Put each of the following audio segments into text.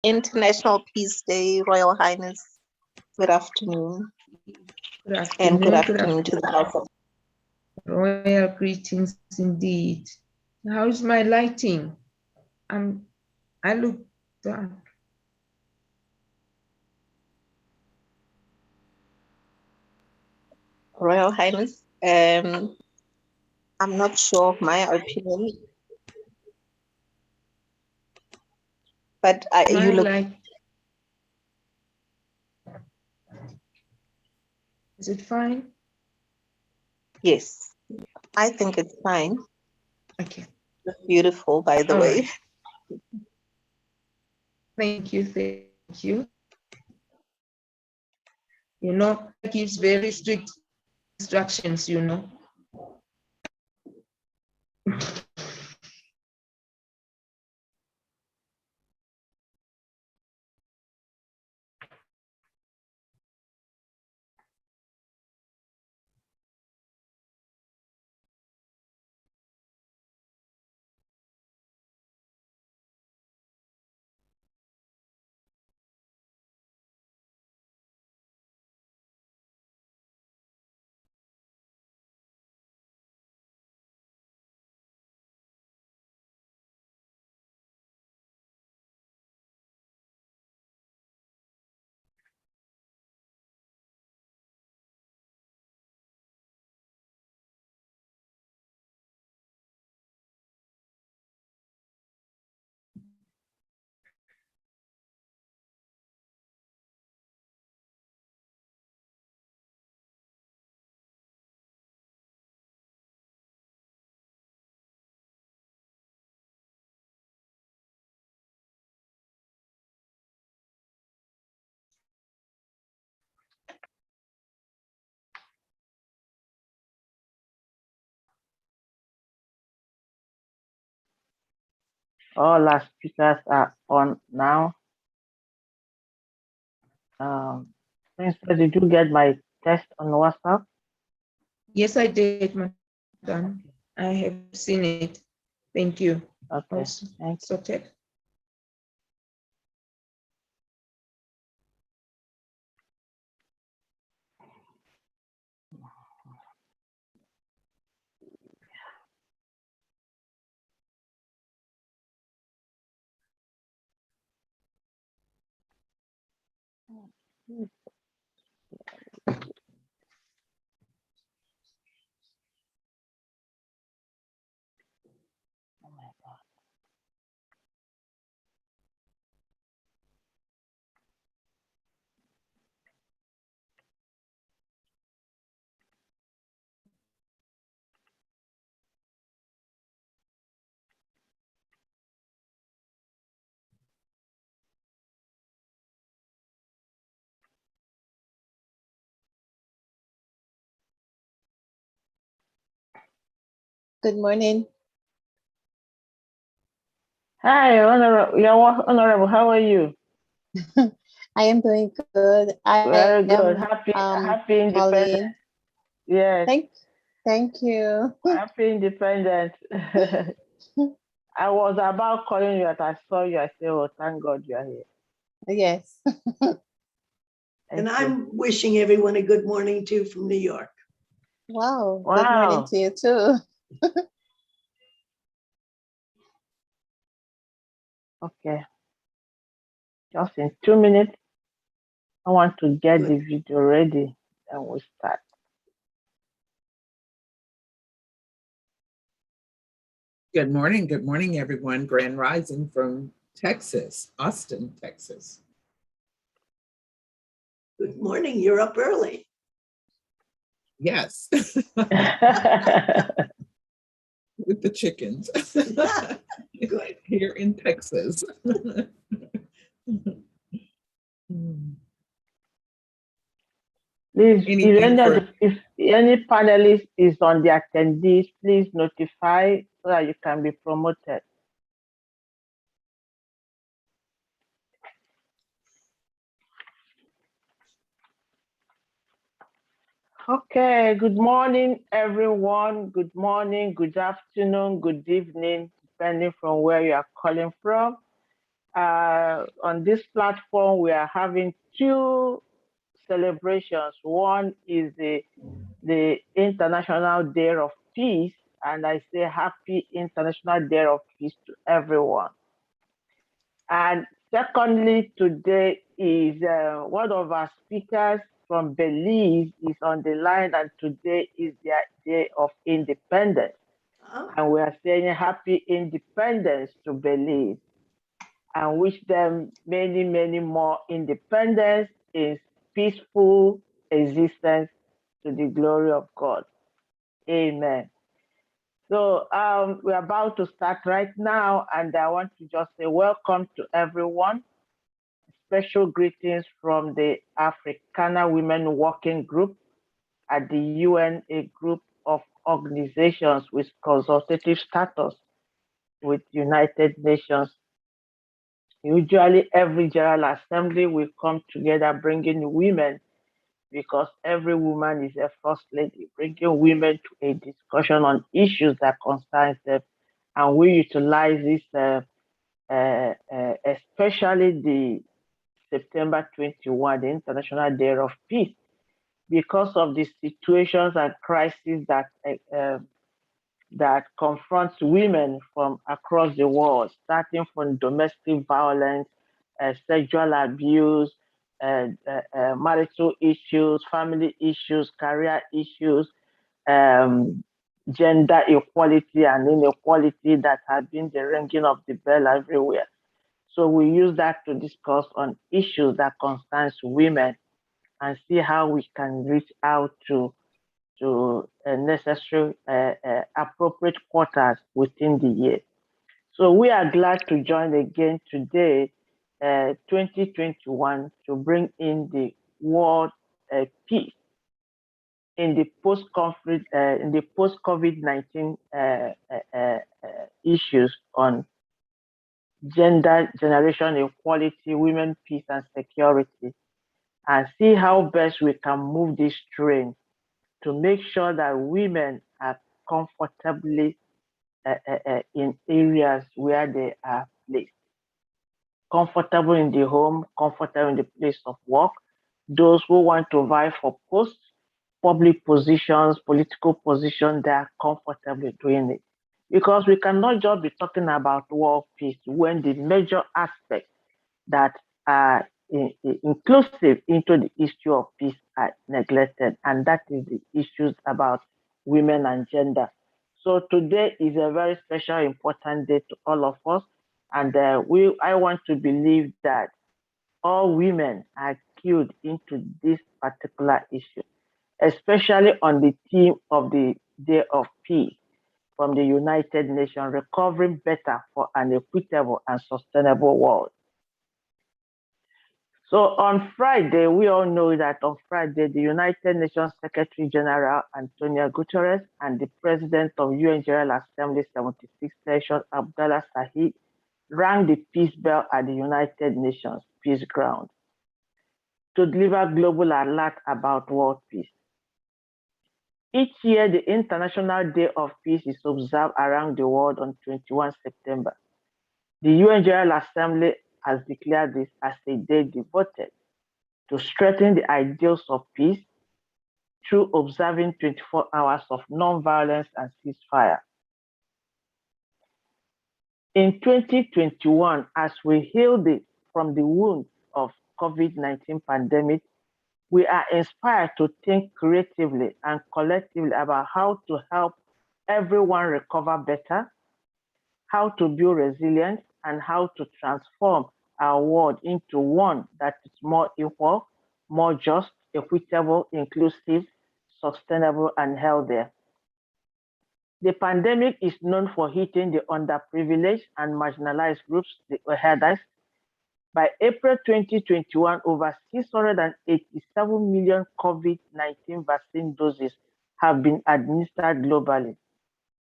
International Peace Day, Royal Highness. Good afternoon. Good And good afternoon. afternoon to the House of Royal greetings indeed. How is my lighting? I look dark. Royal Highness. I'm not sure of my opinion, but you look. Is it fine? Yes, I think it's fine. Okay. It's beautiful, by the way. Right. Thank you. Thank you. You know, it gives very strict instructions, you know. All our speakers are on now. Princess, did you get my text on WhatsApp? Yes, I did, madam. I have seen it. Thank you. Okay. Thanks. Sorted. Oh my God. Good morning. Hi, Honorable. How are you? I am doing good. Very good. Happy Independence. Yes. Thank you. Happy Independence. I was about calling you, and I saw you. I said, "Oh, thank God you are here." Yes. And I'm wishing everyone a good morning too from New York. Wow. Good morning to you too. Okay. Just in 2 minutes, I want to get the video ready, and we'll start. Good morning, everyone. Grand Rising from Texas, Austin, Texas. Good morning, you're up early. Yes. With the chickens. Good. Here in Texas. Please, if any panelist is on the attendees, please notify so that you can be promoted. Okay, good morning, everyone. Good morning, good afternoon, good evening, depending from where you are calling from. on this platform, we are having two celebrations. One is the International Day of Peace, and I say Happy International Day of Peace to everyone. And secondly, today is one of our speakers from Belize is on the line, and today is their Day of Independence. Oh, And we are saying Happy Independence to Belize and wish them many, many more independence in peaceful existence to the glory of God. Amen. So we're about to start right now, and I want to just say welcome to everyone. Special greetings from the Africana Women Working Group at the UN, a group of organizations with consultative status with United Nations. Usually every General Assembly will come together bringing women because every woman is a first lady, bringing women to a discussion on issues that concern them. And we utilize this, especially the September 21, the International Day of Peace, because of the situations and crises that confronts women from across the world, starting from domestic violence, sexual abuse, marital issues, family issues, career issues, gender equality and inequality that have been the ringing of the bell everywhere. So we use that to discuss on issues that concerns women and see how we can reach out to necessary appropriate quarters within the year. So we are glad to join again today, 2021, to bring in the world peace in the post-conflict, in the post-COVID-19 issues on gender, generation equality, women, peace, and security, and see how best we can move this train to make sure that women are comfortably in areas where they are placed. Comfortable in the home, comfortable in the place of work. Those who want to vie for posts, public positions, political positions, they are comfortable doing it. Because we cannot just be talking about world peace when the major aspects that are inclusive into the issue of peace are neglected, and that is the issues about women and gender. So today is a very special, important day to all of us, and I want to believe that all women are cued into this particular issue, especially on the theme of the Day of Peace from the United Nations, recovering better for an equitable and sustainable world. So on Friday, we all know that on Friday, the United Nations Secretary General Antonio Guterres and the President of UN General Assembly 76th Session, Abdallah Sahid, rang the peace bell at the United Nations Peace Ground to deliver global alert about world peace. Each year, the International Day of Peace is observed around the world on 21 September. The UN General Assembly has declared this as a day devoted to strengthen the ideals of peace through observing 24 hours of non-violence and ceasefire. In 2021, as we heal from the wounds of COVID-19 pandemic, we are inspired to think creatively and collectively about how to help everyone recover better, how to build resilience, and how to transform our world into one that is more equal, more just, equitable, inclusive, sustainable, and healthier. The pandemic is known for hitting the underprivileged and marginalized groups, the others. By April 2021, over 687 million COVID-19 vaccine doses have been administered globally,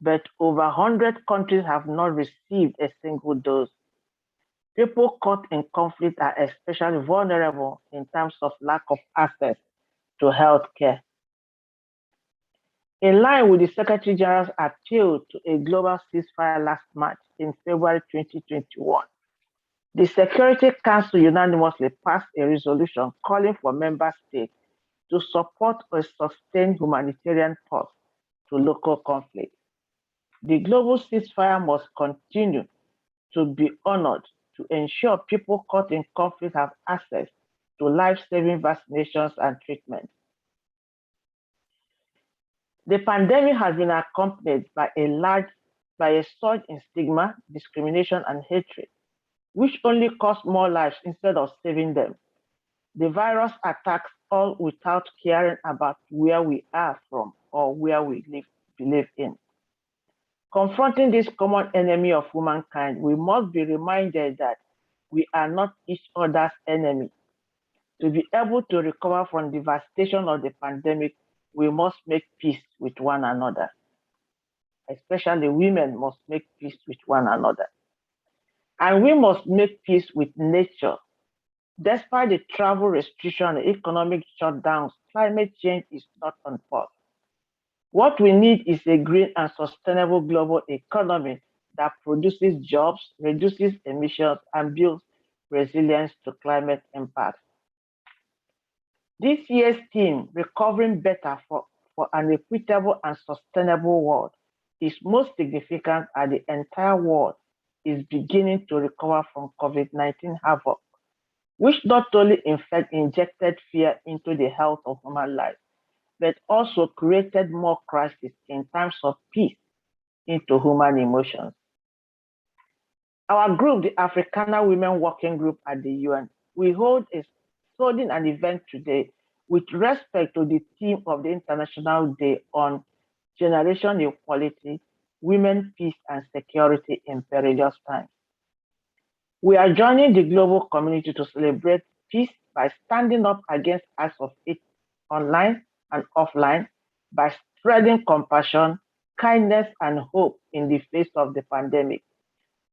but over 100 countries have not received a single dose. People caught in conflict are especially vulnerable in terms of lack of access to health care. In line with the Secretary General's appeal to a global ceasefire last March in February 2021, The Security Council unanimously passed a resolution calling for member states to support a sustained humanitarian pause to local conflict. The global ceasefire must continue to be honored to ensure people caught in conflict have access to life-saving vaccinations and treatment. The pandemic has been accompanied by a surge in stigma, discrimination, and hatred, which only cost more lives instead of saving them. The virus attacks all without caring about where we are from or where we live in. Confronting this common enemy of humankind, we must be reminded that we are not each other's enemy. To be able to recover from the devastation of the pandemic, we must make peace with one another. Especially women must make peace with one another. And we must make peace with nature. Despite the travel restriction and economic shutdowns, climate change is not on pause. What we need is a green and sustainable global economy that produces jobs, reduces emissions, and builds resilience to climate impacts. This year's theme, Recovering Better for an Equitable and Sustainable World, is most significant as the entire world is beginning to recover from COVID-19 havoc, which not only injected fear into the health of human life, but also created more crises in times of peace into human emotions. Our group, the Africana Women Working Group at the UN, we hold holding an event today with respect to the theme of the International Day on Generation Equality, Women, Peace, and Security in Perilous Times. We are joining the global community to celebrate peace by standing up against acts of hate online and offline, by spreading compassion, kindness, and hope in the face of the pandemic,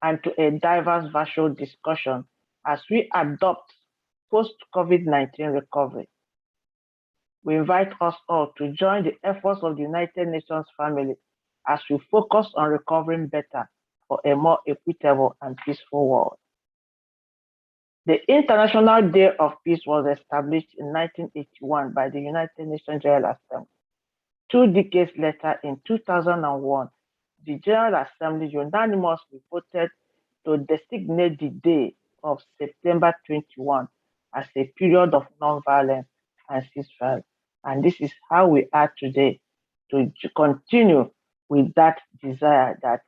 and to a diverse virtual discussion as we adopt post-COVID-19 recovery. We invite us all to join the efforts of the United Nations family as we focus on recovering better for a more equitable and peaceful world. The International Day of Peace was established in 1981 by the United Nations General Assembly. 2 decades later, in 2001, the General Assembly unanimously voted to designate the day of September 21 as a period of nonviolence and ceasefire. And this is how we are today, to continue with that desire that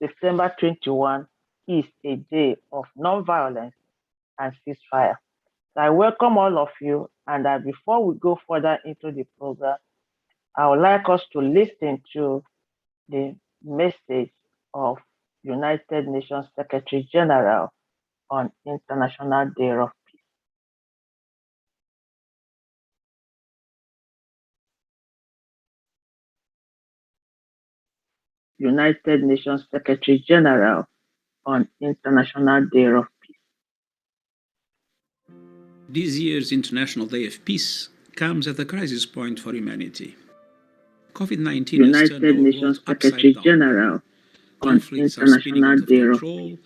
September 21 is a day of nonviolence and ceasefire. So I welcome all of you, and before we go further into the program, I would like us to listen to the message of United Nations Secretary General on International Day of Peace. United Nations Secretary General on International Day of Peace. This year's International Day of Peace comes at a crisis point for humanity. COVID-19 has turned our world upside down. Conflicts are spinning out of control.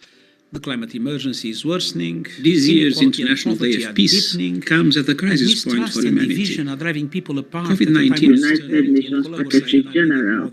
The climate emergency is worsening. This year's International Day of Peace comes at a crisis point for humanity. Division are driving people apart. COVID-19 United Nations Secretary General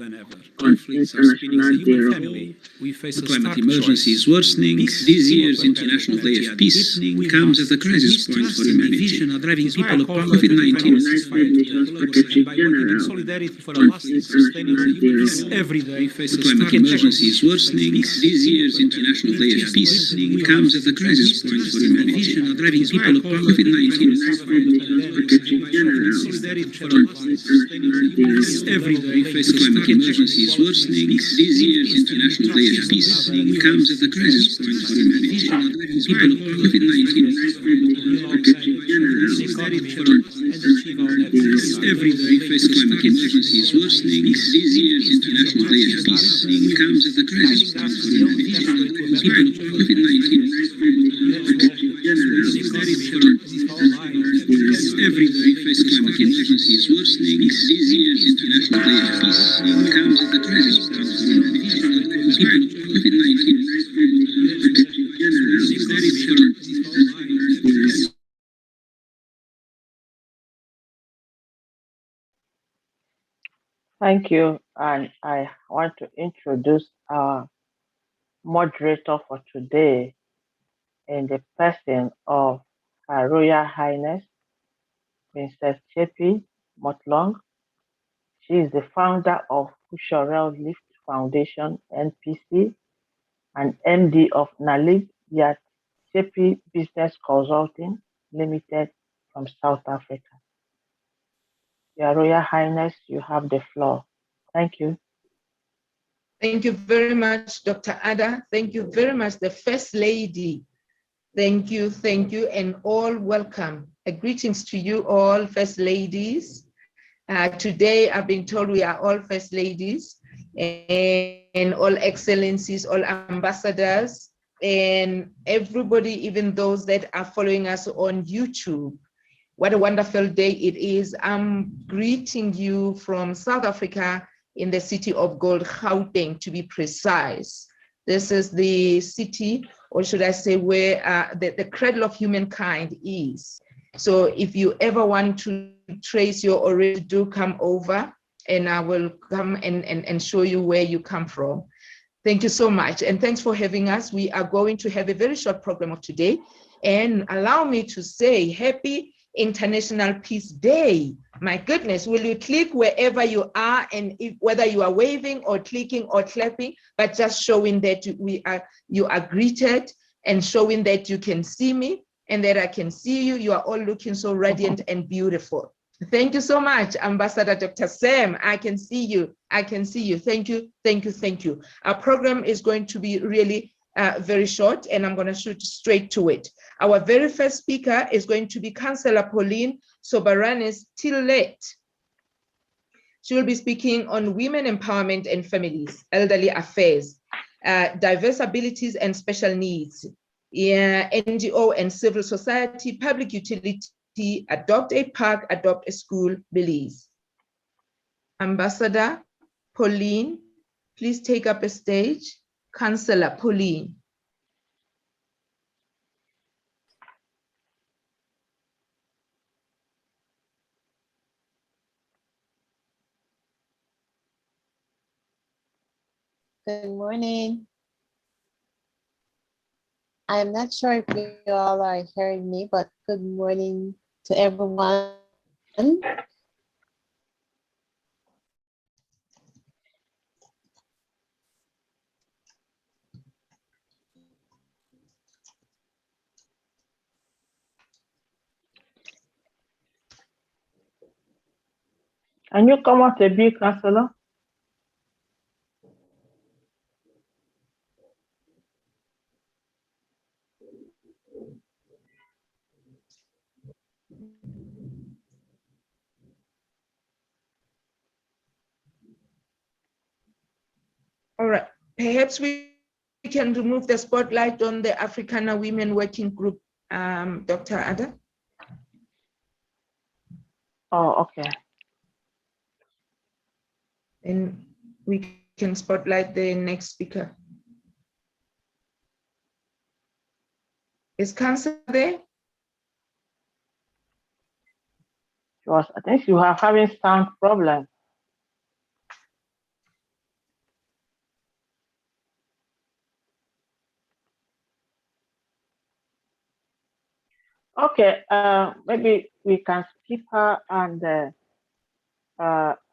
conflicts are spinning the human family. We face the climate emergency is worsening. This year's International Day of Peace comes at a crisis point for humanity. Division are driving people apart. COVID-19 United Nations Secretary General solidarity for a lasting, sustainable human family. Every day we face the climate emergency is worsening. This year's International Day of Peace comes at a crisis point for humanity. Division are driving people apart. COVID-19 Secretary General solidarity for a lasting, sustainable human family. Every day we face the climate emergency is worsening. This year's International Day of Peace comes at a crisis point for humanity. People of COVID-19 Secretary General solidarity for a every day we face the climate emergency is worsening. This year's International Day of Peace comes at a crisis point for humanity. People of COVID-19 Secretary General solidarity for every day we face the climate emergency is worsening. This year's International Day of Peace comes at a crisis point for humanity. People of COVID-19 Secretary General Thank you. And I want to introduce our moderator for today in the person of Her Royal Highness Princess Chepi Motlong. She is the founder of Kushorel Lift Foundation, NPC, and MD of Nalib Yat Chepi Business Consulting Limited from South Africa. Your Royal Highness, you have the floor. Thank you. Thank you very much, Dr. Ada. Thank you very much, the First Lady. Thank you, and all welcome. Greetings to you all, First Ladies. Today, I've been told we are all First Ladies and all Excellencies, all Ambassadors, and everybody, even those that are following us on YouTube. What a wonderful day it is. I'm greeting you from South Africa in the city of Gold, Gauteng, to be precise. This is the city, or should I say, where the cradle of humankind is. So if you ever want to trace your origin, do come over and I will come and show you where you come from. Thank you so much. And thanks for having us. We are going to have a very short program of today. And allow me to say happy International Peace Day. My goodness, will you click wherever you are, and whether you are waving or clicking or clapping, but just showing that you are greeted and showing that you can see me and that I can see you. You are all looking so radiant and beautiful. Thank you so much, Ambassador Dr. Sam. I can see you. I can see you. Thank you, thank you, thank you. Our program is going to be really very short, and I'm going to shoot straight to it. Our very first speaker is going to be Councillor Pauline Soberanes Tillet. She will be speaking on women empowerment and families, elderly affairs, diverse abilities and special needs, NGO and civil society, public utility, adopt a park, adopt a school, Belize. Ambassador Pauline, please take up a stage. Councillor Pauline. Good morning. I'm not sure if you all are hearing me, but good morning to everyone. Can you come out a bit, Councillor? All right, perhaps we can remove the spotlight on the Africana Women Working Group, Dr. Ada. Oh, okay. And we can spotlight the next speaker. Is Councillor there? I think you are having sound problem. Okay, maybe we can skip her, and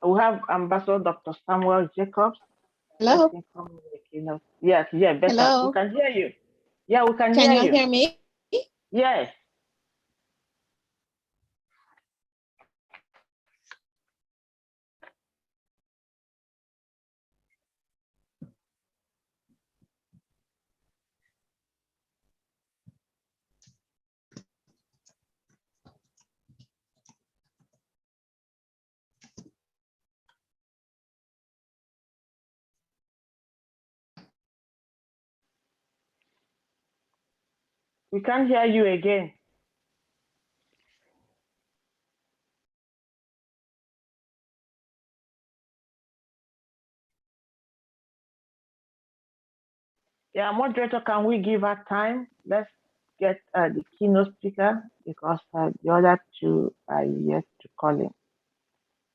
we have Ambassador Dr. Samuel Jacobs. Hello. Yes, yeah, better. Hello. We can hear you. Yeah, we can Can hear you you. hear me? Yes. We can't hear you again. Yeah, moderator, can we give her time? Let's get the keynote speaker, because the other two are yet to call in.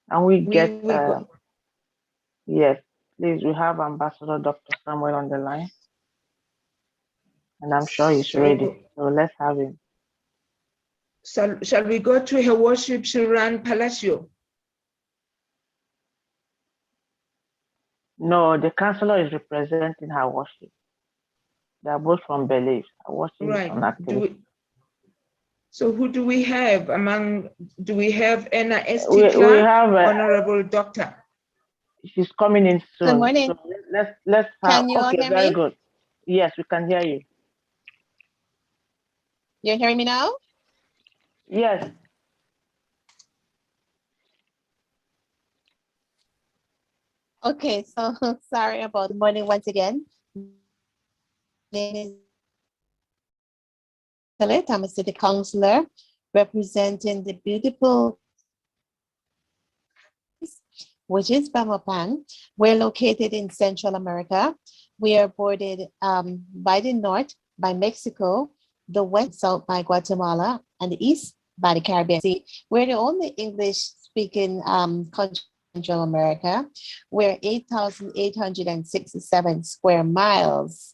And we get Yes, please, we have Ambassador Dr. Samuel on the line, and I'm sure he's ready. So let's have him. Shall we go to Her Worship Shiran Palacio? No, the counselor is representing Her Worship. They are both from Belize. Her Worship is Right. on activity. So who do we have among, do we have Anna S. We Clark, have Honorable Doctor? she's coming in soon. Good morning. So let's have, Can you all okay, hear very me? good. Yes, we can hear you. You're hearing me now? Yes. Okay, so sorry about the morning once again. My name is Colette. I'm a city councilor representing the beautiful, which is Bamapan. We're located in Central America. We are bordered by the north by Mexico, the west south by Guatemala, and the east by the Caribbean Sea. We're the only English-speaking country in Central America. We're 8,867 square miles.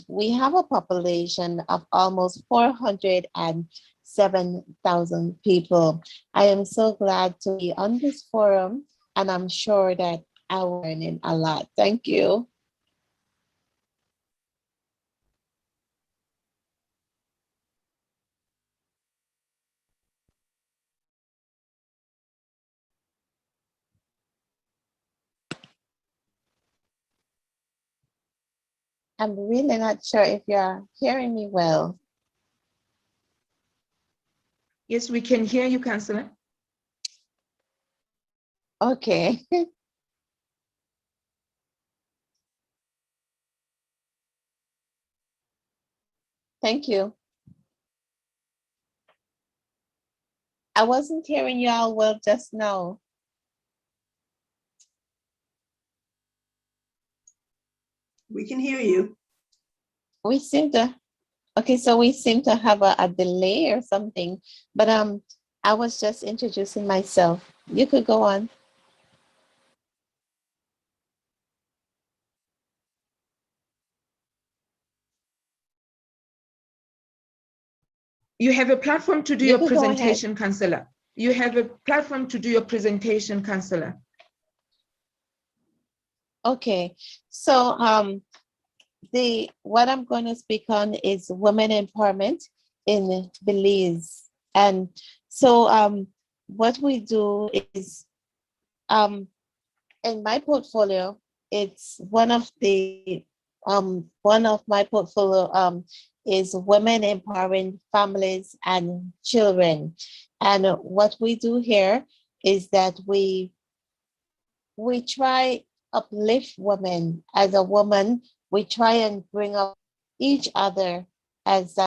We have a population of almost 407,000 people. I am so glad to be on this forum, and I'm sure that I'm learning a lot. Thank you. I'm really not sure if you're hearing me well. Yes, we can hear you, Councillor. Okay. Thank you. I wasn't hearing you all well just now. We can hear you. We seem to, okay, so we seem to have a delay or something, but I was just introducing myself. You could go on. You have a platform to do You your could go ahead. presentation, Councillor. You have a platform to do your presentation, Councillor. Okay, so what I'm going to speak on is women empowerment in Belize. And so what we do is in my portfolio, it's one of my portfolio is women empowering families and children. And what we do here is that we try uplift women. As a woman, we try and bring up each other as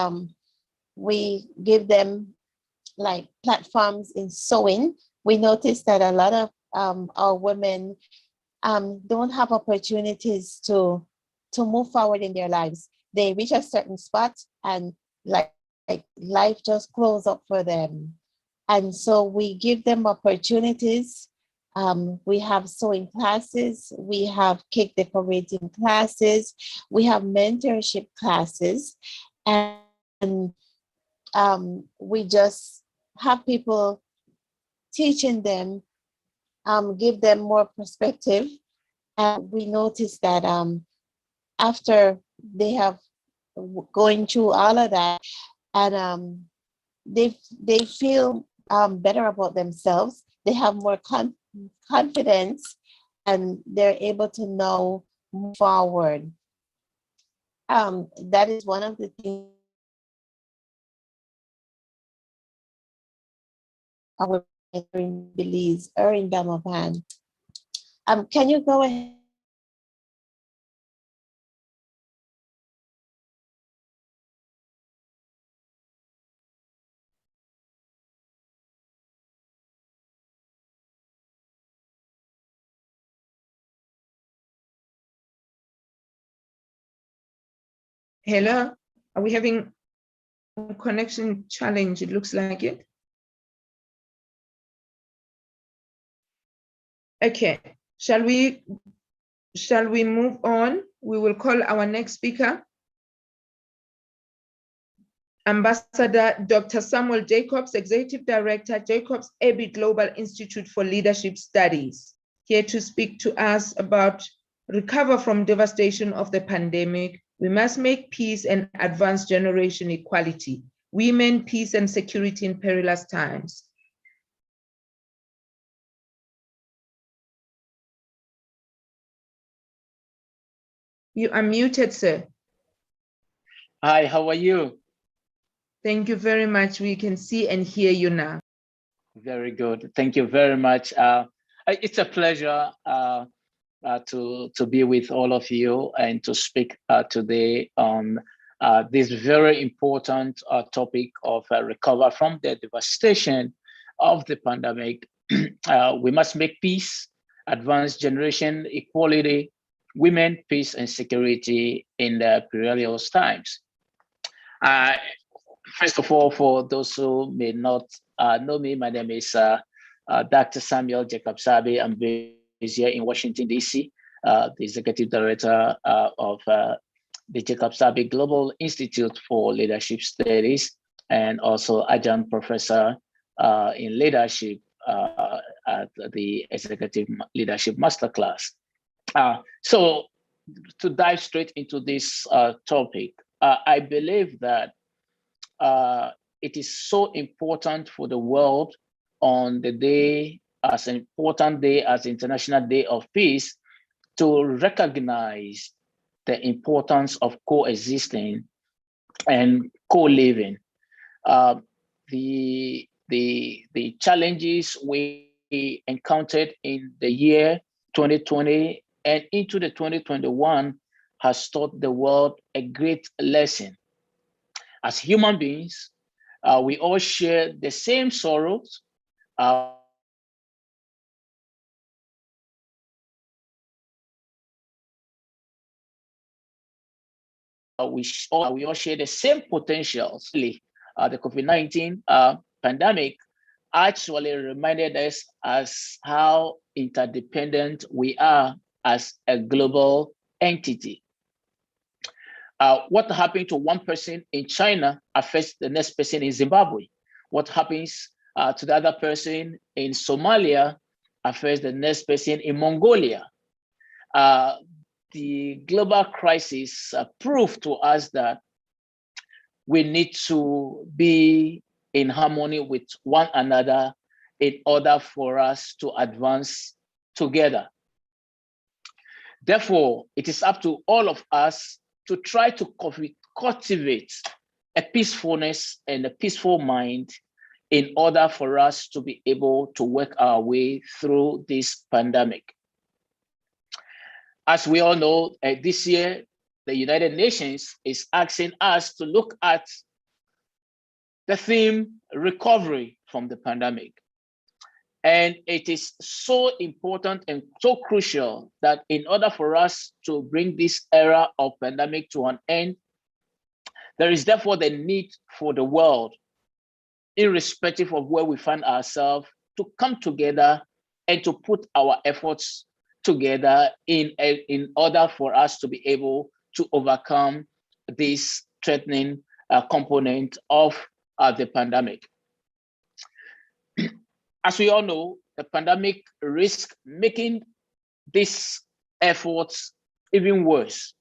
we give them like platforms in sewing. We notice that a lot of our women don't have opportunities to move forward in their lives. They reach a certain spot and like life just closes up for them. And so we give them opportunities. We have sewing classes, we have cake decorating classes, we have mentorship classes, and we just have people teaching them, give them more perspective. And we notice that after they have going through all of that, and they feel better about themselves. They have more confidence, and they're able to now move forward. That is one of the things our in Belize or in Belmopan. Can you go ahead? Hello, are we having a connection challenge? It looks like it. Okay, Shall we move on? We will call our next speaker, Ambassador Dr. Samuel Jacobs, Executive Director, Jacobs Abbey Global Institute for Leadership Studies, here to speak to us about recover from devastation of the pandemic. We must make peace and advance generation equality, women, peace and security in perilous times. You are muted, sir. Hi, how are you? Thank you very much. We can see and hear you now. Very good. Thank you very much. It's a pleasure to be with all of you and to speak today on this very important topic of recover from the devastation of the pandemic. We must make peace, advance generation equality, women, peace and security in the perilous times. First of all, for those who may not know me, my name is Dr. Samuel Jacobs Abbey. I'm based here in Washington, D.C., the Executive Director of the Jacobs Abbey Global Institute for Leadership Studies, and also Adjunct Professor in Leadership at the Executive Leadership Masterclass. So to dive straight into this topic, I believe that it is so important for the world on the day, as an important day as International Day of Peace, to recognize the importance of coexisting and co-living. The challenges we encountered in the year 2020 and into the 2021 has taught the world a great lesson. As human beings, we all share the same sorrows. We all share the same potentials. The COVID-19 pandemic actually reminded us as how interdependent we are as a global entity. What happened to one person in China affects the next person in Zimbabwe. What happens to the other person in Somalia affects the next person in Mongolia. The global crisis proved to us that we need to be in harmony with one another in order for us to advance together. Therefore, it is up to all of us to try to cultivate a peacefulness and a peaceful mind in order for us to be able to work our way through this pandemic. As we all know, this year, the United Nations is asking us to look at the theme recovery from the pandemic. And it is so important and so crucial that in order for us to bring this era of pandemic to an end, there is therefore the need for the world, irrespective of where we find ourselves, to come together and to put our efforts together in order for us to be able to overcome this threatening component of the pandemic. As we all know, the pandemic risks making these efforts even worse.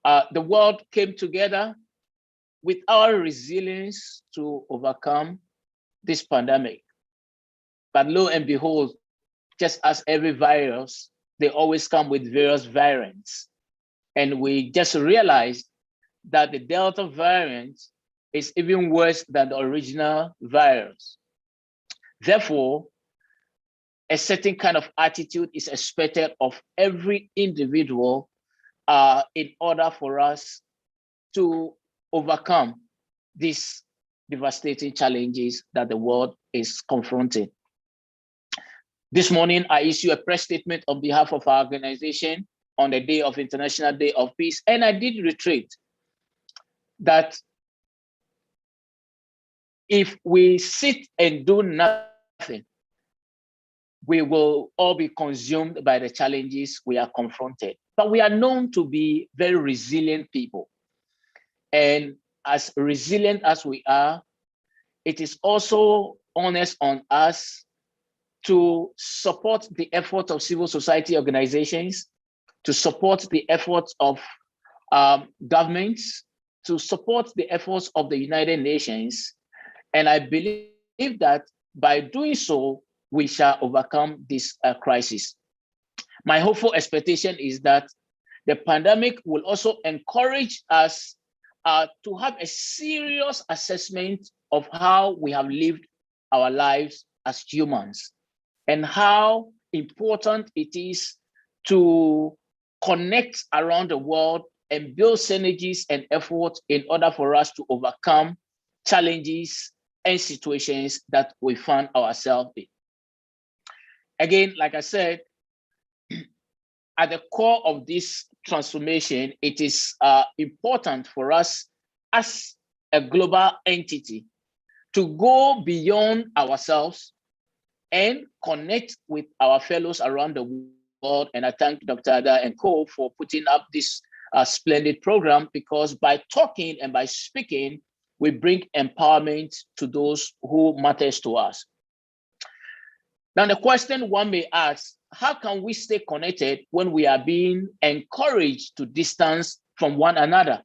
The world came together with our resilience to overcome this pandemic. But lo and behold, just as every virus, they always come with various variants. And we just realized that the Delta variant is even worse than the original virus. Therefore, a certain kind of attitude is expected of every individual in order for us to overcome these devastating challenges that the world is confronting. This morning, I issue a press statement on behalf of our organization on the day of International Day of Peace, and I did reiterate that if we sit and do nothing, we will all be consumed by the challenges we are confronted. But we are known to be very resilient people. And as resilient as we are, it is also onus on us to support the effort of civil society organizations, to support the efforts of governments, to support the efforts of the United Nations. And I believe that by doing so, we shall overcome this crisis. My hopeful expectation is that the pandemic will also encourage us to have a serious assessment of how we have lived our lives as humans and how important it is to connect around the world and build synergies and efforts in order for us to overcome challenges and situations that we find ourselves in. Again, like I said, at the core of this transformation, it is important for us as a global entity to go beyond ourselves and connect with our fellows around the world. And I thank Dr. Ada and Co for putting up this splendid program, because by talking and by speaking, we bring empowerment to those who matters to us. Now, the question one may ask, how can we stay connected when we are being encouraged to distance from one another?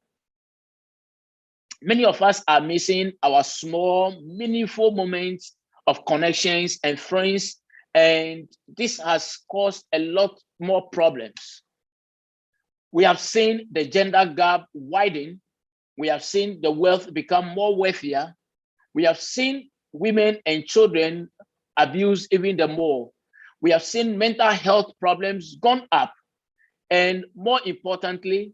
Many of us are missing our small, meaningful moments of connections and friends, and this has caused a lot more problems. We have seen the gender gap widen. We have seen the wealth become more wealthier. We have seen women and children abused even the more. We have seen mental health problems gone up. And more importantly,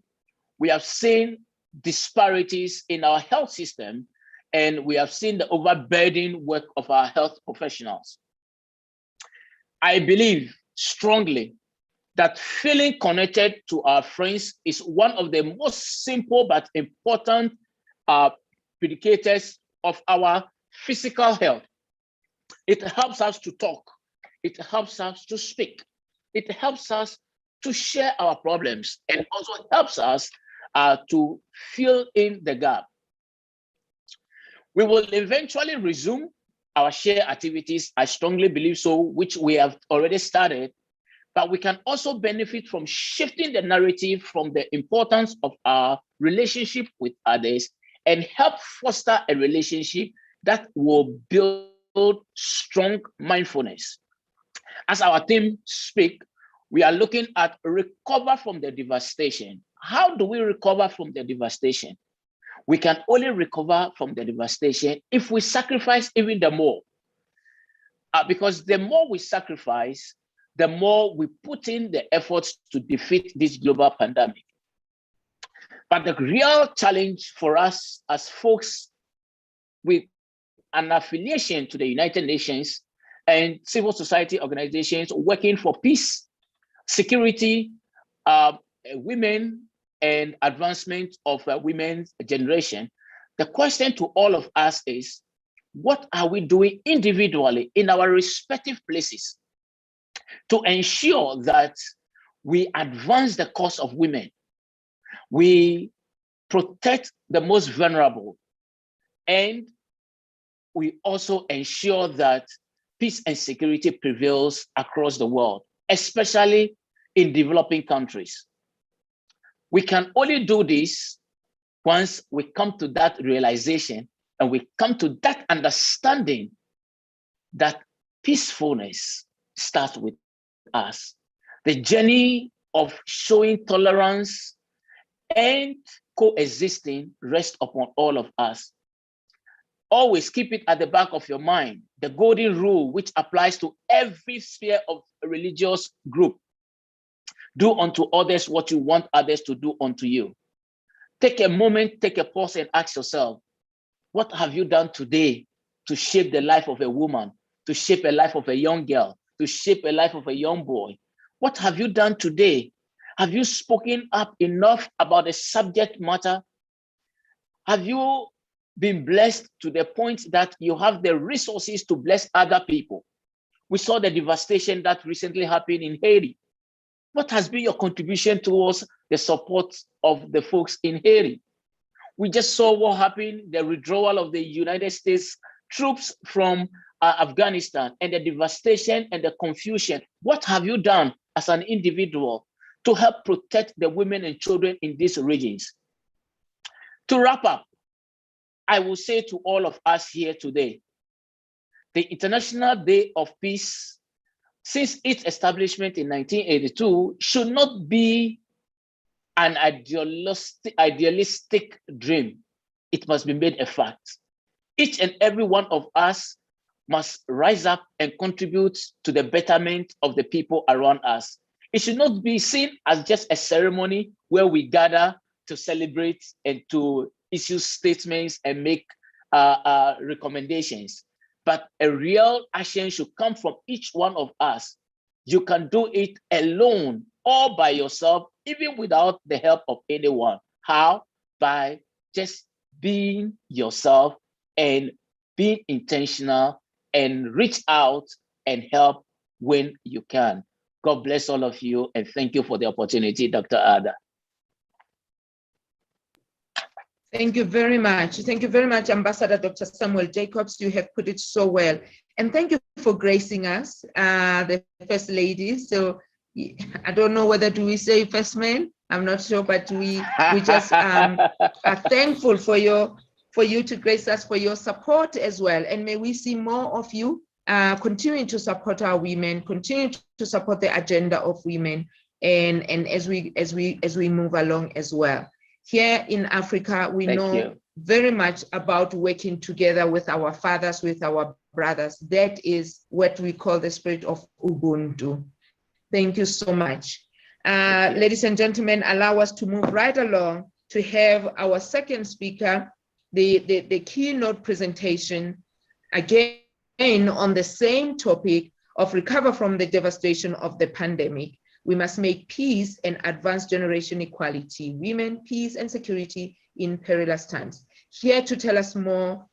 we have seen disparities in our health system, and we have seen the overburdened work of our health professionals. I believe strongly that feeling connected to our friends is one of the most simple but important predicators of our physical health. It helps us to talk. It helps us to speak. It helps us to share our problems, and also helps us to fill in the gap. We will eventually resume our shared activities, I strongly believe so, which we have already started, but we can also benefit from shifting the narrative from the importance of our relationship with others and help foster a relationship that will build strong mindfulness. As our theme speaks, we are looking at recover from the devastation. How do we recover from the devastation? We can only recover from the devastation if we sacrifice even the more. Because the more we sacrifice, the more we put in the efforts to defeat this global pandemic. But the real challenge for us as folks with an affiliation to the United Nations and civil society organizations working for peace, security, women, and advancement of women's generation, the question to all of us is, what are we doing individually in our respective places to ensure that we advance the cause of women, we protect the most vulnerable, and we also ensure that peace and security prevails across the world, especially in developing countries? We can only do this once we come to that realization and we come to that understanding that peacefulness starts with us. The journey of showing tolerance and coexisting rests upon all of us. Always keep it at the back of your mind, the golden rule which applies to every sphere of a religious group. Do unto others what you want others to do unto you. Take a moment, take a pause and ask yourself, what have you done today to shape the life of a woman, to shape a life of a young girl, to shape a life of a young boy? What have you done today? Have you spoken up enough about the subject matter? Have you been blessed to the point that you have the resources to bless other people? We saw the devastation that recently happened in Haiti. What has been your contribution towards the support of the folks in Haiti? We just saw what happened, the withdrawal of the United States troops from Afghanistan, and the devastation and the confusion. What have you done as an individual to help protect the women and children in these regions? To wrap up, I will say to all of us here today, the International Day of Peace, since its establishment in 1982, should not be an idealistic dream. It must be made a fact. Each and every one of us must rise up and contribute to the betterment of the people around us. It should not be seen as just a ceremony where we gather to celebrate and to issue statements and make recommendations, but a real action should come from each one of us. You can do it alone, all by yourself, even without the help of anyone. How? By just being yourself and being intentional and reach out and help when you can. God bless all of you, and thank you for the opportunity, Dr. Ada. Thank you very much. Thank you very much, Ambassador Dr. Samuel Jacobs. You have put it so well. And thank you for gracing us, the First Lady. So I don't know whether do we say First Man, I'm not sure, but we just are thankful for you to grace us, for your support as well. And may we see more of you continuing to support our women, continue to support the agenda of women, and as we move along as well. Here in Africa, we know very much about working together with our fathers, with our brothers. That is what we call the spirit of Ubuntu. Thank you so much. Ladies and gentlemen, allow us to move right along to have our second speaker, the keynote presentation, again on the same topic of recover from the devastation of the pandemic. We must make peace and advance generation equality, women, peace and security in perilous times. Here to tell us more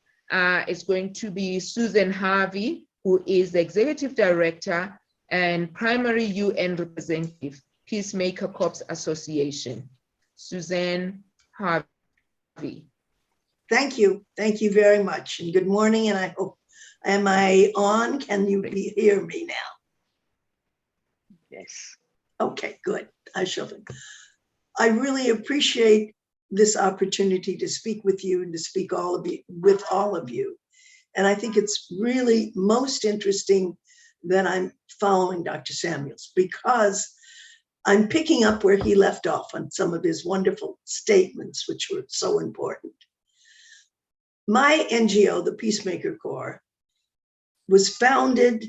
is going to be Susan Harvey, who is the Executive Director and Primary UN Representative, Peacemaker Corps Association. Susan Harvey. Thank you. Thank you very much. And good morning. And I hope, am I on? Can you hear me now? Yes. Okay, good. I really appreciate this opportunity to speak with you and to speak with all of you. And I think it's really most interesting that I'm following Dr. Samuels, because I'm picking up where he left off on some of his wonderful statements, which were so important. My NGO, the Peacemaker Corps, was founded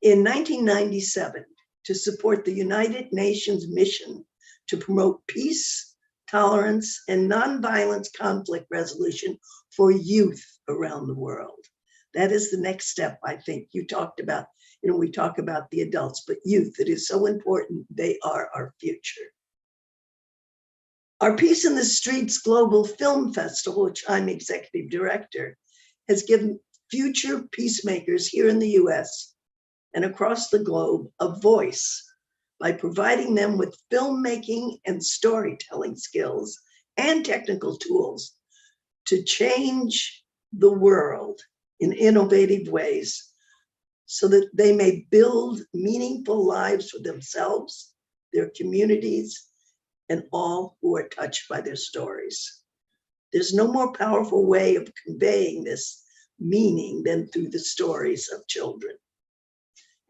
in 1997 to support the United Nations mission to promote peace, tolerance, and nonviolent conflict resolution for youth around the world. That is the next step, I think. You talked about, we talk about the adults, but youth, it is so important. They are our future. Our Peace in the Streets Global Film Festival, which I'm executive director, has given future peacemakers here in the US and across the globe a voice by providing them with filmmaking and storytelling skills and technical tools to change the world in innovative ways so that they may build meaningful lives for themselves, their communities, and all who are touched by their stories. There's no more powerful way of conveying this meaning than through the stories of children.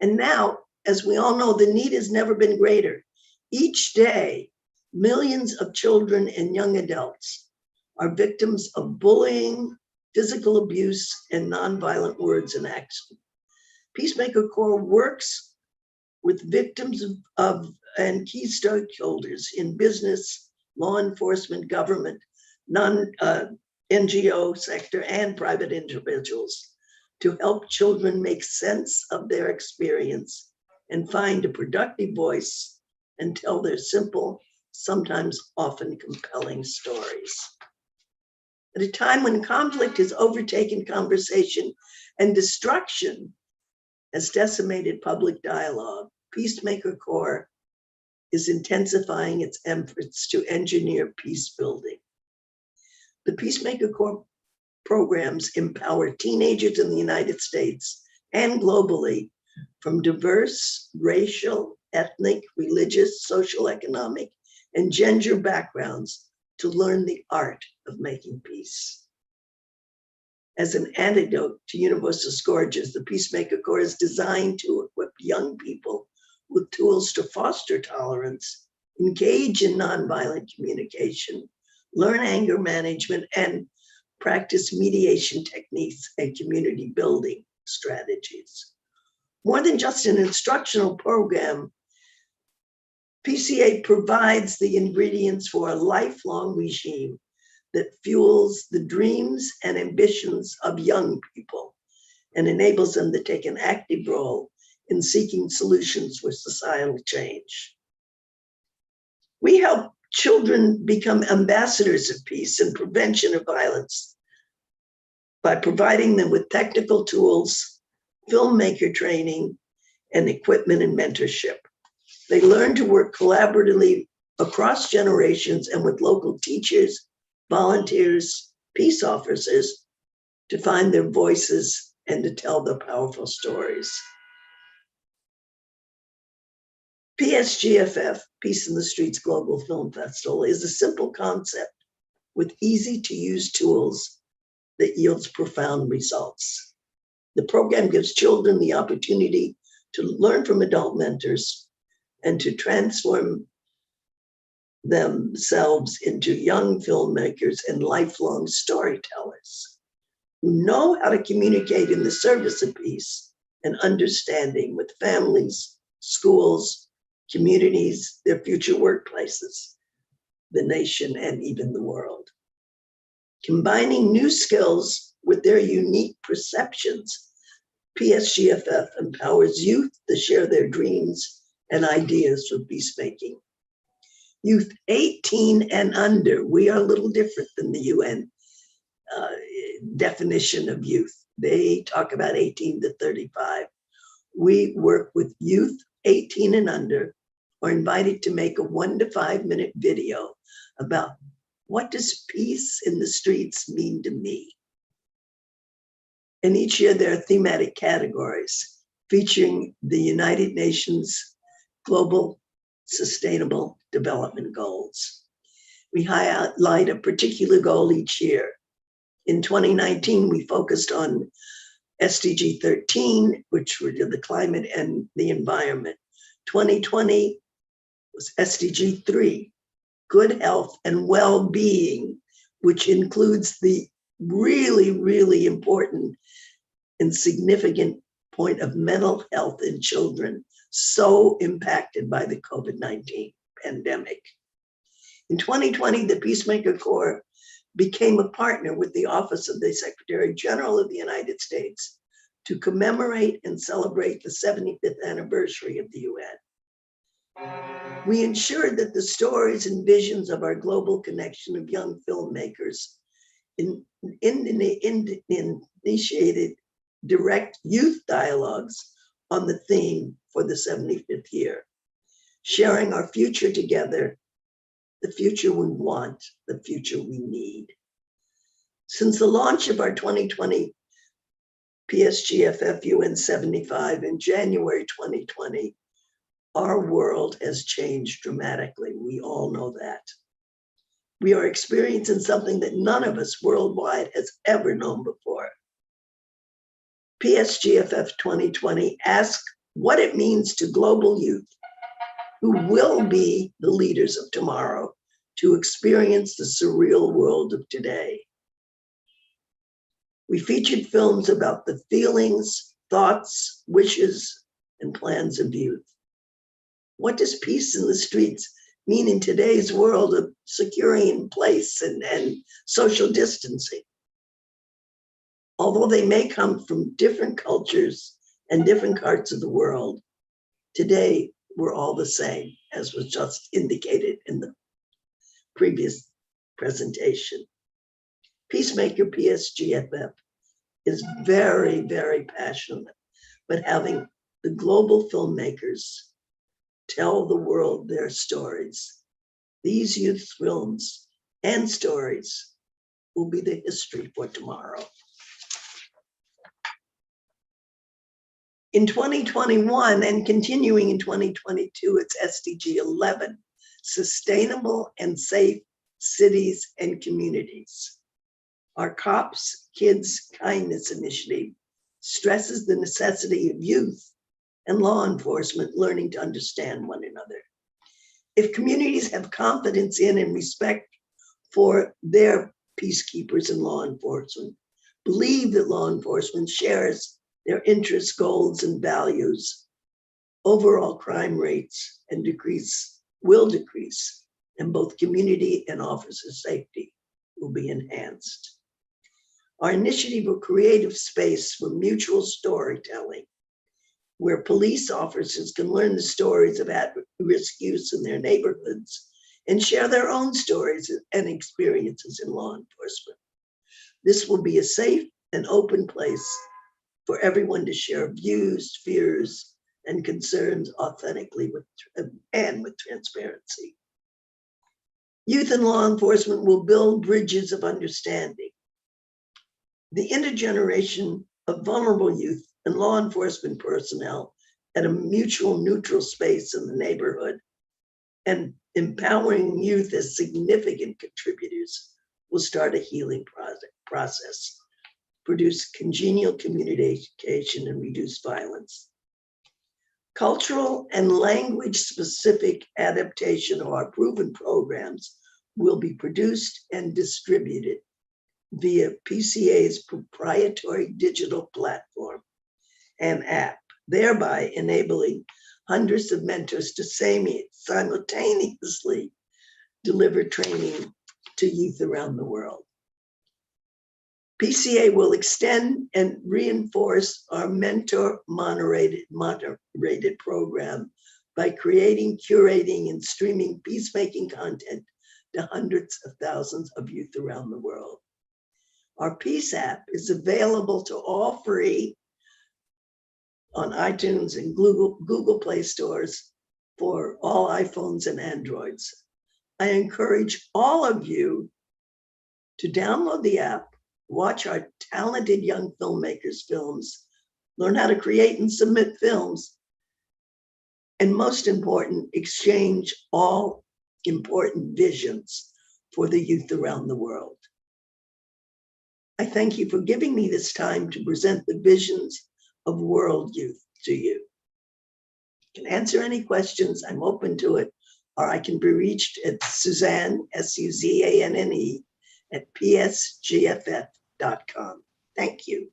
And now, as we all know, the need has never been greater. Each day, millions of children and young adults are victims of bullying, physical abuse, and nonviolent words and action. Peacemaker Corps works with victims of and key stakeholders in business, law enforcement, government, NGO sector, and private individuals to help children make sense of their experience and find a productive voice and tell their simple, sometimes often compelling stories. At a time when conflict has overtaken conversation and destruction has decimated public dialogue, Peacemaker Corps is intensifying its efforts to engineer peace building. The Peacemaker Corps programs empower teenagers in the United States and globally from diverse racial, ethnic, religious, social, economic, and gender backgrounds to learn the art of making peace. As an antidote to universal scourges, the Peacemaker Corps is designed to equip young people with tools to foster tolerance, engage in nonviolent communication, learn anger management, and practice mediation techniques and community building strategies. More than just an instructional program, PCA provides the ingredients for a lifelong regime that fuels the dreams and ambitions of young people and enables them to take an active role in seeking solutions for societal change. We help children become ambassadors of peace and prevention of violence by providing them with technical tools, filmmaker training, and equipment and mentorship. They learn to work collaboratively across generations and with local teachers, volunteers, peace officers to find their voices and to tell their powerful stories. Psgff, Peace in the Streets Global Film Festival, is a simple concept with easy to use tools that yields profound results. The program gives children the opportunity to learn from adult mentors and to transform themselves into young filmmakers and lifelong storytellers who know how to communicate in the service of peace and understanding with families, schools, communities, their future workplaces, the nation, and even the world. Combining new skills with their unique perceptions, Psgff empowers youth to share their dreams and ideas for peacemaking. Youth 18 and under, we are a little different than the UN definition of youth. They talk about 18 to 35. We work with youth 18 and under, are invited to make a 1 to 5 minute video about what does peace in the streets mean to me? And each year there are thematic categories featuring the United Nations Global Sustainable Development Goals. We highlight a particular goal each year. In 2019, we focused on SDG 13, which were the climate and the environment. 2020 was SDG 3, good health and well-being, which includes the really, really important and significant point of mental health in children so impacted by the COVID-19 pandemic. In 2020, the Peacemaker Corps became a partner with the Office of the Secretary General of the United States to commemorate and celebrate the 75th anniversary of the UN. We ensured that the stories and visions of our global connection of young filmmakers initiated direct youth dialogues on the theme for the 75th year, sharing our future together, the future we want, the future we need. Since the launch of our 2020 Psgff UN 75 in January 2020, our world has changed dramatically. We all know that. We are experiencing something that none of us worldwide has ever known before. Psgff 2020 asks what it means to global youth who will be the leaders of tomorrow to experience the surreal world of today. We featured films about the feelings, thoughts, wishes, and plans of youth. What does peace in the streets mean in today's world of security in place and social distancing? Although they may come from different cultures and different parts of the world, today we're all the same, as was just indicated in the previous presentation. Peacemaker Psgff is very, very passionate but having the global filmmakers tell the world their stories. These youth films and stories will be the history for tomorrow. In 2021 and continuing in 2022, it's SDG 11, Sustainable and Safe Cities and Communities. Our COPS Kids Kindness Initiative stresses the necessity of youth and law enforcement learning to understand one another. If communities have confidence in and respect for their peacekeepers and law enforcement, believe that law enforcement shares their interests, goals, and values, overall crime rates will decrease, and both community and officer safety will be enhanced. Our initiative will create a space for mutual storytelling, where police officers can learn the stories of at-risk youth in their neighborhoods and share their own stories and experiences in law enforcement. This will be a safe and open place for everyone to share views, fears, and concerns authentically and with transparency. Youth and law enforcement will build bridges of understanding. The intergeneration of vulnerable youth and law enforcement personnel at a mutual neutral space in the neighborhood and empowering youth as significant contributors will start a healing process, produce congenial communication, and reduce violence. Cultural and language-specific adaptation of our proven programs will be produced and distributed via PCA's proprietary digital platform and app, thereby enabling hundreds of mentors to simultaneously deliver training to youth around the world. PCA will extend and reinforce our mentor moderated program by creating, curating, and streaming peacemaking content to hundreds of thousands of youth around the world. Our Peace app is available to all free on iTunes and Google Play stores for all iPhones and Androids. I encourage all of you to download the app, watch our talented young filmmakers' films, learn how to create and submit films, and most important, exchange all important visions for the youth around the world. I thank you for giving me this time to present the visions of world youth to you. You can answer any questions, I'm open to it, or I can be reached at Suzanne, S-U-Z-A-N-N-E, at psgff.com. Thank you.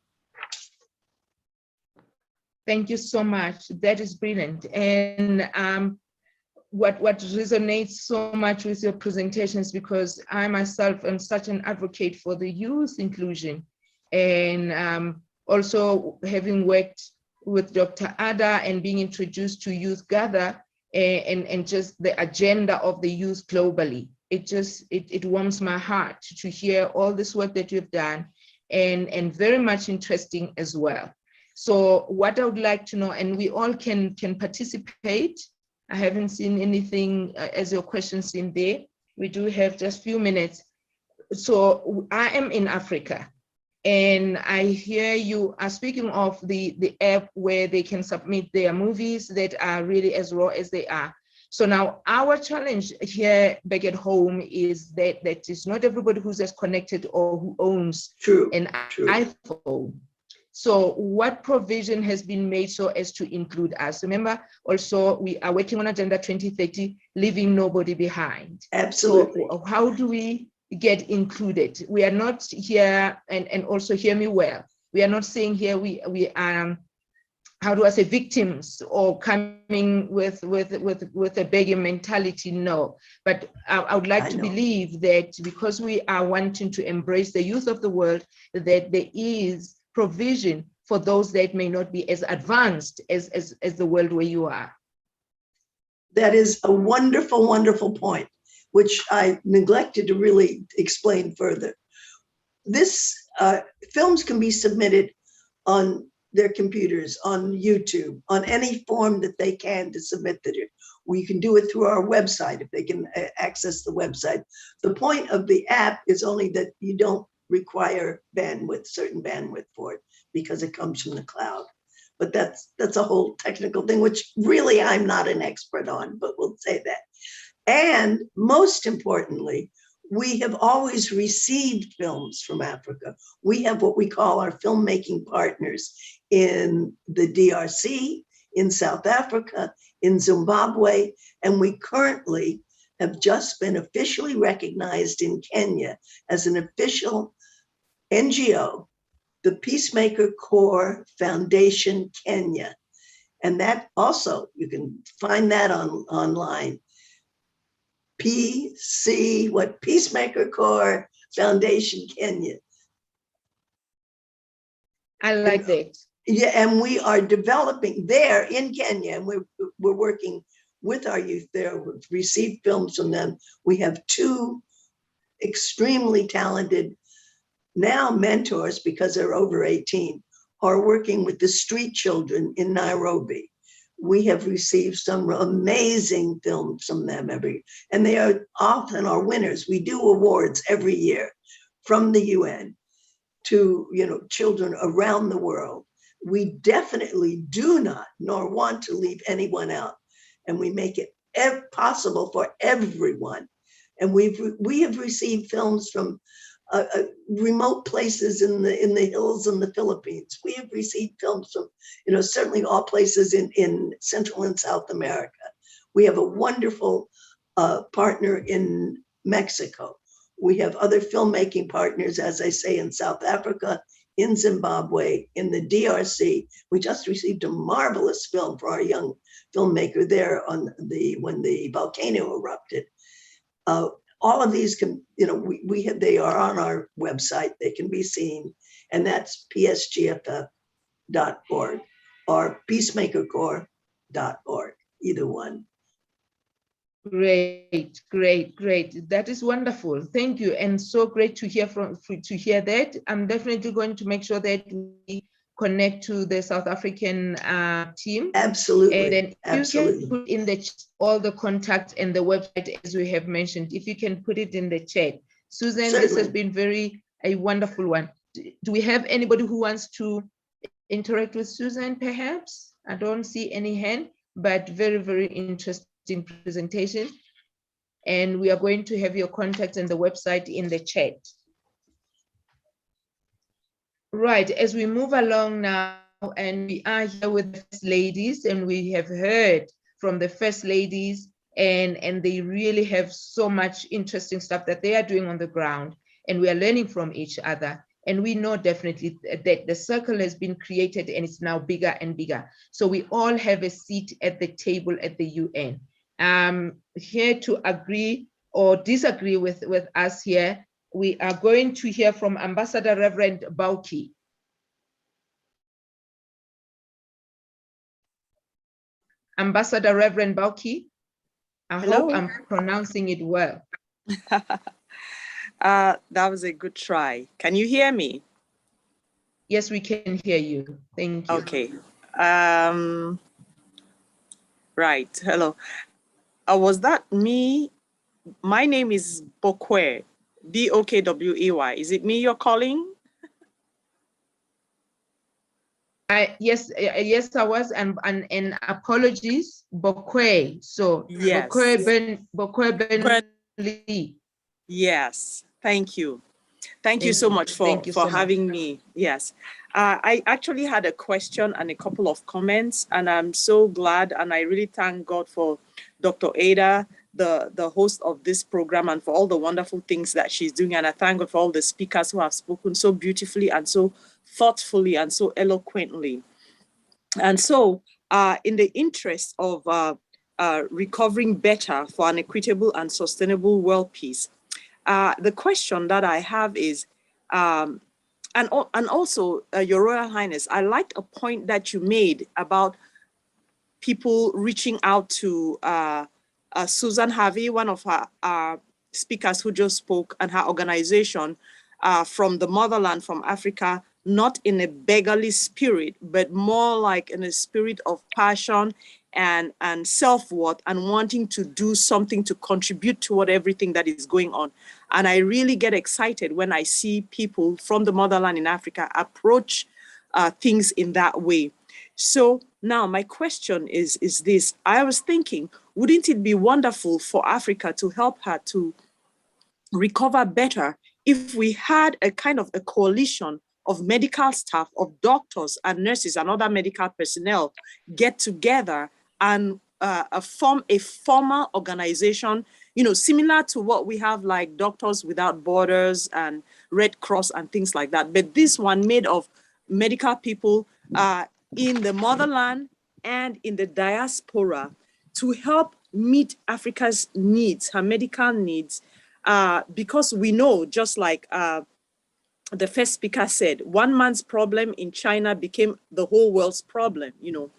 Thank you so much. That is brilliant. And what resonates so much with your presentations, because I myself am such an advocate for the youth inclusion, and also having worked with Dr. Ada and being introduced to Youth Gather and just the agenda of the youth globally. It warms my heart to hear all this work that you've done, and very much interesting as well. So what I would like to know, and we all can participate. I haven't seen anything as your questions in there. We do have just a few minutes. So I am in Africa, and I hear you are speaking of the app where they can submit their movies that are really as raw as they are. So now our challenge here back at home is that it's not everybody who's as connected or who owns an iPhone. So what provision has been made so as to include us? Remember, also we are working on Agenda 2030, leaving nobody behind. Absolutely. So how do we get included? We are not here, and also hear me well, we are not saying here we are, how do I say, victims or coming with a begging mentality, no. But I would like to believe that because we are wanting to embrace the youth of the world, that there is provision for those that may not be as advanced as the world where you are. That is a wonderful, wonderful point, which I neglected to really explain further. This films can be submitted on their computers, on YouTube, on any form that they can to submit it. We can do it through our website if they can access the website. The point of the app is only that you don't require bandwidth, certain bandwidth for it, because it comes from the cloud. But that's a whole technical thing, which really I'm not an expert on, but we'll say that. And most importantly, we have always received films from Africa. We have what we call our filmmaking partners in the DRC, in South Africa, in Zimbabwe, and we currently have just been officially recognized in Kenya as an official NGO, the Peacemaker Corps Foundation Kenya. And that also, you can find that online. Peacemaker Corps Foundation Kenya. I like that. Yeah, and we are developing there in Kenya, and we're working with our youth there. We've received films from them. We have 2 extremely talented now mentors, because they're over 18, are working with the street children in Nairobi. We have received some amazing films from them and they are often our winners. We do awards every year from the UN to, children around the world. We definitely do not nor want to leave anyone out, and we make it possible for everyone. And we have received films from remote places in the hills in the Philippines. We have received films from, certainly all places in Central and South America. We have a wonderful partner in Mexico. We have other filmmaking partners, as I say, in South Africa, in Zimbabwe, in the DRC. We just received a marvelous film for our young filmmaker there when the volcano erupted. All of these can, they are on our website. They can be seen, and that's psgff.org or peacemakercorps.org, either one. Great. That is wonderful. Thank you, and so great to hear that. I'm definitely going to make sure that we connect to the South African team. Absolutely. And then Absolutely. you can put in the all the contacts and the website, as we have mentioned, if you can put it in the chat. Susan, Certainly. This has been a wonderful one. Do we have anybody who wants to interact with Susan, perhaps? I don't see any hand, but very, very interesting presentation. And we are going to have your contacts and the website in the chat. Right, as we move along now, and we are here with the first ladies, and we have heard from the first ladies, and they really have so much interesting stuff that they are doing on the ground, and we are learning from each other. And we know definitely that the circle has been created and it's now bigger and bigger. So we all have a seat at the table at the UN. Here to agree or disagree with us here, we are going to hear from Ambassador Reverend Bauki. Ambassador Reverend Bauki, I hope I'm pronouncing it well. That was a good try. Can you hear me? Yes, we can hear you. Thank you. Okay. Right. Hello. Was that me? My name is Bokwey, Bokwey. Is it me you're calling? Yes, I was, and apologies, Bokwey. So yes. Bokwey Ben Lee. Yes, thank you. Thank you so much for having me. Yes, I actually had a question and a couple of comments, and I'm so glad, and I really thank God for Dr. Ada, the host of this program, and for all the wonderful things that she's doing. And I thank God for all the speakers who have spoken so beautifully and so thoughtfully and so eloquently. And so in the interest of recovering better for an equitable and sustainable world peace, the question that I have is, and also, Your Royal Highness, I liked a point that you made about people reaching out to Susan Harvey, one of our speakers who just spoke, and her organization from the motherland, from Africa, not in a beggarly spirit, but more like in a spirit of passion and self-worth and wanting to do something to contribute toward everything that is going on. And I really get excited when I see people from the motherland in Africa approach things in that way. So now my question is this. I was thinking, wouldn't it be wonderful for Africa to help her to recover better if we had a kind of a coalition of medical staff, of doctors and nurses and other medical personnel get together and form a formal organization, you know, similar to what we have like Doctors Without Borders and Red Cross and things like that. But this one made of medical people in the motherland and in the diaspora to help meet Africa's needs, her medical needs, because we know, just like the first speaker said, one man's problem in China became the whole world's problem, you know.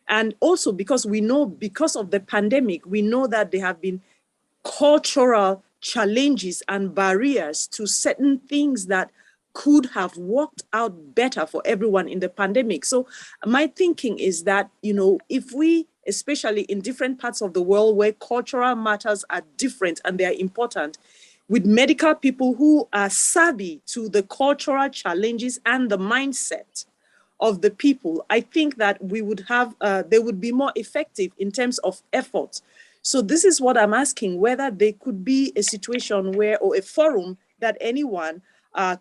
And also because we know, because of the pandemic, we know that there have been cultural challenges and barriers to certain things that could have worked out better for everyone in the pandemic. So my thinking is that, you know, if we, especially in different parts of the world where cultural matters are different and they are important, with medical people who are savvy to the cultural challenges and the mindset of the people, I think that we would have, they would be more effective in terms of effort. So this is what I'm asking, whether there could be a situation where, or a forum that anyone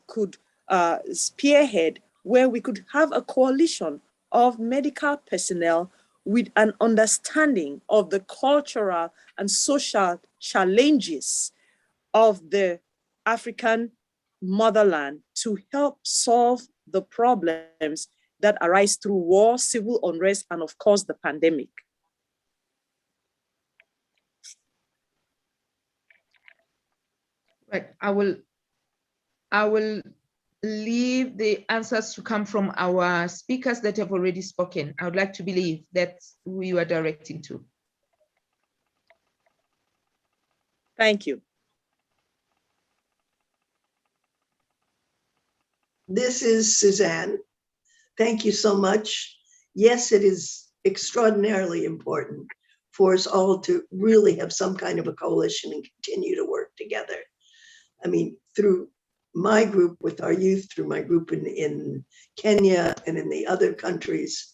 could spearhead, where we could have a coalition of medical personnel with an understanding of the cultural and social challenges of the African motherland to help solve the problems that arise through war, civil unrest, and of course the pandemic. Right, I will leave the answers to come from our speakers that have already spoken. I would like to believe that's who you are directing to. Thank you. This is Suzanne. Thank you so much. Yes, it is extraordinarily important for us all to really have some kind of a coalition and continue to work together. I mean, through my group with our youth, through my group in Kenya and in the other countries,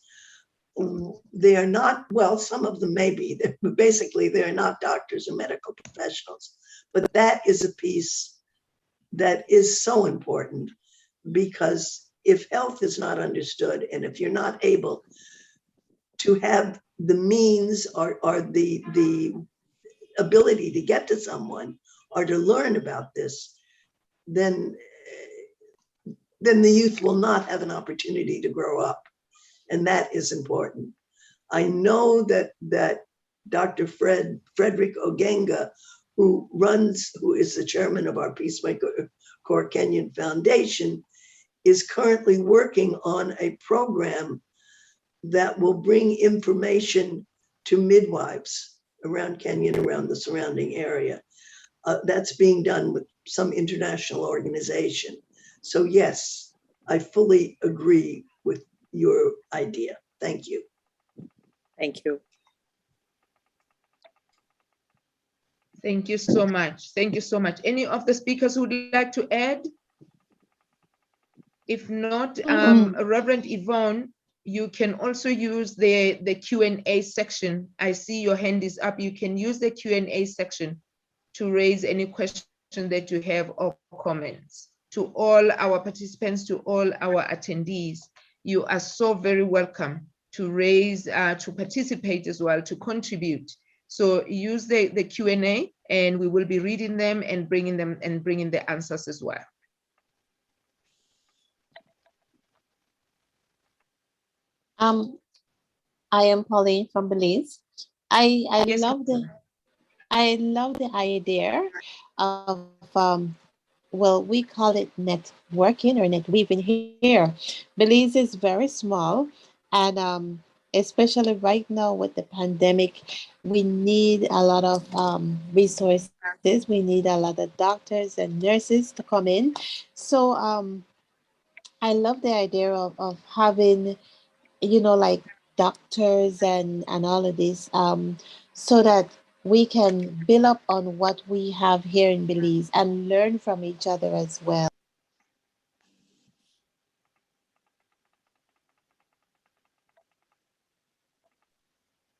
they are not, well, some of them may be, but basically they're not doctors or medical professionals. But that is a piece that is so important, because if health is not understood and if you're not able to have the means or the ability to get to someone or to learn about this, then the youth will not have an opportunity to grow up. And that is important. I know that Dr. Frederick Ogenga, who is the chairman of our Peacemaker Corps Kenyan Foundation, is currently working on a program that will bring information to midwives around Kenya and around the surrounding area. That's being done with some international organization. So yes, I fully agree with your idea. Thank you. Thank you. Thank you so much. Thank you so much. Any of the speakers who would like to add? If not, Reverend Yvonne, you can also use the Q&A section. I see your hand is up. You can use the Q&A section to raise any question that you have or comments. To all our participants, to all our attendees, you are so very welcome to raise, to participate as well, to contribute. So use the Q&A and we will be reading them and bringing the answers as well. I am Pauline from Belize. I Yes, love the idea of well, we call it networking or net weaving here. Belize is very small, and especially right now with the pandemic, we need a lot of resources. We need a lot of doctors and nurses to come in. So I love the idea of having, like doctors and all of this, so that we can build up on what we have here in Belize and learn from each other as well.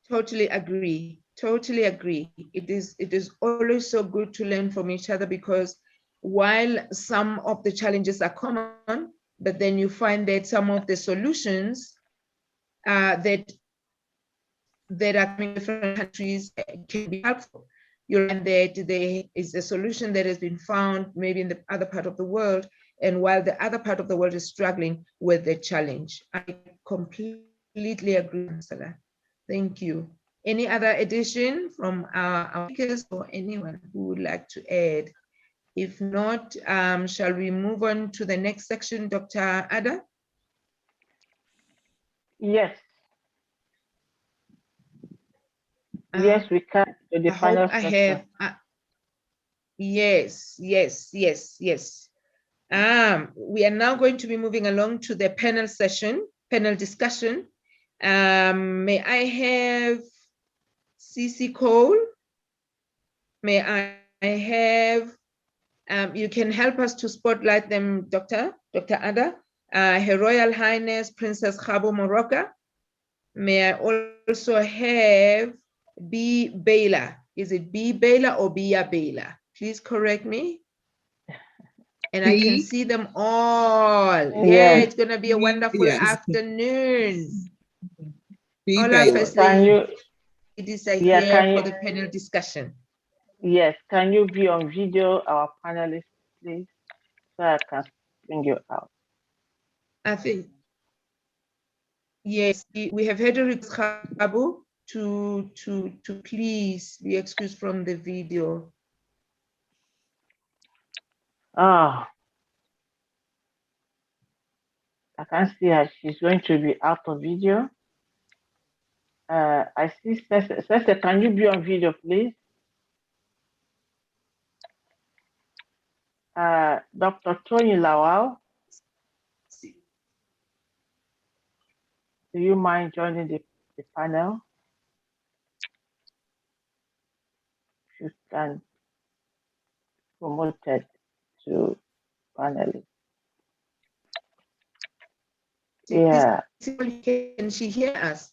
Totally agree. Totally agree. It is always so good to learn from each other, because while some of the challenges are common, but then you find that some of the solutions that are coming from different countries can be helpful. You find that there is a solution that has been found maybe in the other part of the world, and while the other part of the world is struggling with the challenge. I completely agree, Councillor. Thank you. Any other addition from our speakers or anyone who would like to add? If not, shall we move on to the next section, Dr. Ada? Yes. Yes, we can. To the I final hope I section. have. Yes. We are now going to be moving along to the panel session, panel discussion. May I have Cece Cole? May I have, you can help us to spotlight them, Dr. Ada. Her Royal Highness Princess Khabo Moroka. May I also have B. Baylor. Is it B. Baylor or Bia Baylor? Please correct me. And I can see them all. Yes. Yeah, it's gonna be a wonderful Yes. afternoon. Be All our Baylor. first Can you, ladies are yeah, here can for you, the panel discussion. yes, can you view on video our panelists, please, so I can bring you out? I think, yes, we have had a request, Khabo, to please be excused from the video. Ah, I can't see her. She's going to be out of video. I see Cece, can you be on video, please? Dr. Tony Lawal, do you mind joining the panel? You can promote it to panelist. Yeah. Can she hear us?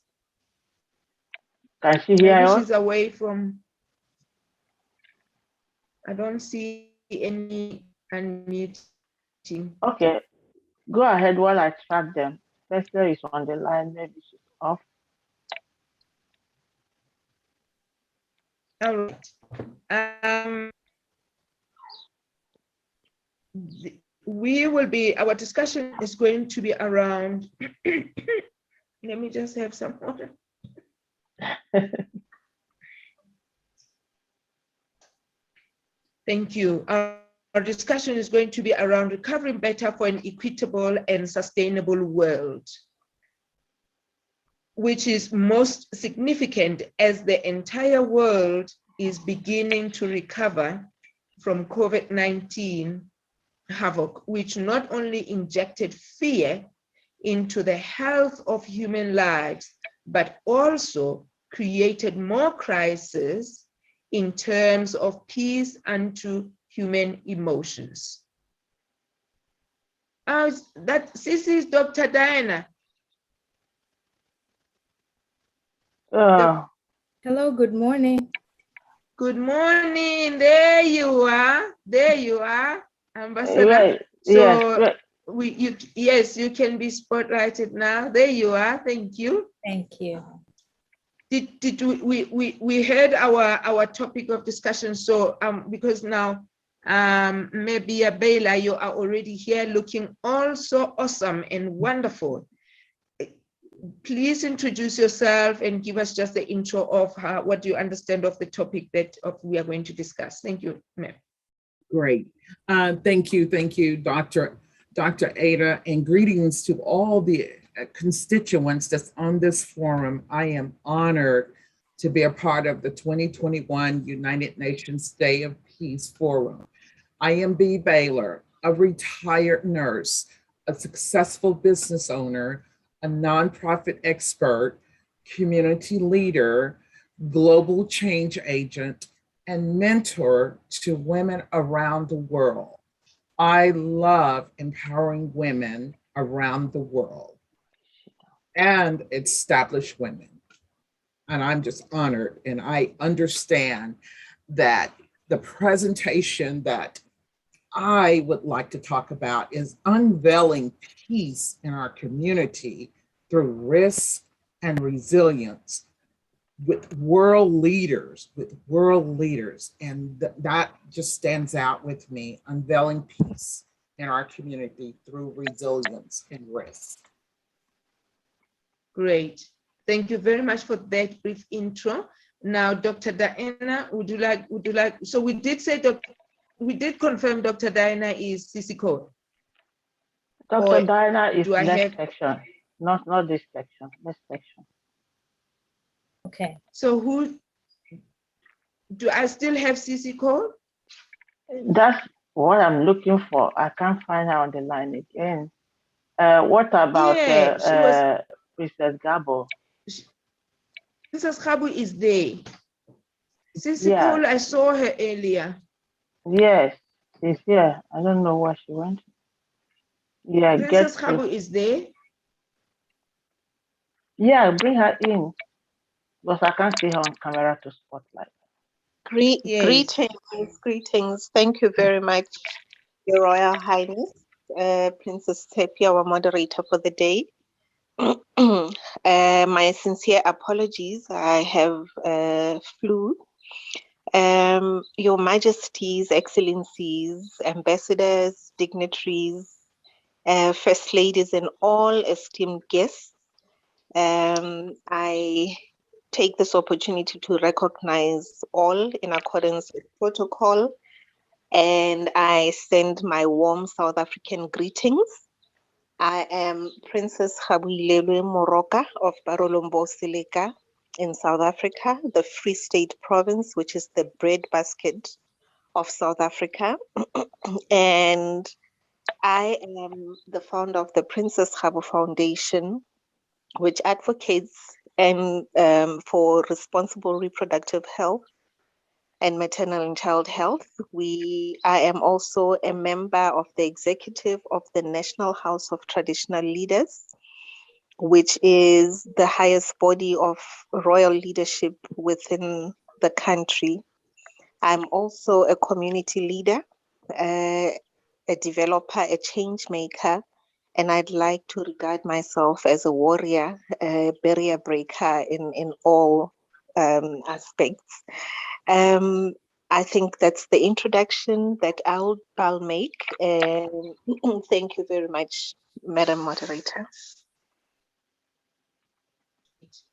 Can she hear Maybe us? she's away from, I don't see any unmuting. Okay, go ahead while I track them. Cece is on the line, maybe she's off. All right. We will be, our discussion is going to be around, let me just have some water. Thank you. Our discussion is going to be around recovering better for an equitable and sustainable world, which is most significant as the entire world is beginning to recover from COVID-19 havoc, which not only injected fear into the health of human lives, but also created more crises in terms of peace and to human emotions. This is Dr. Diana. Hello, good morning. Good morning. There you are. There you are, Ambassador. Right. So Yes. yes, you can be spotlighted now. There you are. Thank you. Thank you. Did we heard our topic of discussion? So because now maybe Bela, you are already here looking also awesome and wonderful. Please introduce yourself and give us just the intro of what you understand of the topic that we are going to discuss. Thank you, ma'am. Great. Thank you, Dr. Ada, and greetings to all the constituents that's on this forum. I am honored to be a part of the 2021 United Nations Day of Peace Forum. I am B. Baylor, a retired nurse. a successful business owner, a nonprofit expert, community leader, global change agent, and mentor to women around the world. I love empowering women around the world and established women. And I'm just honored, and I understand that the presentation that I would like to talk about is unveiling peace in our community through risk and resilience with world leaders, And that just stands out with me, unveiling peace in our community through resilience and risk. Great. Thank you very much for that brief intro. Now, Dr. Diana, would you like, so we did say, we did confirm Dr. Diana is CC code. Dr. Diana is next section, not this section, next section. Okay. So who, do I still have CC code? That's what I'm looking for. I can't find her on the line again. What about Princess Gabo? Princess Gabo is there. CC Yeah. code, I saw her earlier. Yes, she's here. I don't know where she went. Yeah, Princess Gabo is there. Yeah, bring her in. Because I can't see her on camera to spotlight. Greetings. Thank you very much, Your Royal Highness, Princess Tepi, our moderator for the day. My sincere apologies. I have flu. Your Majesties, Excellencies, Ambassadors, dignitaries, First Ladies, and all esteemed guests, I take this opportunity to recognize all in accordance with protocol, and I send my warm South African greetings. I am Princess Gabuilelwe Moroka of Barolombo Silika in South Africa, the Free State Province, which is the breadbasket of South Africa. And I am the founder of the Princess Gabo Foundation, which advocates for responsible reproductive health and maternal and child health. I am also a member of the executive of the National House of Traditional Leaders, which is the highest body of royal leadership within the country. I'm also a community leader, a developer, a change maker, and I'd like to regard myself as a warrior, a barrier breaker in all aspects. I think that's the introduction that I'll make. And thank you very much, Madam Moderator.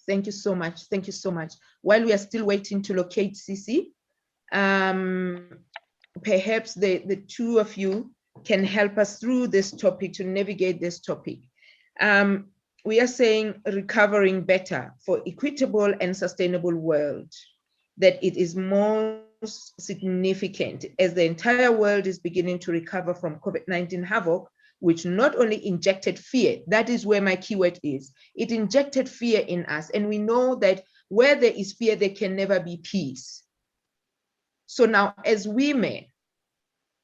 Thank you so much. Thank you so much. While we are still waiting to locate CC, perhaps the two of you can help us through this topic, to navigate this topic. We are saying recovering better for equitable and sustainable world, that it is most significant as the entire world is beginning to recover from COVID-19 havoc, which not only injected fear, that is where my keyword is, it injected fear in us. And we know that where there is fear, there can never be peace. So now as women,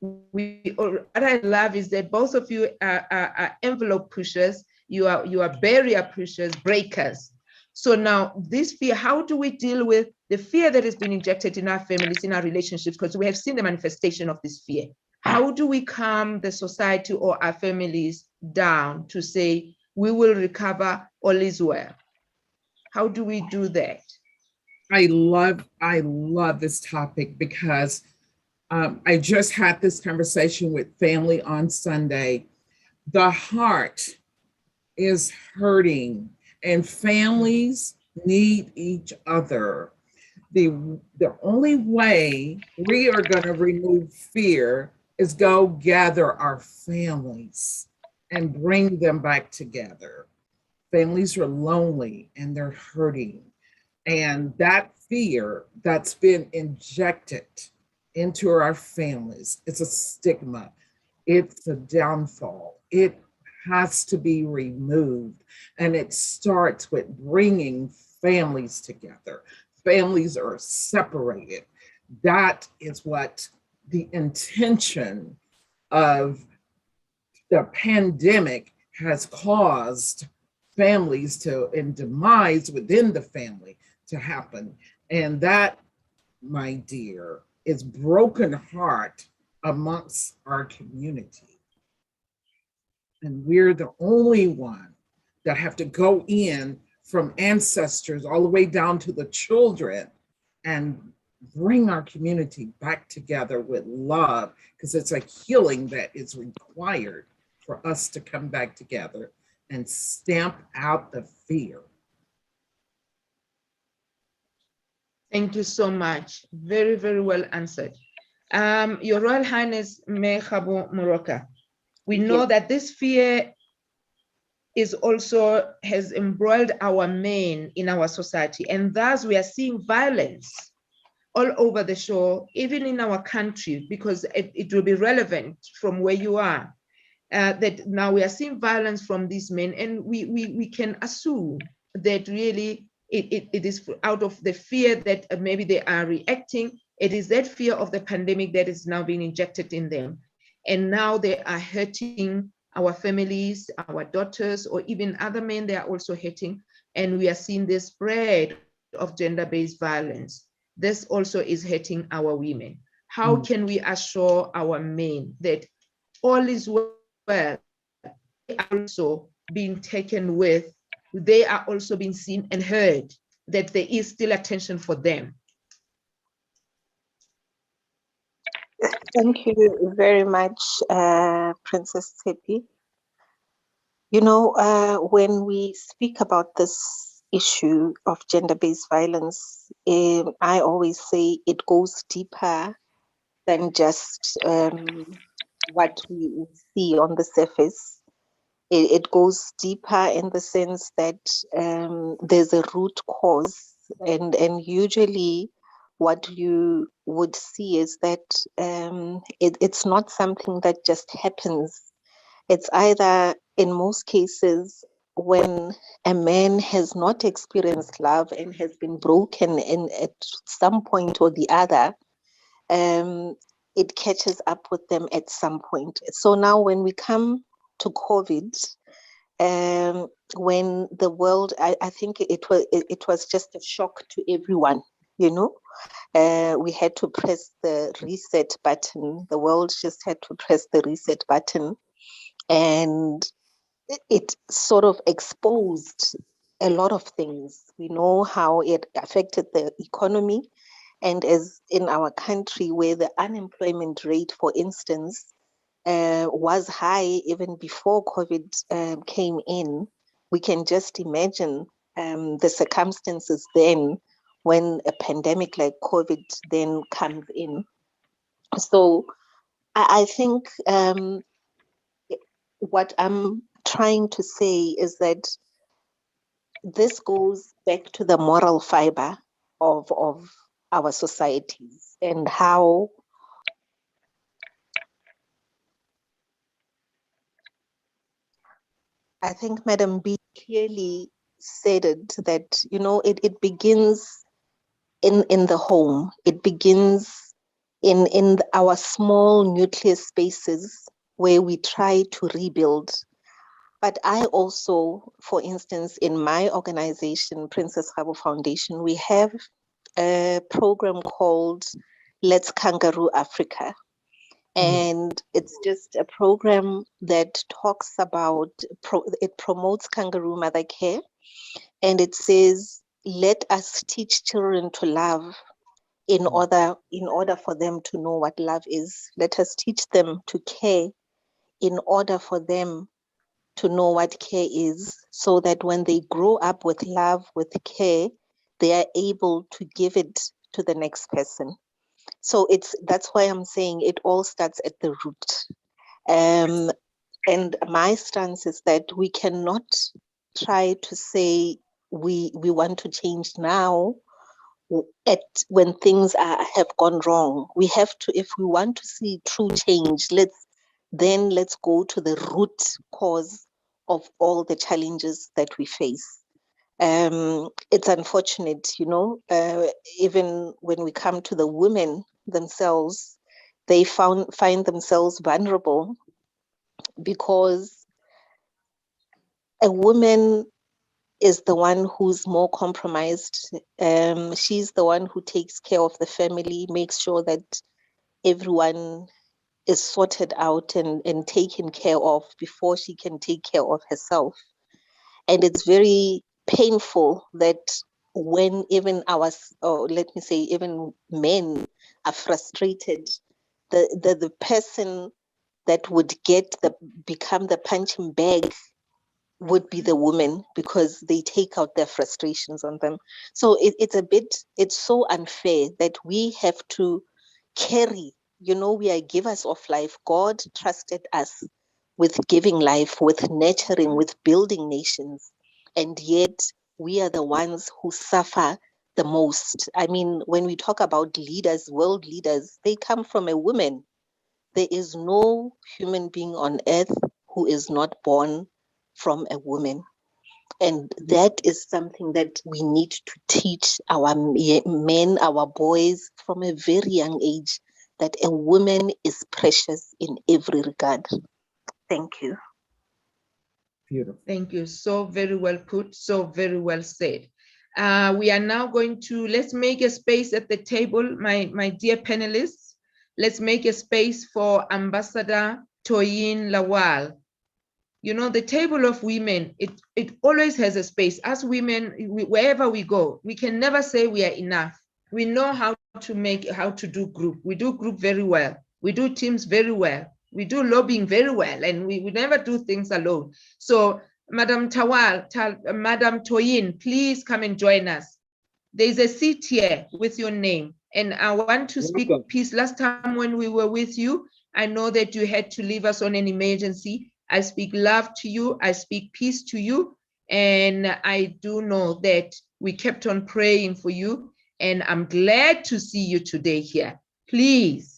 what I love is that both of you are envelope pushers, you are barrier pushers, breakers. So now this fear, how do we deal with the fear that has been injected in our families, in our relationships? Because we have seen the manifestation of this fear. How do we calm the society or our families down to say, we will recover, all is well? How do we do that? I love this topic because I just had this conversation with family on Sunday. The heart is hurting and families need each other. The only way we are going to remove fear is go gather our families and bring them back together. Families are lonely and they're hurting. And that fear that's been injected into our families, it's a stigma, it's a downfall. It has to be removed. And it starts with bringing families together. Families are separated. That is what the intention of the pandemic has caused families to, and demise within the family to happen. And that, my dear, is broken heart amongst our community. And we're the only one that have to go in from ancestors all the way down to the children and bring our community back together with love, because it's a healing that is required for us to come back together and stamp out the fear. Thank you so much. Very, very well answered. Your Royal Highness Mekhabu Moroka, we know that this fear is also has embroiled our men in our society, and thus we are seeing violence all over the shore, even in our country, because it will be relevant from where you are. That now we are seeing violence from these men, and we can assume that really it is out of the fear that maybe they are reacting. It is that fear of the pandemic that is now being injected in them. And now they are hurting our families, our daughters, or even other men they are also hurting. And we are seeing the spread of gender-based violence. This also is hurting our women. How can we assure our men that all is well? They are also being taken with, they are also being seen and heard, that there is still attention for them. Thank you very much, Princess Tsepi. You know, when we speak about this issue of gender-based violence, I always say it goes deeper than just what we see on the surface. It goes deeper in the sense that there's a root cause, and usually what you would see is that it's not something that just happens. It's either, in most cases, when a man has not experienced love and has been broken in at some point or the other, it catches up with them at some point. So now when we come to COVID, when the world, I think it was just a shock to everyone, you know. We had to press the reset button. The world just had to press the reset button, and it sort of exposed a lot of things. We know how it affected the economy, and as in our country where the unemployment rate, for instance, was high even before COVID came in, we can just imagine the circumstances then when a pandemic like COVID then comes in. So I think what I'm trying to say is that this goes back to the moral fiber of our societies and how I think Madam B clearly said it, that, you know, it begins in the home. It begins in our small nuclear spaces where we try to rebuild. But I also, for instance, in my organization, Princess Gabo Foundation, we have a program called Let's Kangaroo Africa. And it's just a program that talks about, it promotes kangaroo mother care. And it says, let us teach children to love in order for them to know what love is. Let us teach them to care in order for them to know what care is, so that when they grow up with love, with care, they are able to give it to the next person. So that's why I'm saying it all starts at the root. And my stance is that we cannot try to say we want to change now when things have gone wrong. We have to, if we want to see true change, let's go to the root cause of all the challenges that we face. It's unfortunate, even when we come to the women themselves, they find themselves vulnerable because a woman is the one who's more compromised. She's the one who takes care of the family, makes sure that everyone is sorted out and taken care of before she can take care of herself. And it's very painful that when even let me say, even men are frustrated, the person that would become the punching bag would be the woman, because they take out their frustrations on them. So it's so unfair that we have to carry, we are givers of life. God trusted us with giving life, with nurturing, with building nations. And yet we are the ones who suffer the most. I mean, when we talk about leaders, world leaders, they come from a woman. There is no human being on earth who is not born from a woman. And that is something that we need to teach our men, our boys from a very young age, that a woman is precious in every regard. Thank you. Beautiful. Thank you. So very well put, so very well said. We are now going to, let's make a space at the table, my dear panelists. Let's make a space for Ambassador Toyin Lawal. The table of women, it always has a space. As women, wherever we go, we can never say we are enough. We know how to do group. We do group very well. We do teams very well. We do lobbying very well, and we never do things alone. So, Madam Toyin, please come and join us. There's a seat here with your name, and I want to speak peace. Last time when we were with you, I know that you had to leave us on an emergency. I speak love to you. I speak peace to you. And I do know that we kept on praying for you. And I'm glad to see you today here. Please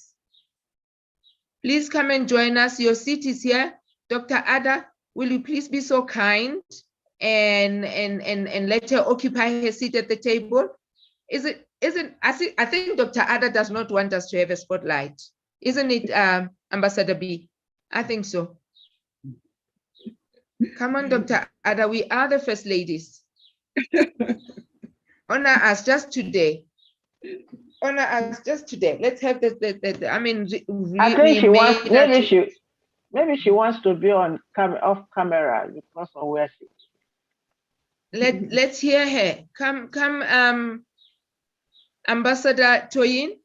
come and join us. Your seat is here. Dr. Ada, will you please be so kind and let her occupy her seat at the table? I think Dr. Ada does not want us to have a spotlight. Isn't it, Ambassador B? I think so. Come on, Dr. Ada, we are the first ladies. Honor us just today. Honor us just today. Let's have I think she wants, maybe she wants to be off camera because of where she is. Let's hear her. Come, Ambassador Toyin.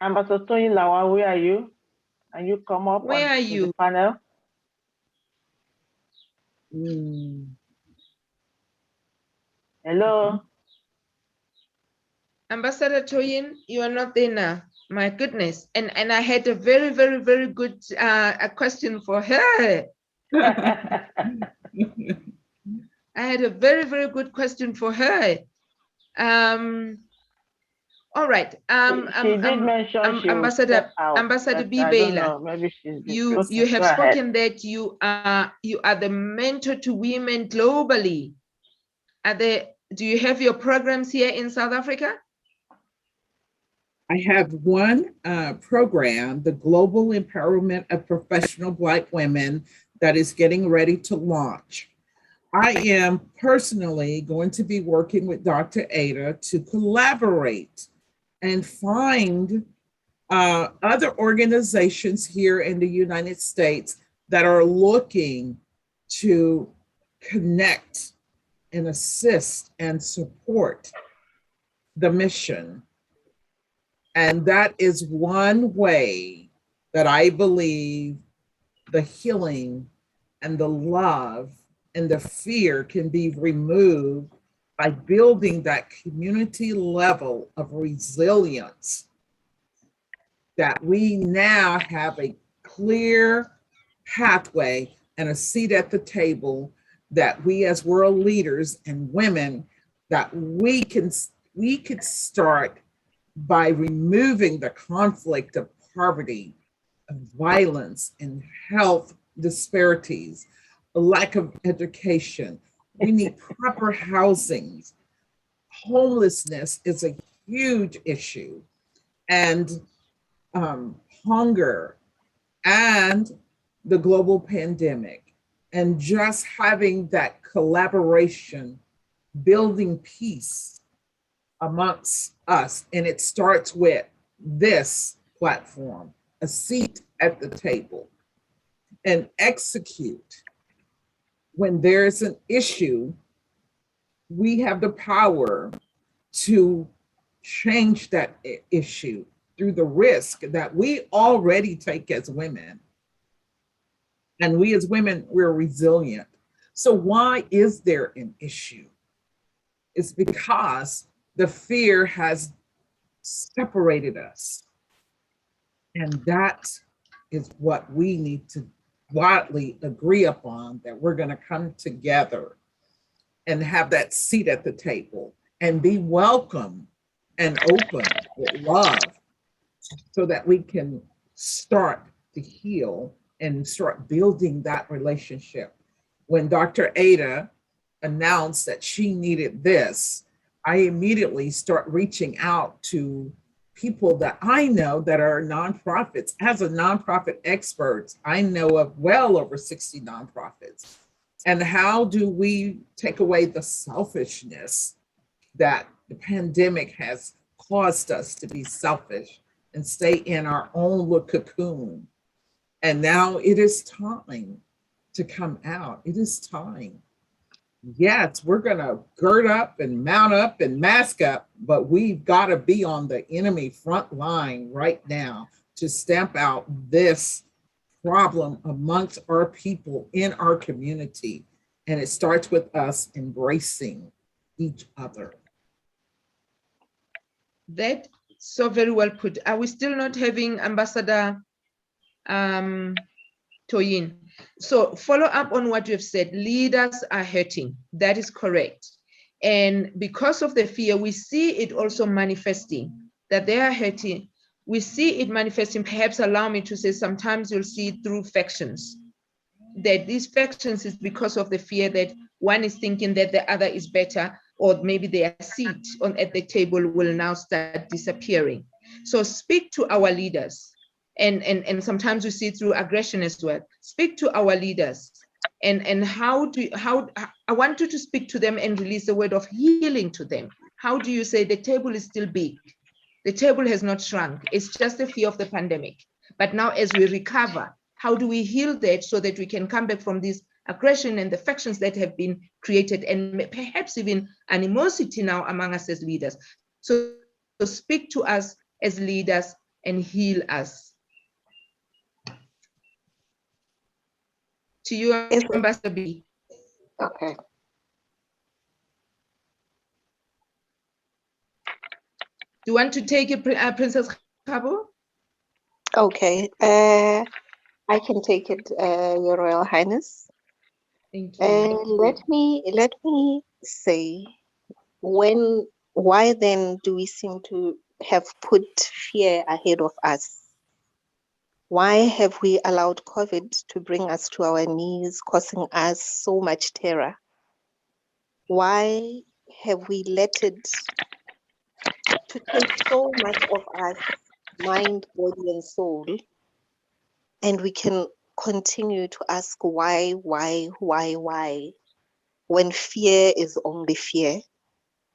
Ambassador Toyin Lawal, where are you? And you come up Where are you? the panel. Hello. Ambassador Toyin, you are not there now. My goodness. And I had a very, very, very good a question for her. I had a very, very good question for her. All right. She did mention Ambassador B. Baylor, maybe she's you have spoken that you are the mentor to women globally. Do you have your programs here in South Africa? I have one program, the Global Empowerment of Professional Black Women, that is getting ready to launch. I am personally going to be working with Dr. Ada to collaborate and find other organizations here in the United States that are looking to connect and assist and support the mission. And that is one way that I believe the healing and the love and the fear can be removed by building that community level of resilience, that we now have a clear pathway and a seat at the table, that we as world leaders and women, that we could start by removing the conflict of poverty, of violence, and health disparities, a lack of education. We need proper housing. Homelessness is a huge issue, and hunger, and the global pandemic, and just having that collaboration, building peace amongst us. And it starts with this platform, a seat at the table, and execute. When there's an issue, we have the power to change that issue through the risk that we already take as women. And we as women, we're resilient. So why is there an issue? It's because the fear has separated us. And that is what we need to widely agree upon, that we're going to come together and have that seat at the table and be welcome and open with love, so that we can start to heal and start building that relationship. When Dr. Ada announced that she needed this, I immediately start reaching out to people that I know that are nonprofits. As a nonprofit expert, I know of well over 60 nonprofits. And how do we take away the selfishness that the pandemic has caused us to be selfish and stay in our own little cocoon? And now it is time to come out. It is time. Yes, we're going to gird up and mount up and mask up, but we've got to be on the enemy front line right now to stamp out this problem amongst our people in our community. And it starts with us embracing each other. That so very well put. Are we still not having Ambassador Toyin? So follow up on what you have said. Leaders are hurting. That is correct. And because of the fear, we see it also manifesting, that they are hurting. We see it manifesting. Perhaps allow me to say, sometimes you'll see it through factions. That these factions is because of the fear that one is thinking that the other is better, or maybe their seat at the table will now start disappearing. So speak to our leaders. And sometimes we see it through aggression as well. Speak to our leaders. And I want you to speak to them and release a word of healing to them. How do you say the table is still big? The table has not shrunk. It's just the fear of the pandemic. But now as we recover, how do we heal that so that we can come back from this aggression and the factions that have been created, and perhaps even animosity now among us as leaders? So speak to us as leaders and heal us. To you, Ambassador B. Okay. Do you want to take it, Princess Kabo? Okay. I can take it, Your Royal Highness. Thank you. Let me say, why then do we seem to have put fear ahead of us? Why have we allowed COVID to bring us to our knees, causing us so much terror? Why have we let it to take so much of us, mind, body, and soul? And we can continue to ask why, when fear is only fear,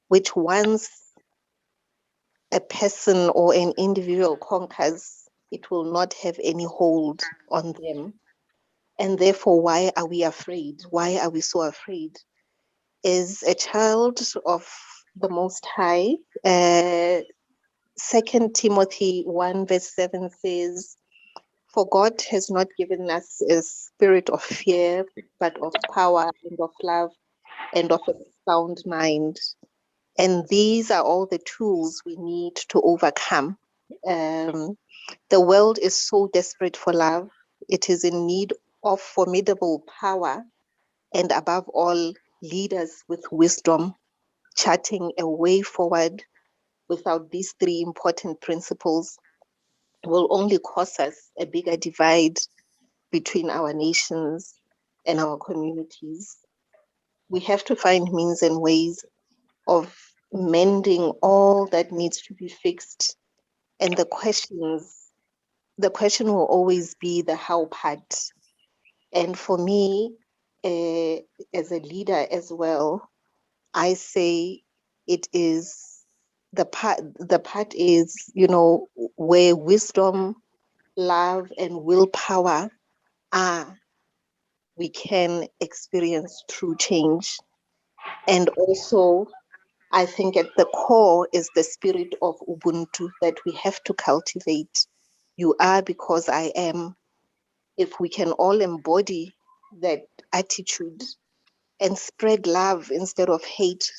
which once a person or an individual conquers, it will not have any hold on them. And therefore, why are we afraid? Why are we so afraid? As a child of the Most High, 2 Timothy 1 verse 7 says, "For God has not given us a spirit of fear, but of power and of love and of a sound mind." And these are all the tools we need to overcome. The world is so desperate for love. It is in need of formidable power, and above all, leaders with wisdom, charting a way forward. Without these three important principles, will only cause us a bigger divide between our nations and our communities. We have to find means and ways of mending all that needs to be fixed. And the question will always be the how part. And for me, as a leader as well, I say it is the part is, where wisdom, love, and willpower are, we can experience true change. And also, I think at the core is the spirit of Ubuntu that we have to cultivate. You are because I am. If we can all embody that attitude and spread love instead of hate,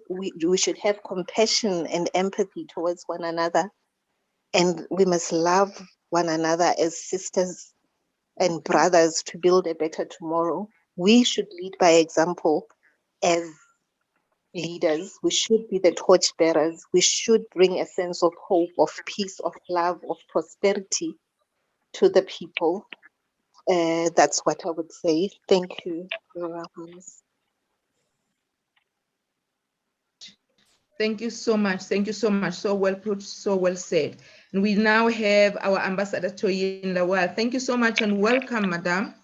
we should have compassion and empathy towards one another. And we must love one another as sisters and brothers to build a better tomorrow. We should lead by example as leaders. We should be the torch bearers. We should bring a sense of hope, of peace, of love, of prosperity to the people. That's what I would say. Thank you, Your Highness. Thank you so much. Thank you so much. So well put, so well said. And we now have our Ambassador Toyin Lawal. Thank you so much and welcome, Madam.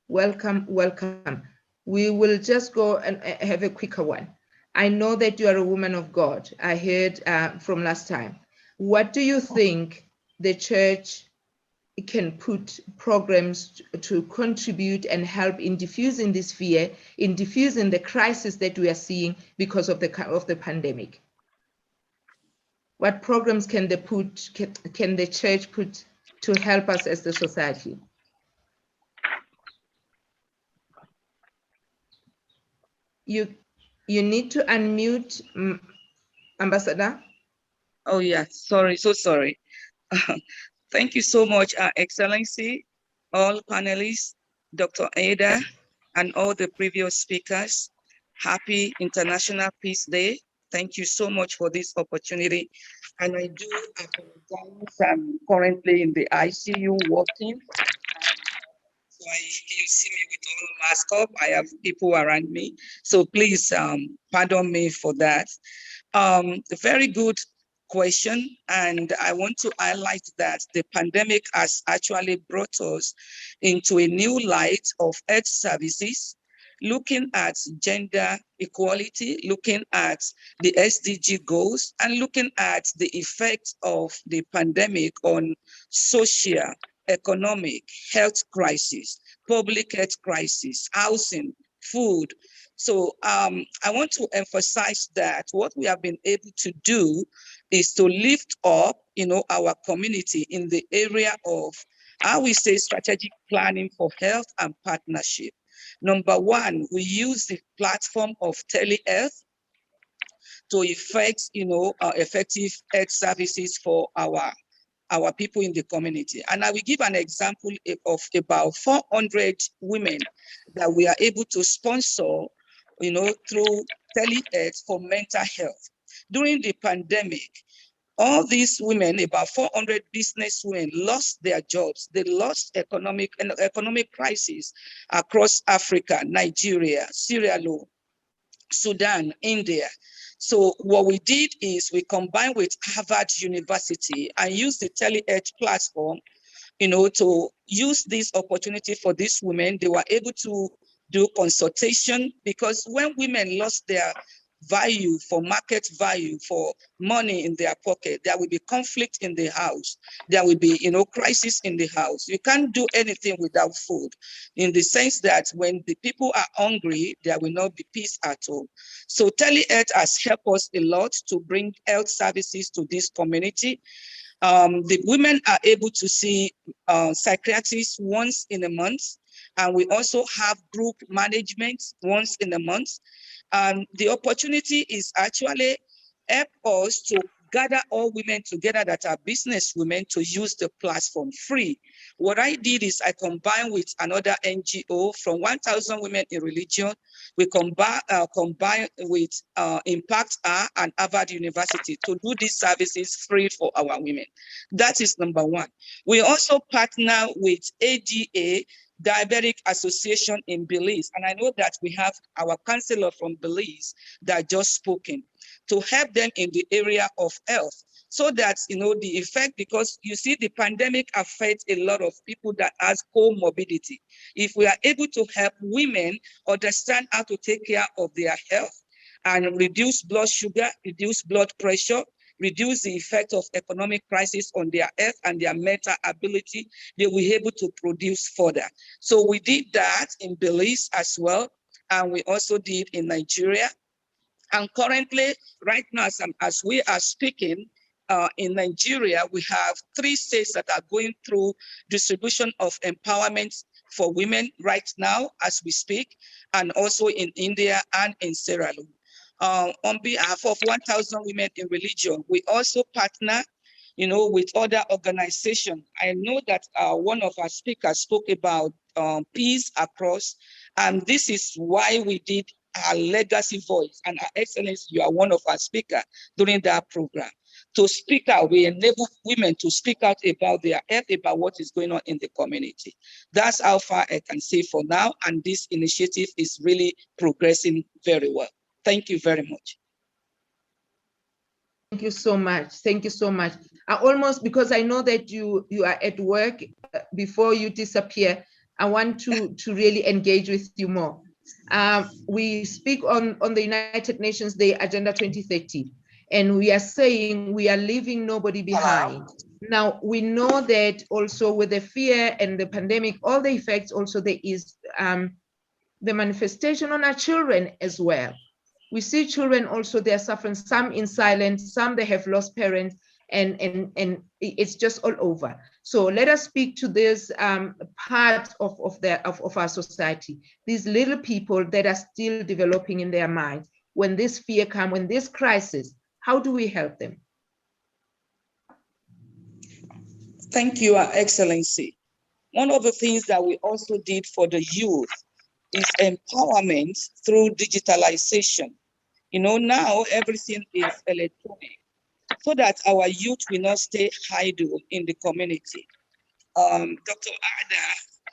Welcome, welcome. We will just go and have a quicker one. I know that you are a woman of God. I heard from last time. What do you think the church can put programs to contribute and help in diffusing this fear, in diffusing the crisis that we are seeing because of the pandemic? What programs can the church put to help us as the society? You need to unmute, Ambassador. Oh yeah, sorry, so sorry. Thank you so much, Excellency, all panelists, Dr. Ada, and all the previous speakers. Happy International Peace Day. Thank you so much for this opportunity. And I do apologize, I'm currently in the ICU working. So you see me with all mask up. I have people around me. So please pardon me for that. Very good question. And I want to highlight that the pandemic has actually brought us into a new light of health services, looking at gender equality, looking at the SDG goals, and looking at the effect of the pandemic on social, economic, health crisis, public health crisis, housing, food. So I want to emphasize that what we have been able to do is to lift up, our community in the area of, how we say, strategic planning for health and partnership. Number one, we use the platform of telehealth to effect, effective health services for our people in the community. And I will give an example of about 400 women that we are able to sponsor, through telehealth for mental health. During the pandemic, all these women, about 400 business women, lost their jobs. They lost economic crisis across Africa, Nigeria, Sierra Leone, Sudan, India. So what we did is we combined with Harvard University and used the telehealth platform, to use this opportunity for these women. They were able to do consultation, because when women lost their value for market value, for money in their pocket, there will be conflict in the house. There will be, crisis in the house. You can't do anything without food, in the sense that when the people are hungry, there will not be peace at all. So telehealth has helped us a lot to bring health services to this community. The women are able to see psychiatrists once in a month, and we also have group management once in a month. The opportunity is actually help us to gather all women together that are business women to use the platform free. What I did is I combined with another NGO from 1,000 Women in Religion. We combine with Impact R and Harvard University to do these services free for our women. That is number one. We also partner with ADA, Diabetic Association in Belize. And I know that we have our counselor from Belize that just spoken to help them in the area of health, so that, you know, the effect, because you see the pandemic affects a lot of people that has comorbidity. If we are able to help women understand how to take care of their health and reduce blood sugar, reduce blood pressure, reduce the effect of economic crisis on their health and their mental ability, they will be able to produce further. So we did that in Belize as well, and we also did in Nigeria. And currently, right now, as we are speaking, in Nigeria, we have 3 states that are going through distribution of empowerment for women right now as we speak, and also in India and in Sierra Leone. On behalf of 1,000 Women in Religion, we also partner, you know, with other organizations. I know that one of our speakers spoke about peace across, and this is why we did our legacy voice. And Excellency, you are one of our speakers during that program. To speak out, we enable women to speak out about their health, about what is going on in the community. That's how far I can say for now, and this initiative is really progressing very well. Thank you very much. Thank you so much. Thank you so much. I almost, because I know that you are at work, before you disappear, I want to really engage with you more. We speak on the United Nations Day Agenda 2030, and we are saying we are leaving nobody behind. Now, we know that also with the fear and the pandemic, all the effects, also there is the manifestation on our children as well. We see children also, they're suffering, some in silence, some they have lost parents, and it's just all over. So let us speak to this part of our society, these little people that are still developing in their minds. When this fear comes, when this crisis, how do we help them? Thank you, Excellency. One of the things that we also did for the youth is empowerment through digitalization. You know, now everything is electronic, so that our youth will not stay idle in the community. Dr. Ada,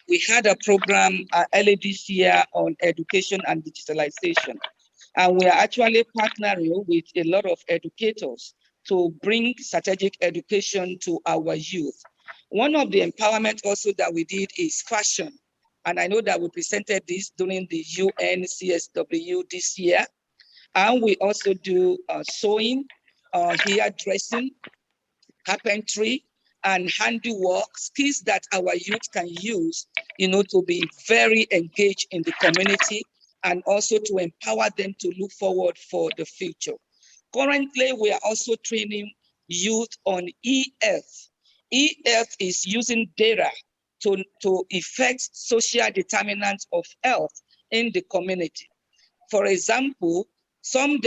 we had a program early this year on education and digitalization, and we are actually partnering with a lot of educators to bring strategic education to our youth. One of the empowerment also that we did is fashion, and I know that we presented this during the UN-CSW this year. And we also do sewing, hairdressing, carpentry, and handiwork, skills that our youth can use, you know, to be very engaged in the community, and also to empower them to look forward for the future. Currently, we are also training youth on e-health. E-health is using data to effect social determinants of health in the community. For example, some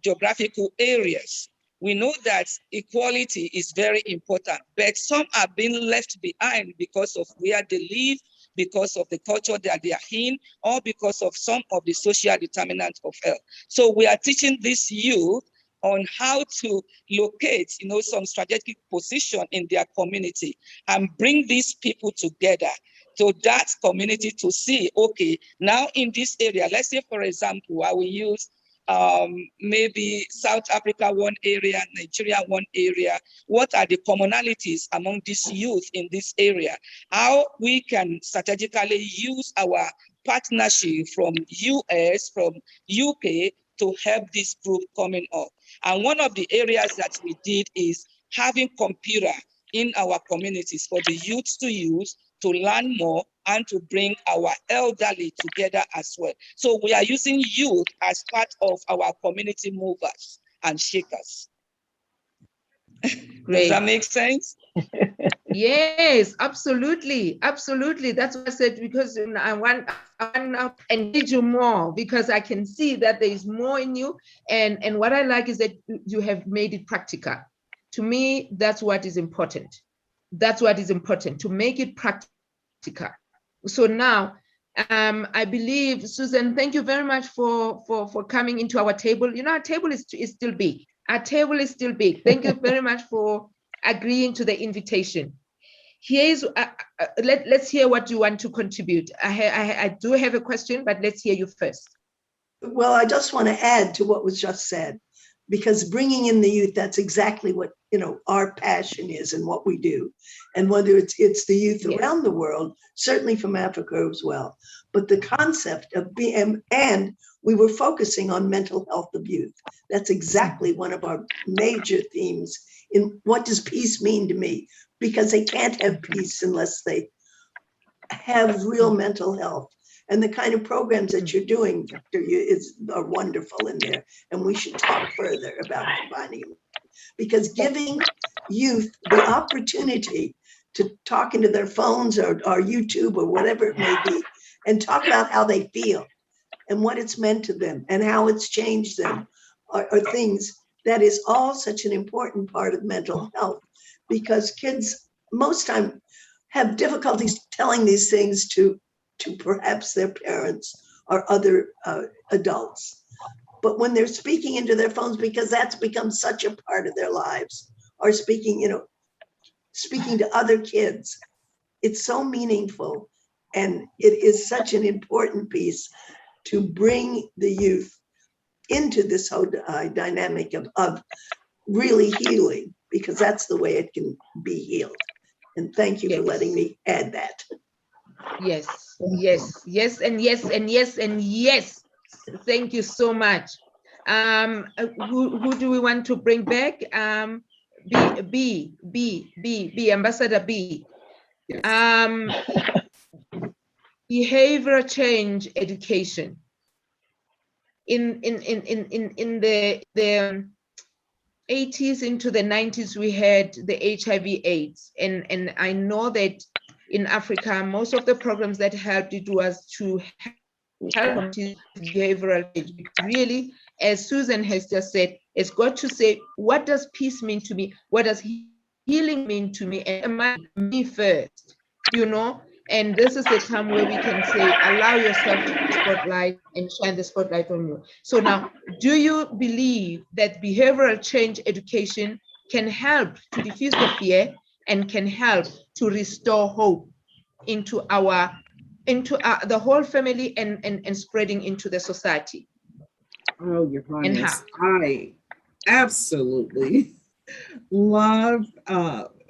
geographical areas, we know that equality is very important, but some are being left behind because of where they live, because of the culture that they are in, or because of some of the social determinants of health. So we are teaching this youth on how to locate, you know, some strategic position in their community and bring these people together to that community to see, okay, now in this area, let's say, for example, I will use maybe South Africa one area, Nigeria one area. What are the commonalities among these youth in this area? How we can strategically use our partnership from US, from UK to help this group coming up. And one of the areas that we did is having computer in our communities for the youth to use, to learn more, and to bring our elderly together as well. So we are using youth as part of our community movers and shakers. Great. Does that make sense? Yes, absolutely, absolutely. That's what I said, because I want to engage you more, because I can see that there is more in you. And what I like is that you have made it practical. To me, that's what is important. That's what is important, to make it practical. So now, I believe, Susan, thank you very much for coming into our table. You know, our table is still big. Our table is still big. Thank you very much for agreeing to the invitation. Here's let's hear what you want to contribute. I do have a question, but let's hear you first. Well, I just want to add to what was just said, because bringing in the youth, that's exactly what, you know, our passion is and what we do. And whether it's the youth around the world, certainly from Africa as well. But the concept of being, and we were focusing on mental health of youth. That's exactly one of our major themes in what does peace mean to me? Because they can't have peace unless they have real mental health. And the kind of programs that you're doing, Dr. are wonderful in there. And we should talk further about combining them. Because giving youth the opportunity to talk into their phones or YouTube or whatever it may be, and talk about how they feel and what it's meant to them and how it's changed them are things that is all such an important part of mental health. Because kids most time have difficulties telling these things to perhaps their parents or other adults. But when they're speaking into their phones, because that's become such a part of their lives, or speaking, you know, speaking to other kids, it's so meaningful. And it is such an important piece to bring the youth into this whole dynamic of really healing, because that's the way it can be healed. And thank you for letting me add that. Yes, yes, yes, and yes, and yes, and yes. Thank you so much. Who do we want to bring back? B, Ambassador B. Behavioral change education. In the 80s into the 90s, we had the HIV/AIDS, and I know that in Africa, most of the programs that helped it was to help behavioral change. Really, as Susan has just said, it's got to say, what does peace mean to me? What does healing mean to me? And am I me first? You know, and this is the time where we can say, allow yourself to be spotlight and shine the spotlight on you. So now, do you believe that behavioral change education can help to diffuse the fear and can help to restore hope into the whole family and spreading into the society? Oh, Your Highness, I absolutely love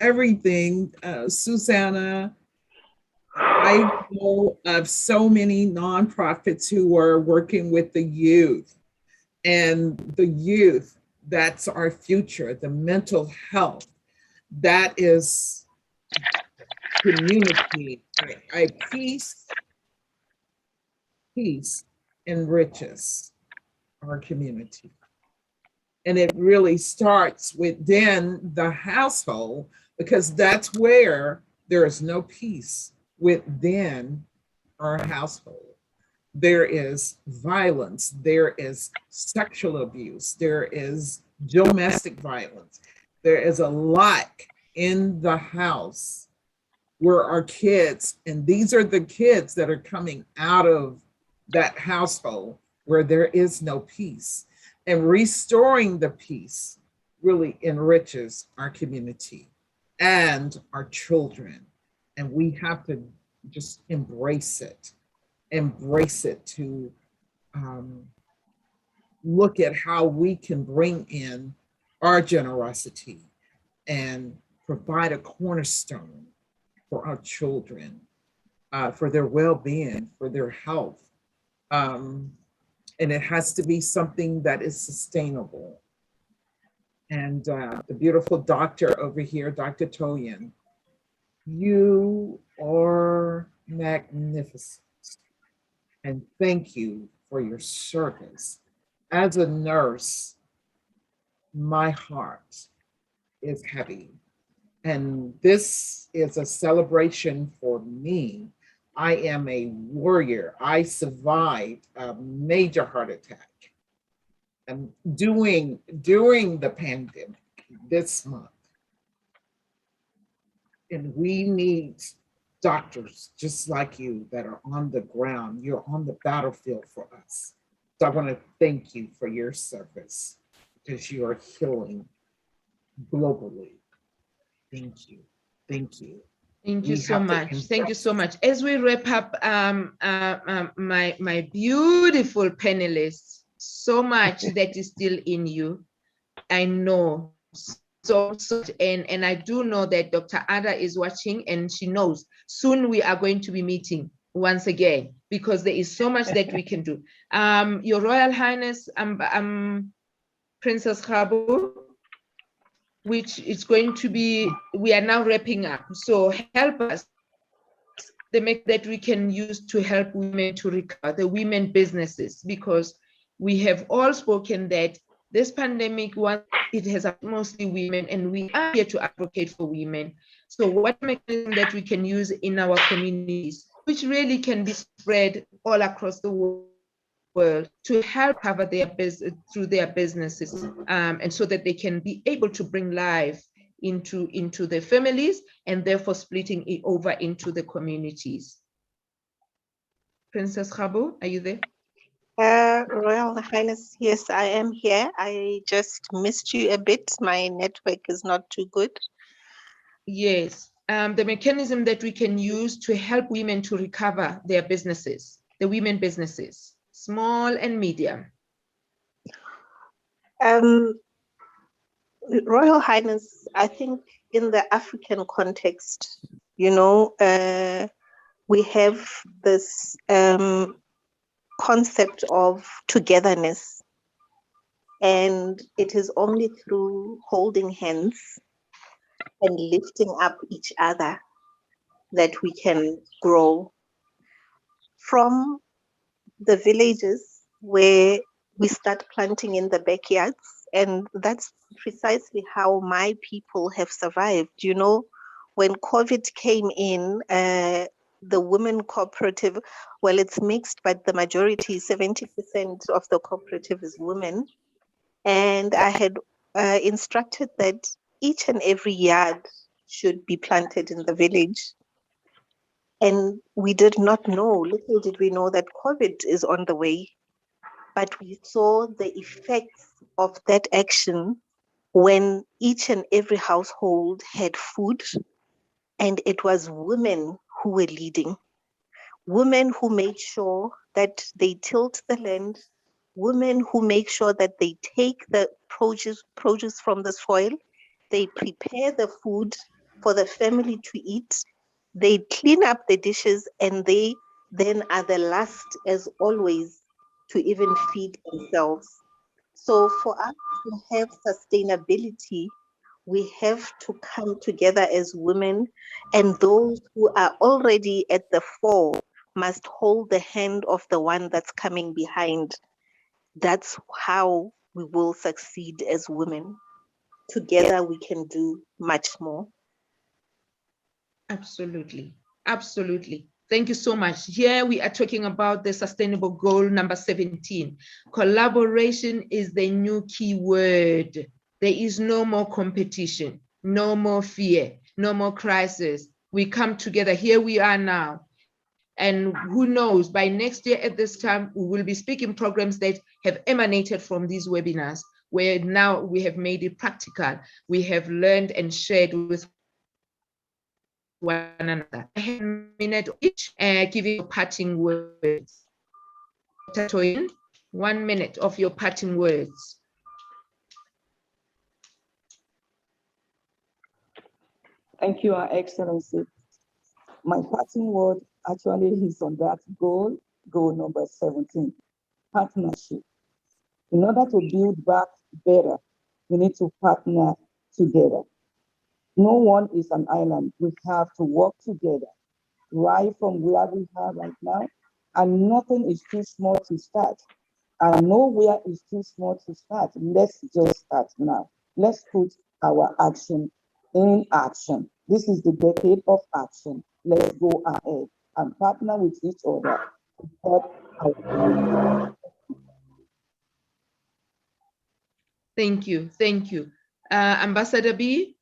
everything, Susanna. I know of so many nonprofits who are working with the youth, and the youth, that's our future, the mental health, that is community. Peace enriches our community. And it really starts within the household, because that's where there is no peace within our household. There is violence, there is sexual abuse, there is domestic violence. There is a lack in the house where our kids, and these are the kids that are coming out of that household where there is no peace. And restoring the peace really enriches our community and our children. And we have to just embrace it to look at how we can bring in our generosity and provide a cornerstone for our children, for their well-being, for their health. And it has to be something that is sustainable. And the beautiful doctor over here, Dr. Toyin, you are magnificent. And thank you for your service. As a nurse, my heart is heavy. And this is a celebration for me. I am a warrior. I survived a major heart attack. And during the pandemic this month, and we need doctors just like you that are on the ground. You're on the battlefield for us. So I want to thank you for your service because you are healing globally. Thank you. Thank you. Thank you so much. Thank you so much. As we wrap up, my beautiful panelists, so much that is still in you. I know so, and I do know that Dr. Ada is watching and she knows soon we are going to be meeting once again because there is so much that we can do. Your Royal Highness, Princess Khabu, which is going to be, we are now wrapping up. So help us, the make that we can use to help women to recover, the women businesses, because we have all spoken that this pandemic, it has mostly women, and we are here to advocate for women. So what mechanism that we can use in our communities, which really can be spread all across the world to help cover their business through their businesses, and so that they can be able to bring life into their families and therefore splitting it over into the communities. Princess Khabu, are you there? Royal Highness, yes, I am here. I just missed you a bit. My network is not too good. Yes, the mechanism that we can use to help women to recover their businesses, the women businesses, small and medium. Royal Highness, I think in the African context, you know, we have this concept of togetherness, and it is only through holding hands and lifting up each other that we can grow. From the villages where we start planting in the backyards, and that's precisely how my people have survived. You know, when COVID came in, the women cooperative, well, it's mixed, but the majority, 70% of the cooperative is women. And I had instructed that each and every yard should be planted in the village. And we did not know, little did we know that COVID is on the way. But we saw the effects of that action when each and every household had food, and it was women who were leading. Women who made sure that they tilled the land, women who make sure that they take the produce from the soil, they prepare the food for the family to eat, they clean up the dishes, and they then are the last, as always, to even feed themselves. So for us to have sustainability, we have to come together as women, and those who are already at the fore must hold the hand of the one that's coming behind. That's how we will succeed as women. Together we can do much more. Absolutely, absolutely. Thank you so much. Here we are talking about the sustainable goal number 17. Collaboration is the new key word. There is no more competition, no more fear, no more crisis. We come together. Here we are now. And who knows, by next year at this time, we will be speaking programs that have emanated from these webinars, where now we have made it practical. We have learned and shared with one another. I have a minute each, giving your parting words. Dr. Toyin, 1 minute of your parting words. Thank you, Your Excellency. My parting word actually is on that goal number 17, partnership. In order to build back better, we need to partner together. No one is an island. We have to work together, right from where we are right now, and nothing is too small to start. And nowhere is too small to start. Let's just start now. Let's put our action in action. This is the decade of action. Let's go ahead and partner with each other to help our. Thank you. Thank you. Ambassador B,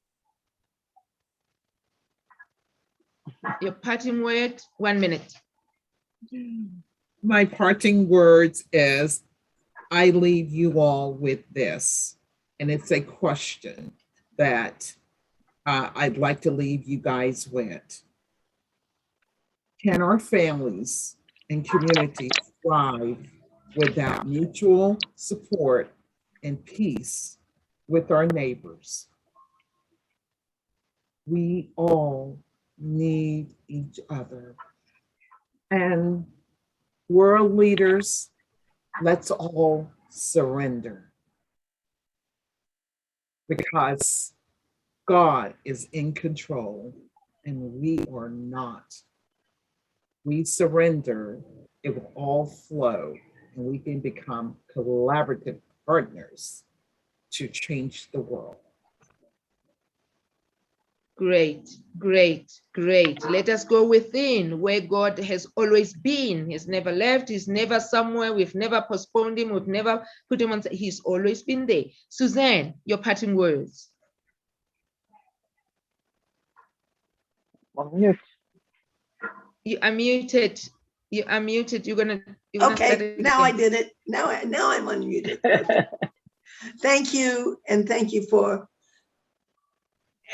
your parting word, 1 minute. My parting words is, I leave you all with this, and it's a question that I'd like to leave you guys with. Can our families and communities thrive without mutual support and peace with our neighbors? We all need each other. And world leaders, let's all surrender, because God is in control and we are not. We surrender, it will all flow, and we can become collaborative partners to change the world. Great, great, great. Let us go within where God has always been. He's never left. He's never somewhere. We've never postponed him. We've never put him on. He's always been there. Suzanne, your parting words. Unmute. You are muted. You are muted. You're gonna okay, now I did it. Now I'm unmuted. Thank you, and thank you for.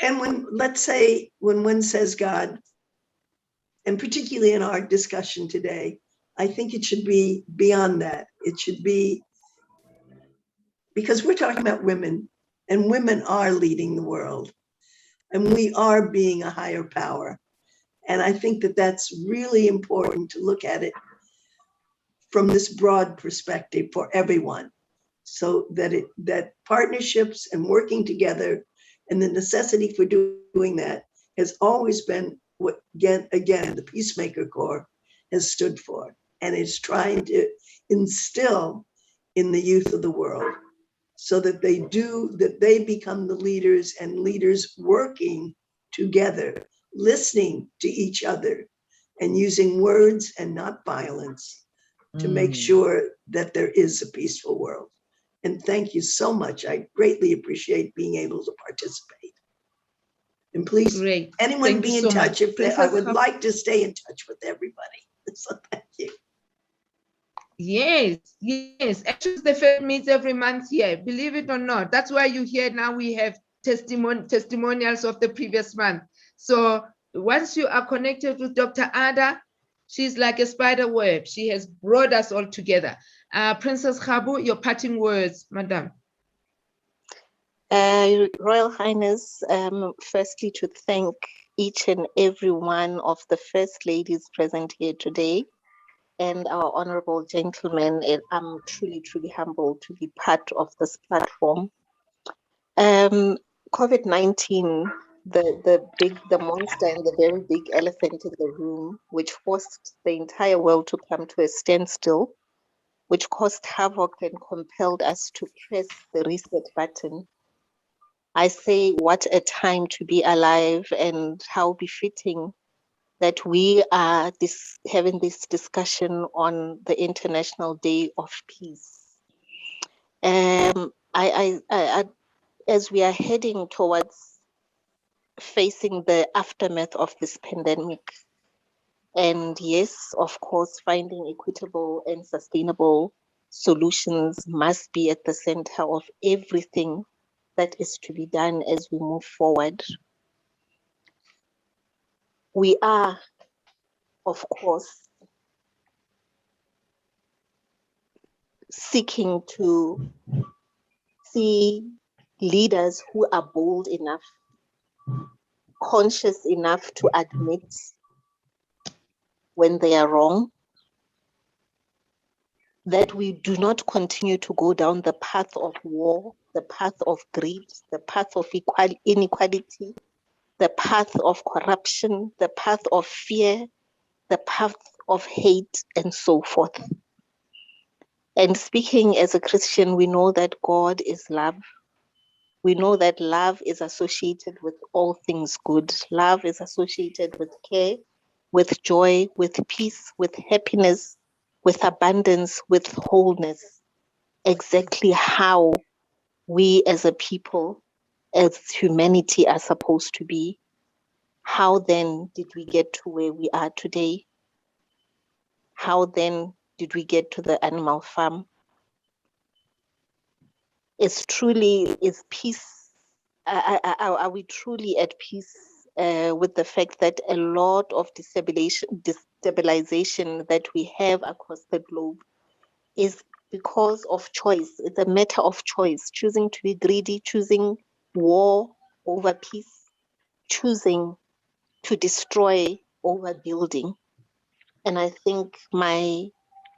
And let's say when one says God, and particularly in our discussion today, I think it should be beyond that. It should be, because we're talking about women, and women are leading the world, and we are being a higher power. And I think that that's really important to look at it from this broad perspective for everyone, so that partnerships and working together and the necessity for doing that has always been what, again, the Peacemaker Corps has stood for, and is trying to instill in the youth of the world, so that they become the leaders, and leaders working together, listening to each other, and using words and not violence to make sure that there is a peaceful world. And thank you so much. I greatly appreciate being able to participate. And please, great. anyone Thank be you in so touch. much. I would like to stay in touch with everybody. So thank you. Yes, yes. Actually, the fair meets every month here, believe it or not. That's why you hear now we have testimonials of the previous month. So once you are connected with Dr. Ada, she's like a spider web. She has brought us all together. Princess Khabu, your parting words, madam. Royal Highness, firstly to thank each and every one of the First Ladies present here today, and our honorable gentlemen. I'm truly, truly humbled to be part of this platform. COVID-19, the monster and the very big elephant in the room, which forced the entire world to come to a standstill, which caused havoc and compelled us to press the reset button. I say, what a time to be alive, and how befitting that we are having this discussion on the International Day of Peace. As we are heading towards facing the aftermath of this pandemic, and yes, of course, finding equitable and sustainable solutions must be at the center of everything that is to be done as we move forward. We are, of course, seeking to see leaders who are bold enough, conscious enough to admit when they are wrong, that we do not continue to go down the path of war, the path of greed, the path of inequality, the path of corruption, the path of fear, the path of hate, and so forth. And speaking as a Christian, we know that God is love. We know that love is associated with all things good. Love is associated with care, with joy, with peace, with happiness, with abundance, with wholeness. Exactly how we as a people, as humanity, are supposed to be. How then did we get to where we are today? How then did we get to the animal farm? Is peace, are we truly at peace with the fact that a lot of destabilization that we have across the globe is because of choice? It's a matter of choice, choosing to be greedy, choosing war over peace, choosing to destroy over building. And I think my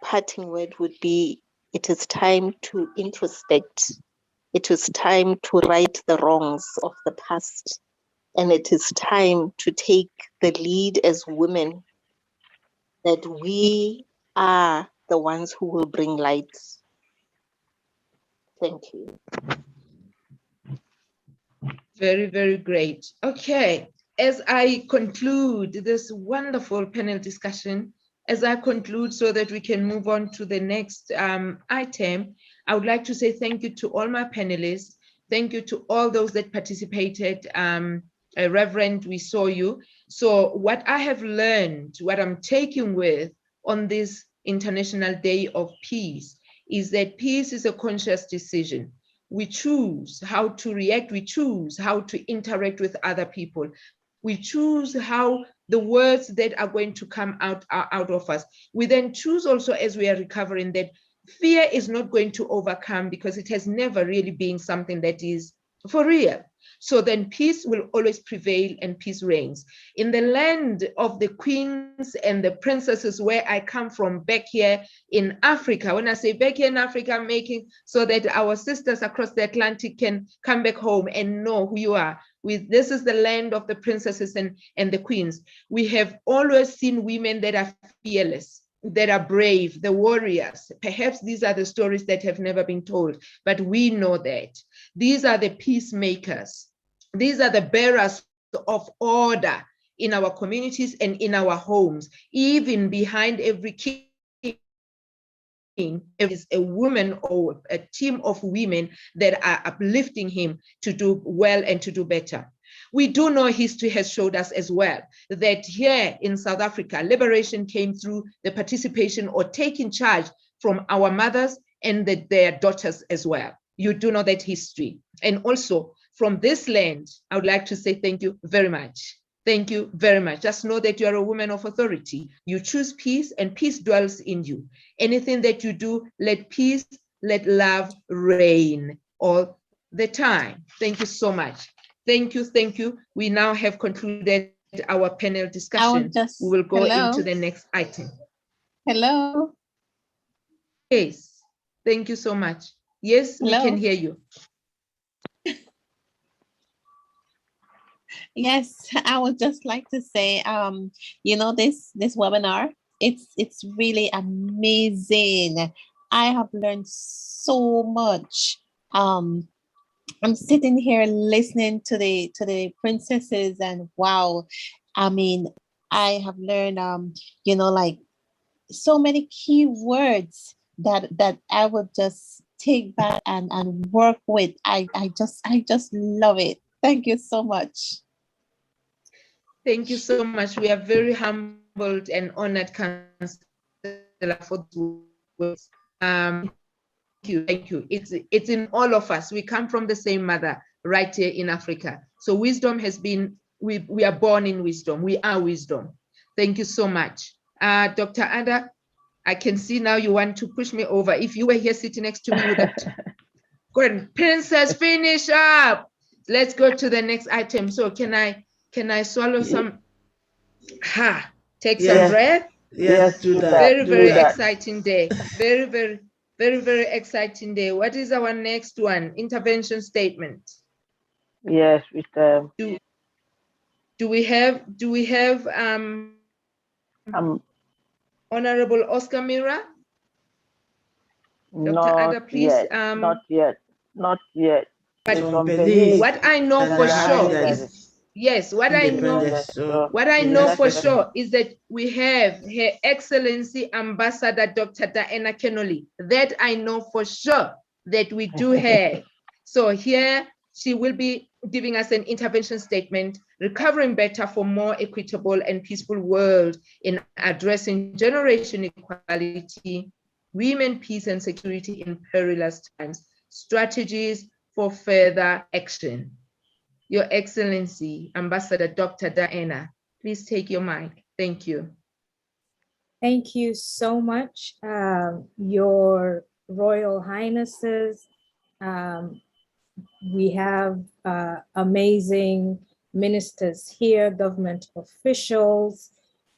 parting word would be, it is time to introspect. It is time to right the wrongs of the past. And it is time to take the lead as women, that we are the ones who will bring light. Thank you. Very, very great. Okay, as I conclude this wonderful panel discussion, as I conclude so that we can move on to the next item, I would like to say thank you to all my panelists. Thank you to all those that participated. Reverend, we saw you. So what I have learned, what I'm taking with on this International Day of Peace, is that peace is a conscious decision. We choose how to react. We choose how to interact with other people. We choose how the words that are going to come out of us. We then choose also, as we are recovering, that fear is not going to overcome, because it has never really been something that is for real. So then peace will always prevail and peace reigns. In the land of the queens and the princesses where I come from back here in Africa, when I say back here in Africa, I'm making so that our sisters across the Atlantic can come back home and know who you are. This is the land of the princesses and the queens. We have always seen women that are fearless, that are brave, the warriors. Perhaps these are the stories that have never been told, but we know that. These are the peacemakers. These are the bearers of order in our communities and in our homes. Even behind every king, there is a woman or a team of women that are uplifting him to do well and to do better. We do know history has showed us as well that here in South Africa, liberation came through the participation or taking charge from our mothers and their daughters as well. You do know that history. And also from this land, I would like to say thank you very much. Thank you very much. Just know that you are a woman of authority. You choose peace and peace dwells in you. Anything that you do, let peace, let love reign all the time. Thank you so much. Thank you, thank you. We now have concluded our panel discussion. We will go into the next item. Hello. Yes, thank you so much. Yes, we can hear you. Yes, I would just like to say, you know, this webinar, it's really amazing. I have learned so much. I'm sitting here listening to the princesses, and wow, I mean, I have learned, you know, like so many key words that I would just take back and work with. I just love it. Thank you so much. Thank you so much. We are very humbled and honored, Councillor, for those words. Thank you. It's in all of us. We come from the same mother right here in Africa. So wisdom has been, we are born in wisdom. We are wisdom. Thank you so much. Dr. Ada, I can see now you want to push me over. If you were here sitting next to me with a go ahead, princess, finish up. Let's go to the next item. So can I swallow some? Take some breath. Yes, do that. Very, very exciting day. Very, very exciting day. What is our next one? Intervention statement. Yes, with do we have Honorable Oscar Mira? Dr. Ada, please. Not yet. But from Belize. what I know for sure is, yes, what I know for sure is that we have Her Excellency Ambassador Dr. Diana Kennelly. That I know for sure that we do have. So here she will be giving us an intervention statement, recovering better for more equitable and peaceful world in addressing generation equality, women, peace and security in perilous times, strategies for further action. Your Excellency, Ambassador Dr. Diana, please take your mic. Thank you. Thank you so much, Your Royal Highnesses. We have amazing ministers here, government officials,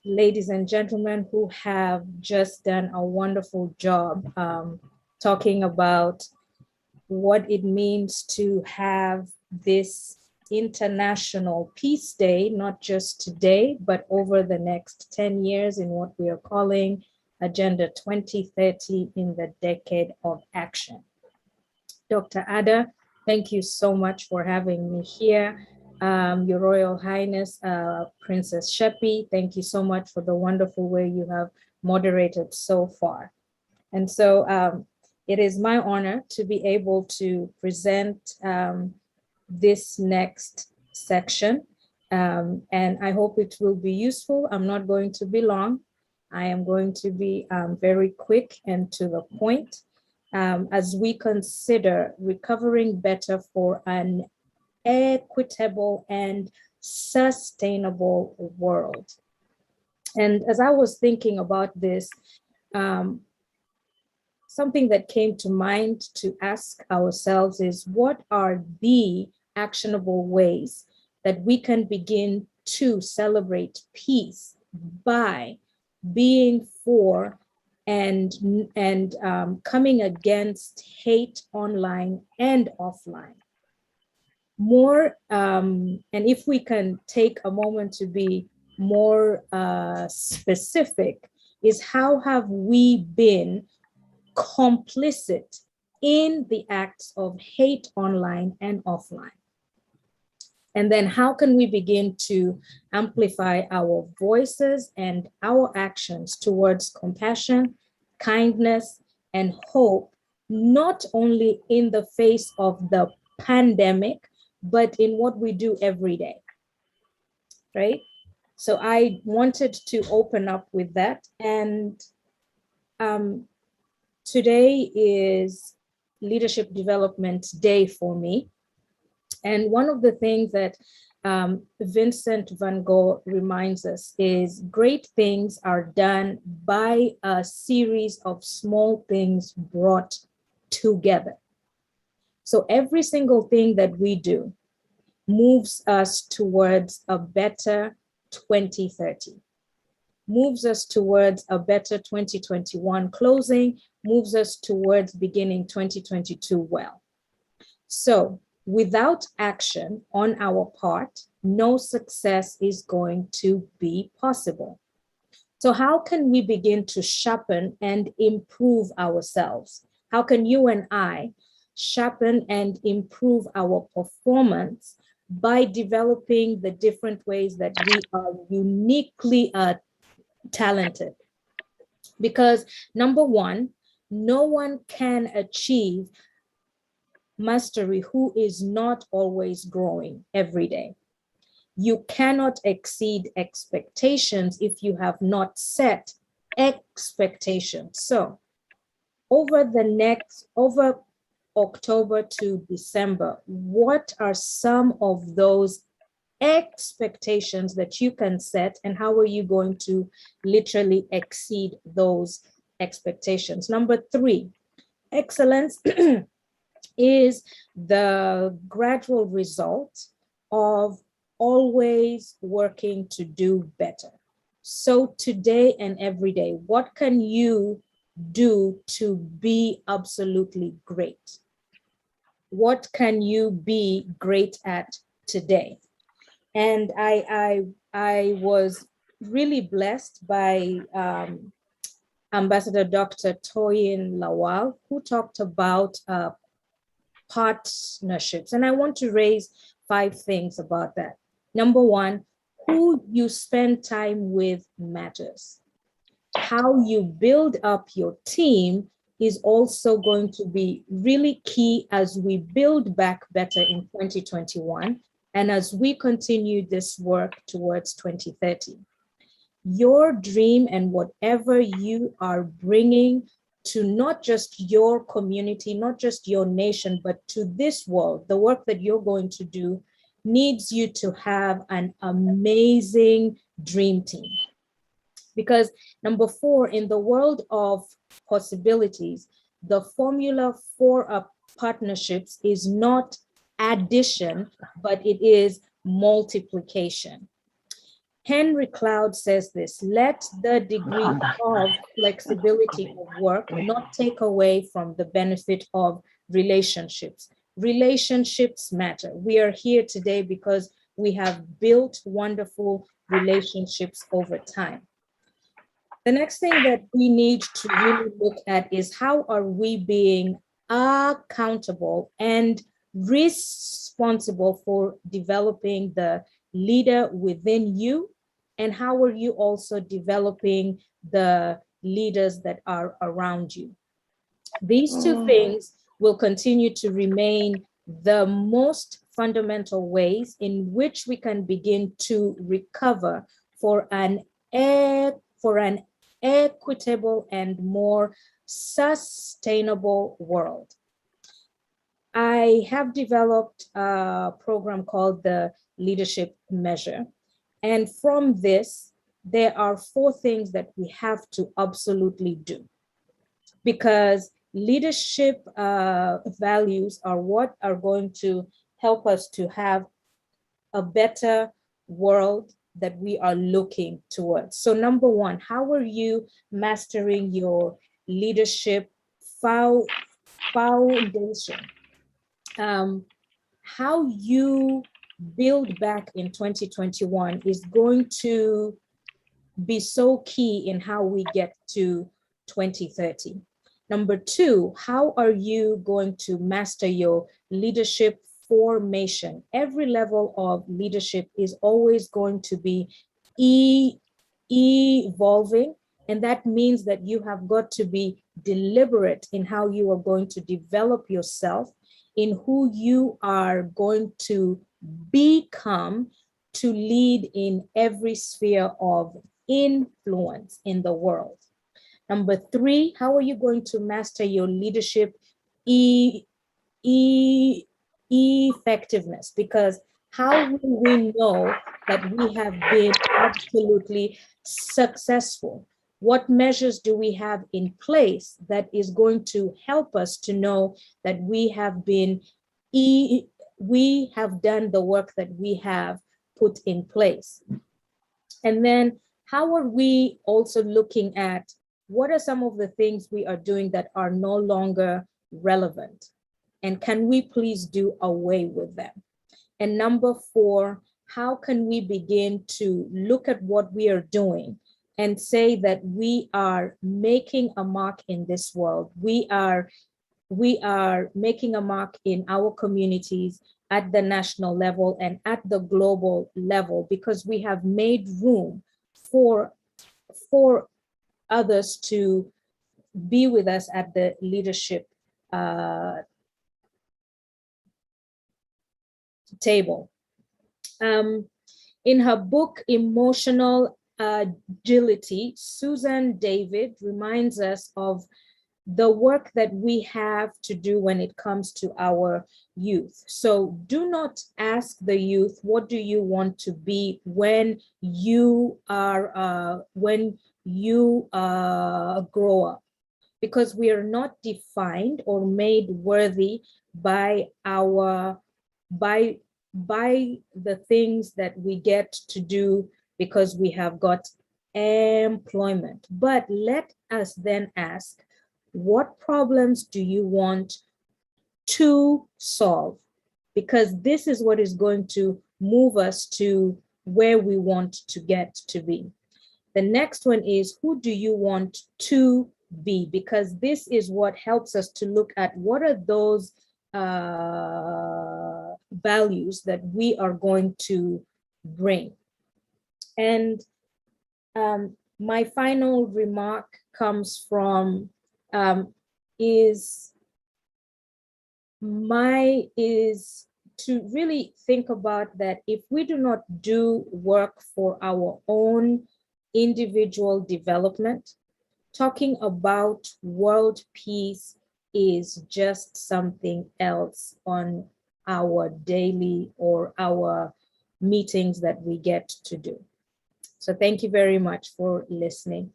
ladies and gentlemen who have just done a wonderful job talking about what it means to have this International Peace Day, not just today, but over the next 10 years in what we are calling Agenda 2030 in the Decade of Action. Dr. Ada, thank you so much for having me here. Your Royal Highness, Princess Shepi, thank you so much for the wonderful way you have moderated so far. And so it is my honor to be able to present this next section. And I hope it will be useful. I'm not going to be long. I am going to be very quick and to the point as we consider recovering better for an equitable and sustainable world. And as I was thinking about this, something that came to mind to ask ourselves is, what are the actionable ways that we can begin to celebrate peace by being for and coming against hate online and offline? More, and if we can take a moment to be more specific, is how have we been complicit in the acts of hate online and offline? And then how can we begin to amplify our voices and our actions towards compassion, kindness, and hope, not only in the face of the pandemic, but in what we do every day, right? So I wanted to open up with that. And today is Leadership Development Day for me. And one of the things that Vincent van Gogh reminds us is great things are done by a series of small things brought together. So every single thing that we do moves us towards a better 2030, moves us towards a better 2021 closing, moves us towards beginning 2022 well. So without action on our part, no success is going to be possible. So how can we begin to sharpen and improve ourselves? How can you and I sharpen and improve our performance by developing the different ways that we are uniquely talented? Because number one, no one can achieve mastery who is not always growing every day. You cannot exceed expectations if you have not set expectations. So over October to December, what are some of those expectations that you can set, and how are you going to literally exceed those expectations? Number three, excellence is the gradual result of always working to do better. So today and every day, what can you do to be absolutely great? What can you be great at today? And I was really blessed by Ambassador Dr. Toyin Lawal, who talked about partnerships. And I want to raise 5 things about that. Number 1, who you spend time with matters. How you build up your team is also going to be really key as we build back better in 2021 and as we continue this work towards 2030. Your dream and whatever you are bringing to not just your community, not just your nation, but to this world, the work that you're going to do needs you to have an amazing dream team. Because number 4, in the world of possibilities, the formula for partnerships is not addition, but it is multiplication. Henry Cloud says this: let the degree of flexibility of work not take away from the benefit of relationships. Relationships matter. We are here today because we have built wonderful relationships over time. The next thing that we need to really look at is how are we being accountable and responsible for developing the leader within you, and how are you also developing the leaders that are around you. These 2 things will continue to remain the most fundamental ways in which we can begin to recover for an equitable and more sustainable world. I have developed a program called the Leadership Measure. And from this, there are 4 things that we have to absolutely do, because leadership values are what are going to help us to have a better world that we are looking towards. So number 1, how are you mastering your leadership foundation? How you build back in 2021 is going to be so key in how we get to 2030. Number 2, how are you going to master your leadership formation? Every level of leadership is always going to be evolving, and that means that you have got to be deliberate in how you are going to develop yourself, in who you are going to become to lead in every sphere of influence in the world. Number 3, how are you going to master your leadership effectiveness? Because how will we know that we have been absolutely successful? What measures do we have in place that is going to help us to know that we have been we have done the work that we have put in place? And then how are we also looking at what are some of the things we are doing that are no longer relevant? And can we please do away with them? And number 4, how can we begin to look at what we are doing and say that we are making a mark in this world? We are making a mark in our communities at the national level and at the global level, because we have made room for others to be with us at the leadership table. In her book, Emotional Agility, Susan David reminds us of the work that we have to do when it comes to our youth. So do not ask the youth, what do you want to be when you grow up? Because we are not defined or made worthy by the things that we get to do because we have got employment. But let us then ask, what problems do you want to solve? Because this is what is going to move us to where we want to get to be. The next one is, who do you want to be? Because this is what helps us to look at what are those values that we are going to bring. And my final remark comes from is to really think about that if we do not do work for our own individual development, talking about world peace is just something else on our daily or our meetings that we get to do. So thank you very much for listening.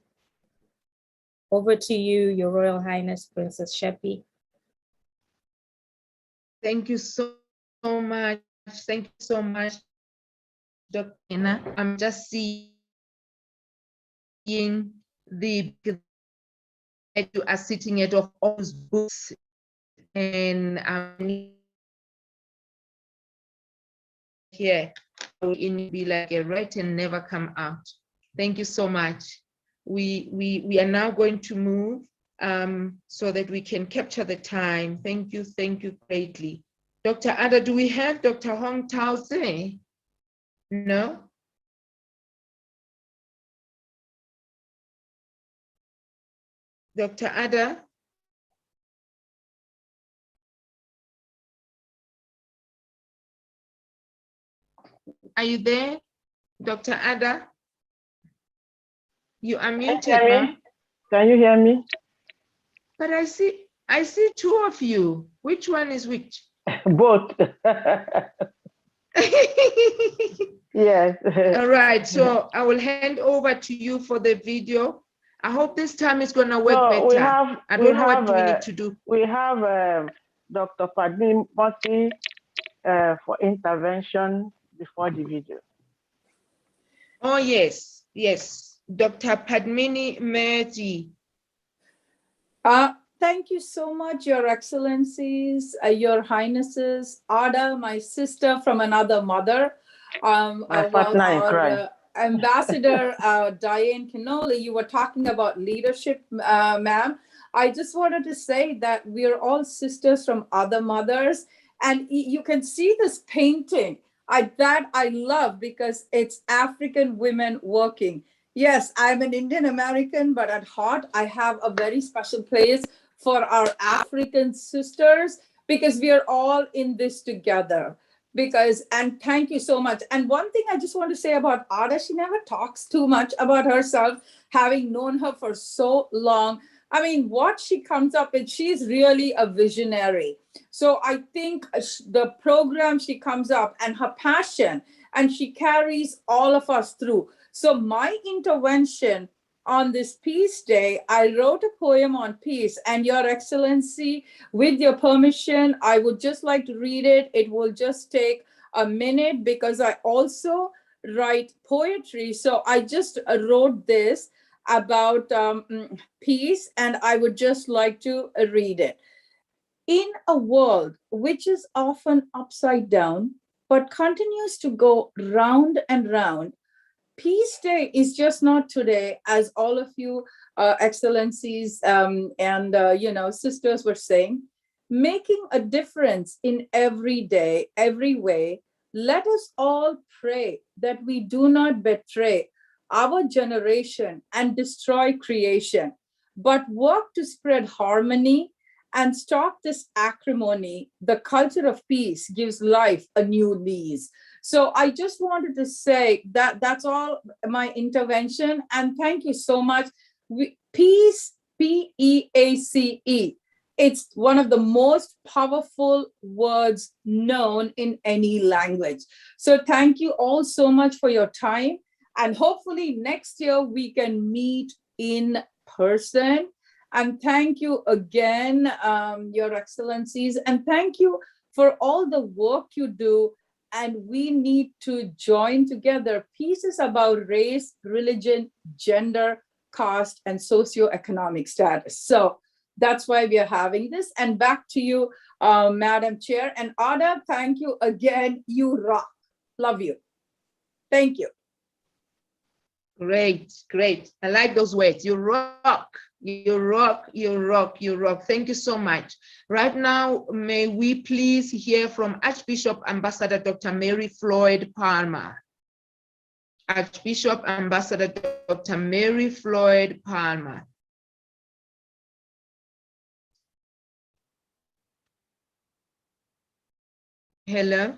Over to you, Your Royal Highness, Princess Shepi. Thank you so much. Thank you so much, Dr. Ina. I'm just seeing the you are sitting at of all those books, and here it be like a right and never come out. Thank you so much. We are now going to move so that we can capture the time. Thank you greatly. Dr. Ada, do we have Dr. Hong Tao Tse? No? Dr. Ada? Are you there, Dr. Ada? You are muted, ma'am. Can you hear me? But I see two of you. Which one is which? Both. Yes. All right, so I will hand over to you for the video. I hope this time it's gonna work better. I don't know what we need to do. We have Dr. Padmini Moti for intervention before the video. Oh, yes, yes. Dr. Padmini Moti. Thank you so much, Your Excellencies, Your Highnesses, Ada, my sister from another mother. My partner in crime. Ambassador Diane Canoli, you were talking about leadership, ma'am. I just wanted to say that we are all sisters from other mothers, and you can see this painting. That I love because it's African women working. Yes, I'm an Indian American, but at heart, I have a very special place for our African sisters because we are all in this together. And thank you so much. And one thing I just want to say about Ada, she never talks too much about herself, having known her for so long. I mean, what she comes up with, she's really a visionary. So I think the program she comes up and her passion, and she carries all of us through. So my intervention on this Peace Day, I wrote a poem on peace, and Your Excellency, with your permission, I would just like to read it. It will just take a minute because I also write poetry. So I just wrote this about peace, and I would just like to read it. In a world which is often upside down, but continues to go round and round, Peace Day is just not today, as all of you excellencies and sisters were saying, making a difference in every day, every way. Let us all pray that we do not betray our generation and destroy creation, but work to spread harmony and stop this acrimony. The culture of peace gives life a new lease. So I just wanted to say that that's all my intervention. And thank you so much. Peace, P-E-A-C-E. It's one of the most powerful words known in any language. So thank you all so much for your time. And hopefully next year we can meet in person. And thank you again, Your Excellencies. And thank you for all the work you do. And we need to join together. Peace is about race, religion, gender, caste, and socioeconomic status. So that's why we are having this. And back to you, Madam Chair. And Ada, thank you again. You rock. Love you. Thank you. Great, great. I like those words. You rock, you rock, you rock, you rock. Thank you so much. Right now, may we please hear from Archbishop Ambassador Dr. Mary Floyd Palmer. Archbishop Ambassador Dr. Mary Floyd Palmer. Hello.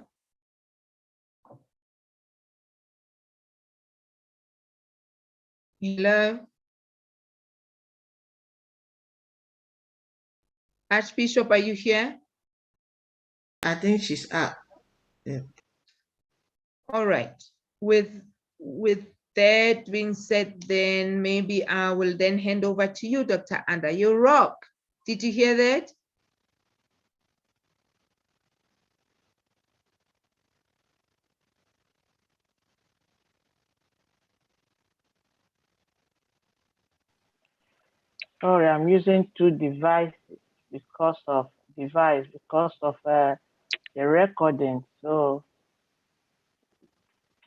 Hello. Archbishop, are you here? I think she's up. Yeah. All right. With that being said, then maybe I will then hand over to you, Dr. Anda. You rock. Did you hear that? Sorry, I'm using two devices because of the recording. So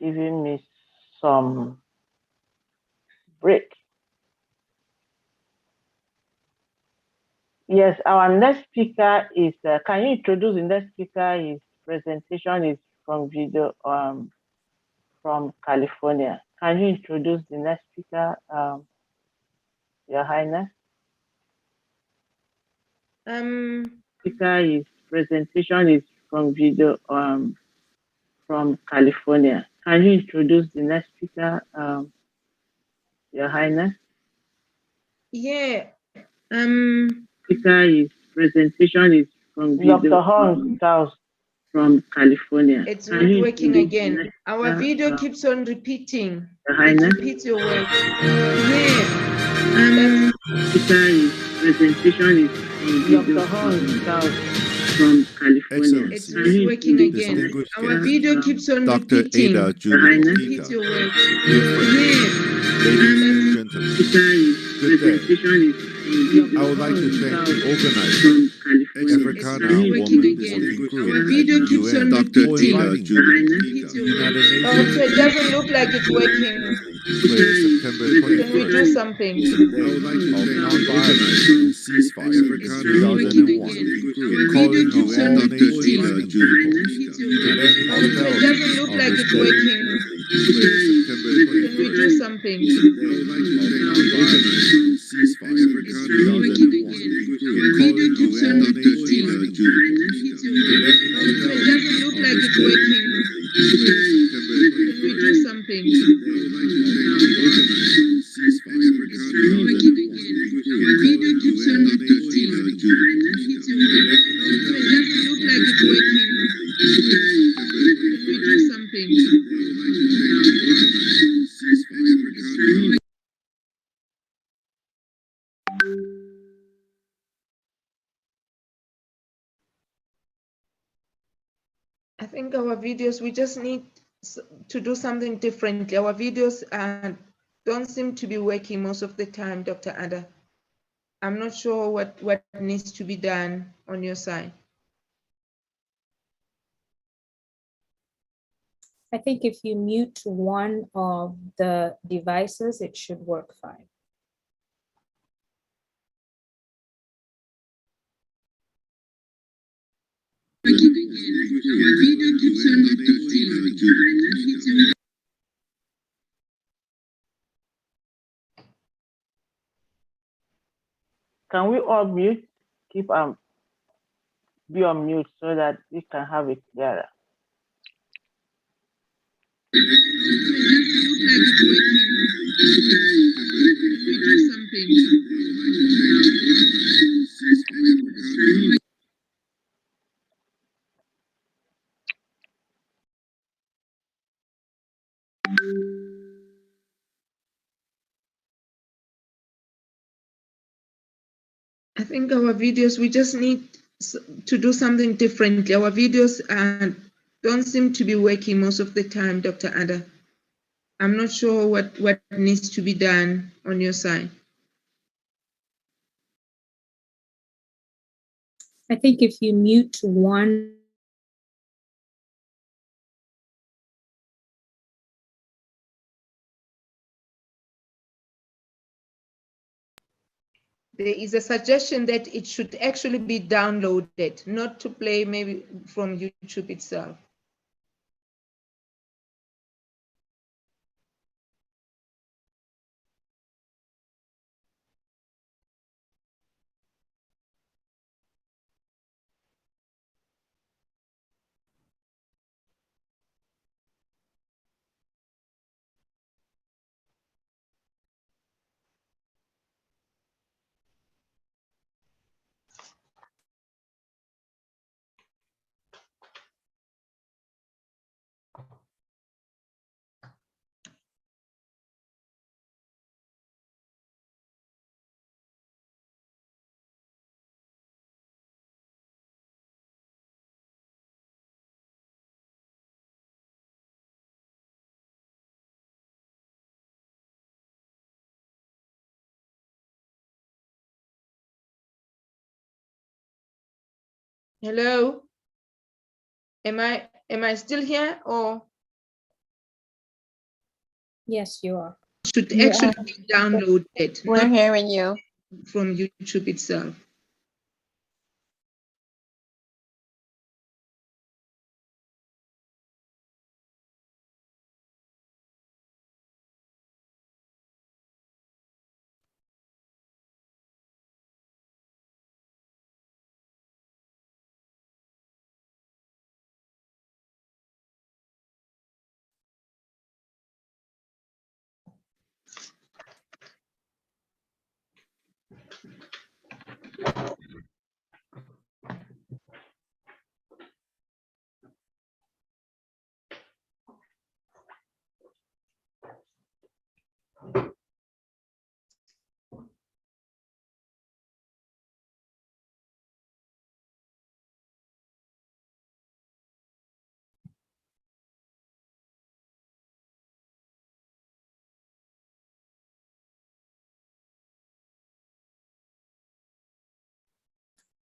giving me some break. Yes, our next speaker is, can you introduce the next speaker? His presentation is from video from California. Can you introduce the next speaker, Your Highness? Speaker, his presentation is from video from California. Can you introduce the next speaker, Your Highness? Yeah. Speaker, his presentation is from video Dr. Hong from California. It's not working again. Our video keeps on repeating. It repeats your words. Yeah. Speaker, his presentation is from video from California. It's not working again. Our video keeps on Dr. repeating. Ada Julie It repeats your words. Ladies and gentlemen, good day. I would like to thank the organizer, Africana Woman Working Group at the UN, Dr. Ada Julie United Nations. So it doesn't look like it's working. September 21st. Can we do something? I would like to thank non-violence and ceasefire in 2001, calling on all nations and peoples to end So it doesn't look like it's working. September 21st. Can we do something? I would like to thank non-violence and ceasefire in 2001, calling on all nations and peoples to end So it doesn't look like it's working. Can we do something? I think our videos, we just need to do something differently. Our videos don't seem to be working most of the time, Dr. Ada. I'm not sure what needs to be done on your side. I think if you mute one of the devices, it should work fine. Can we all mute? Keep be on mute so that we can have it clearer. I think our videos, we just need to do something differently. Our videos don't seem to be working most of the time, Dr. Ada. I'm not sure what needs to be done on your side. I think if you mute one there is a suggestion that it should actually be downloaded, not to play maybe from YouTube itself. Hello? Am I still here or? Yes, you are. Should actually be downloaded, We're not hearing you. from YouTube itself.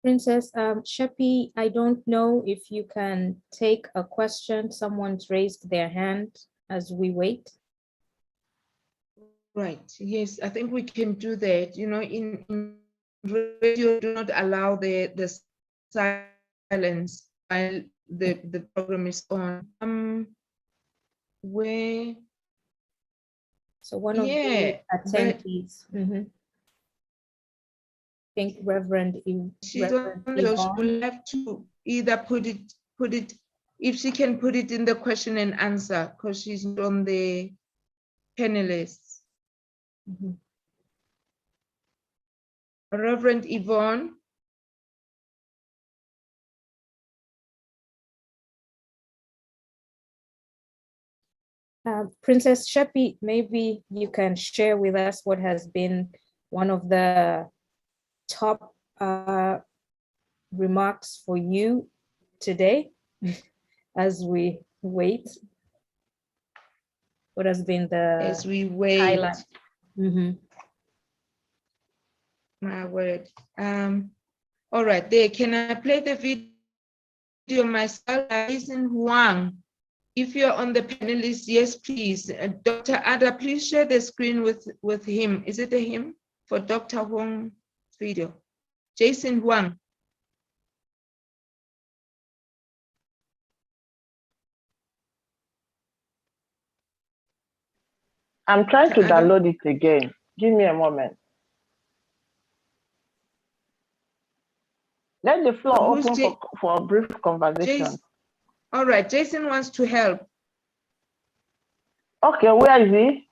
Princess Shepi, I don't know if you can take a question. Someone's raised their hand as we wait. Right, yes, I think we can do that. You know, in radio, do not allow the silence while the program is on. Where? So one of the attendees. I think Reverend Yvonne. We'll have to either put it, if she can put it in the question and answer, because she's on the panelists. Reverend Yvonne. Princess Shepi, maybe you can share with us what has been one of the top remarks for you today as we wait. What has been the as we wait highlight? My word. All right, there. Can I play the video myself? Jason Huang. If you're on the panelist, yes, please. Dr. Ada, please share the screen with him. Is it a him for Dr. Huang's video? Jason Huang. I'm trying to download it again. Give me a moment. Let the floor open for a brief conversation. Jason. All right, Jason wants to help. Okay, where is he?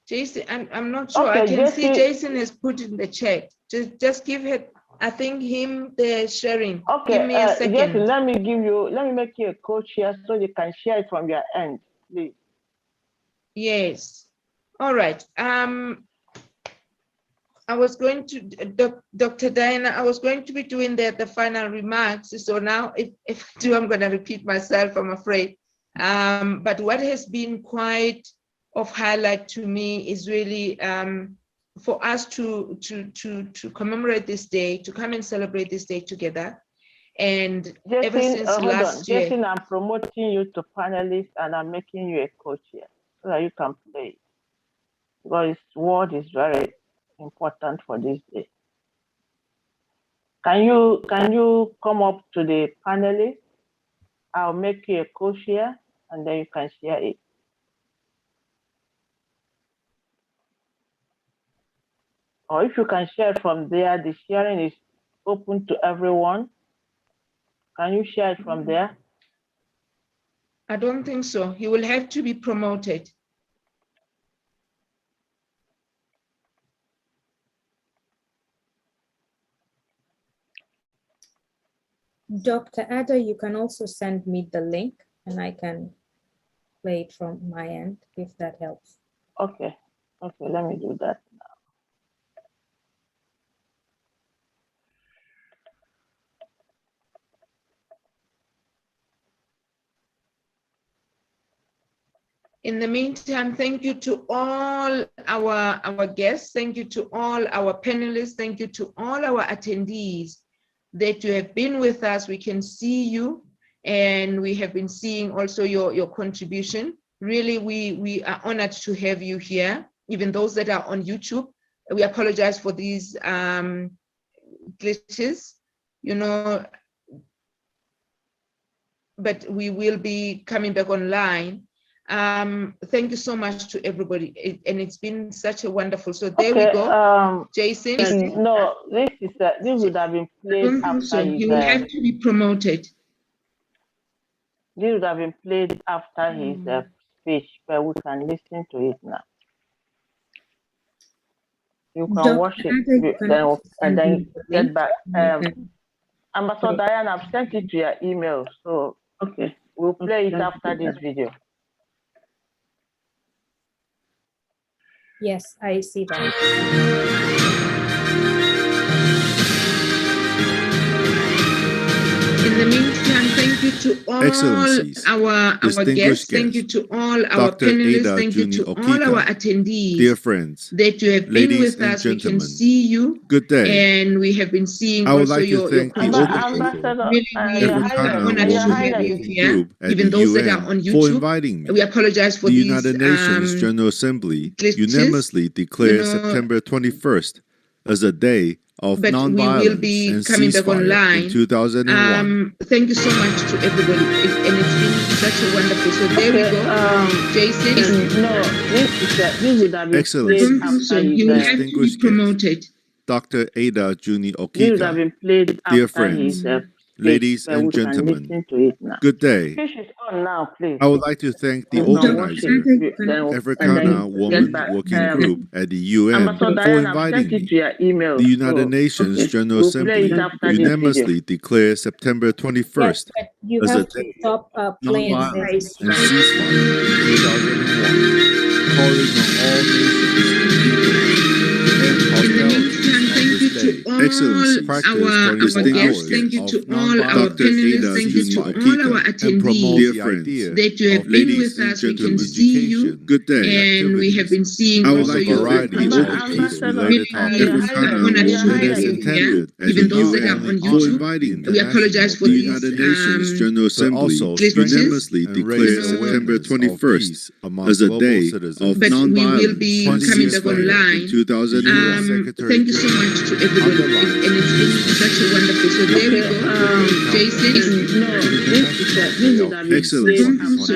Jason, I'm not sure. Okay, I can see Jason has put in the chat. Just give it, I think him the sharing. Okay, give me a second. Jason, let me make you a co-chair so you can share it from your end, please. Yes. All right. I was going to, Dr. Diana, I was going to be doing the final remarks. So now if I do, I'm going to repeat myself, I'm afraid. But what has been quite of highlight to me is really for us to commemorate this day, to come and celebrate this day together. And Jason, ever since last year. Jason, I'm promoting you to panelist and I'm making you a co-chair so that you can play. Because his word is very important for this day. Can you come up to the panelist? I'll make you a co-share and then you can share it. Or if you can share from there, the sharing is open to everyone. Can you share it from there? I don't think so. He will have to be promoted. Dr. Ada, you can also send me the link and I can play it from my end if that helps. Okay, let me do that now. In the meantime, thank you to all our guests. Thank you to all our panelists. Thank you to all our attendees that you have been with us. We can see you and we have been seeing also your contribution. Really, we are honored to have you here, even those that are on YouTube. We apologize for these glitches, but we will be coming back online. Thank you so much to everybody, and it's been such a wonderful. So there we go. Jason. No, this would have been played after his. He will have to be promoted. This would have been played after his speech, but we can listen to it now. You can watch it and then get back. Ambassador Diane, I've sent it to your email, so okay, we'll play it after this video. Yes, I see that. In the meantime, thank you to all our guests. Thank you to all our panelists. Thank you to all our attendees. Dear friends, that you have been with us. We can see you. Good day. And we have been seeing I would also like to thank the Ambassador, Africana Women Working Group at the UN for inviting me. We apologize for the these, United Nations General Assembly unanimously declared September 21st as a day of nonviolence and ceasefire in 2001. Thank you so much to everybody, and it's been such a wonderful. So there we go. Jason. No, this would have been Excellency, he will have to be promoted. Dr. Ada Juni This would have been played dear after friends, his ladies and gentlemen, good day. On now, please. I would like to thank the organizer, Africana Women Working Group at the UN, for inviting me. The United Nations General Assembly unanimously declared September 21st as a day of nonviolence and ceasefire in 2001, calling on all nations and peoples to end hostilities. Excellence, practice, distinguished guests of Dr. Ada Juni Okika, and promote the idea that you have been with us. We can see you. Good day. And we have been seeing I would also like your to variety of peace-related topics that is intended as even the those that are on UN for YouTube. inviting We apologize for the these, United Nations General Assembly unanimously declared September 21st as a day of nonviolence and ceasefire in 2001. Thank you so much to everybody, and it's been such a wonderful. So there we go. Jason. Excellence.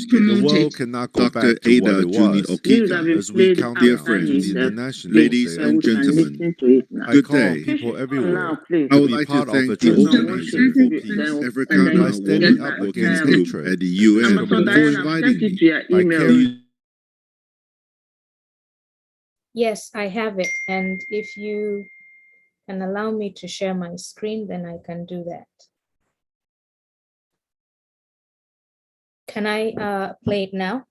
The world cannot go back to what it was as we count dear friends, international ladies and gentlemen. Good day, people everywhere. I would like to thank the organizer for peace, Africana by standing up against hatred at the UN for inviting me. Yes, I have it. And if you can allow me to share my screen, then I can do that. Can I play it now?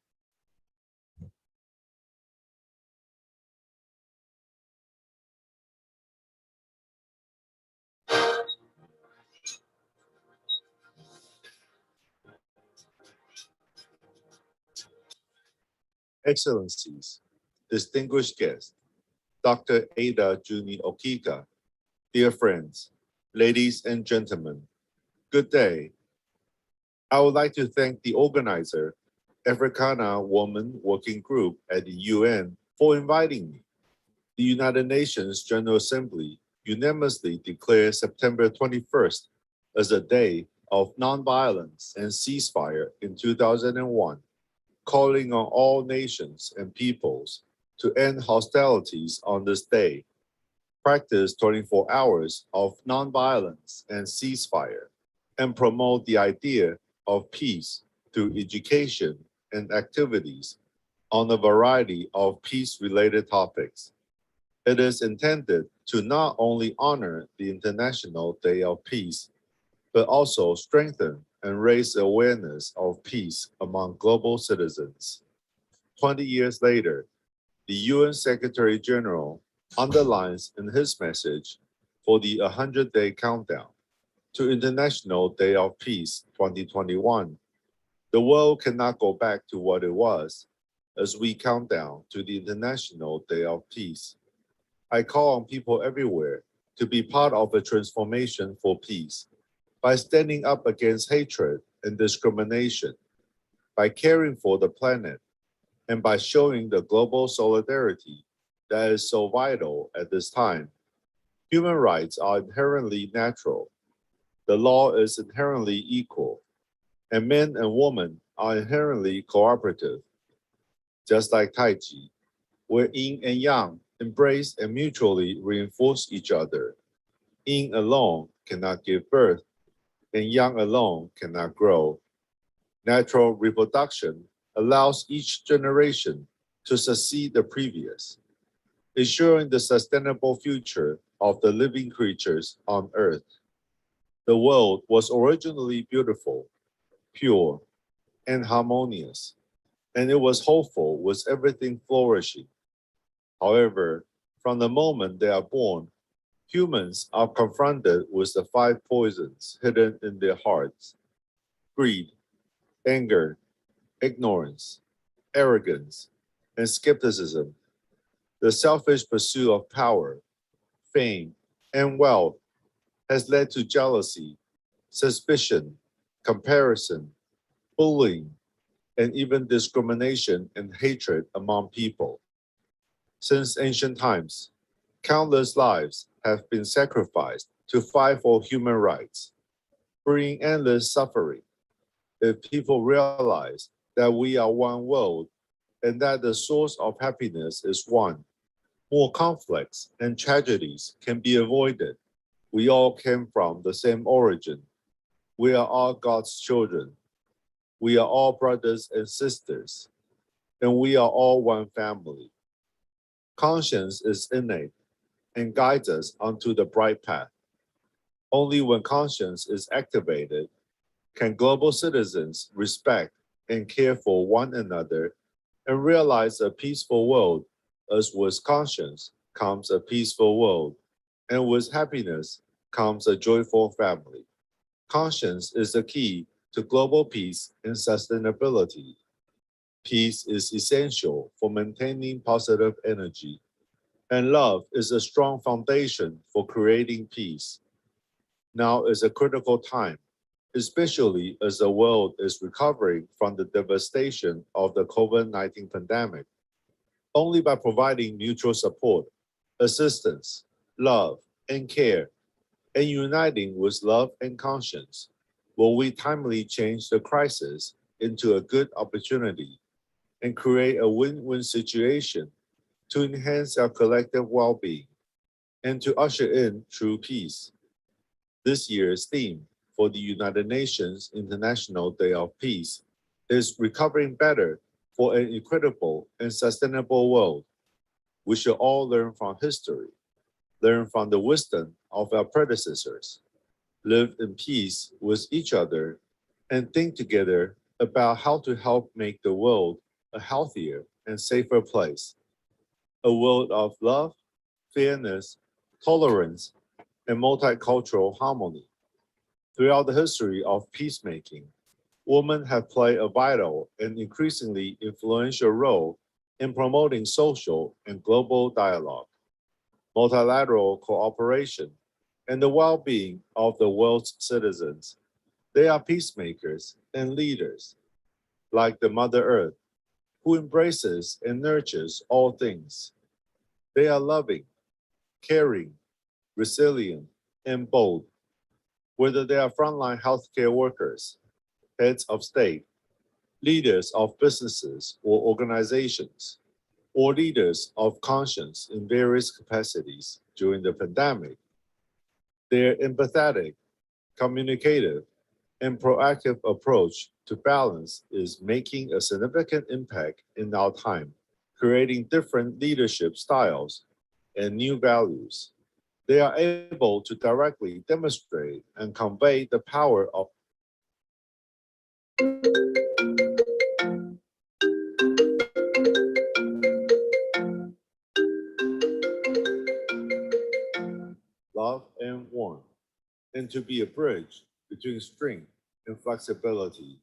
Excellencies, distinguished guests, Dr. Ada Juni Okika, dear friends, ladies and gentlemen, good day. I would like to thank the organizer, Africana Women Working Group at the UN, for inviting me. the United Nations General Assembly unanimously declared September 21st as a day of nonviolence and ceasefire in 2001, calling on all nations and peoples to end hostilities on this day, practice 24 hours of nonviolence and ceasefire, and promote the idea of peace through education and activities on a variety of peace-related topics. It is intended to not only honor the International Day of Peace, but also strengthen and raise awareness of peace among global citizens. 20 years later, the UN Secretary General underlines in his message for the 100-day countdown to International Day of Peace 2021, the world cannot go back to what it was as we count down to the International Day of Peace. I call on people everywhere to be part of a transformation for peace by standing up against hatred and discrimination, by caring for the planet, and by showing the global solidarity that is so vital at this time. Human rights are inherently natural. The law is inherently equal, and men and women are inherently cooperative. Just like Tai Chi, where yin and yang embrace and mutually reinforce each other. Yin alone cannot give birth, and yang alone cannot grow. Natural reproduction allows each generation to succeed the previous, ensuring the sustainable future of the living creatures on Earth. The world was originally beautiful, pure, and harmonious, and it was hopeful with everything flourishing. However, from the moment they are born, humans are confronted with the 5 poisons hidden in their hearts: greed, anger, ignorance, arrogance, and skepticism. The selfish pursuit of power, fame, and wealth has led to jealousy, suspicion, comparison, bullying, and even discrimination and hatred among people. Since ancient times, countless lives have been sacrificed to fight for human rights, bringing endless suffering. If people realize that we are one world and that the source of happiness is one, more conflicts and tragedies can be avoided. We all came from the same origin. We are all God's children. We are all brothers and sisters, and we are all one family. Conscience is innate and guides us onto the bright path. Only when conscience is activated can global citizens respect and care for one another and realize a peaceful world, as with conscience comes a peaceful world, and with happiness comes a joyful family. Conscience is the key to global peace and sustainability. Peace is essential for maintaining positive energy, and love is a strong foundation for creating peace. Now is a critical time, especially as the world is recovering from the devastation of the COVID-19 pandemic. Only by providing mutual support, assistance, love, and care, and uniting with love and conscience, will we timely change the crisis into a good opportunity and create a win-win situation to enhance our collective well-being and to usher in true peace. This year's theme for the United Nations International Day of Peace is Recovering Better for an Equitable and Sustainable World. We should all learn from history, learn from the wisdom of our predecessors, live in peace with each other, and think together about how to help make the world a healthier and safer place. A world of love, fairness, tolerance, and multicultural harmony. Throughout the history of peacemaking, women have played a vital and increasingly influential role in promoting social and global dialogue, multilateral cooperation, and the well-being of the world's citizens. They are peacemakers and leaders, like the Mother Earth, who embraces and nurtures all things. They are loving, caring, resilient, and bold. Whether they are frontline healthcare workers, heads of state, leaders of businesses or organizations, or leaders of conscience in various capacities during the pandemic, their empathetic, communicative, and proactive approach to balance is making a significant impact in our time, creating different leadership styles and new values. They are able to directly demonstrate and convey the power of love and warmth, and to be a bridge between strength and flexibility,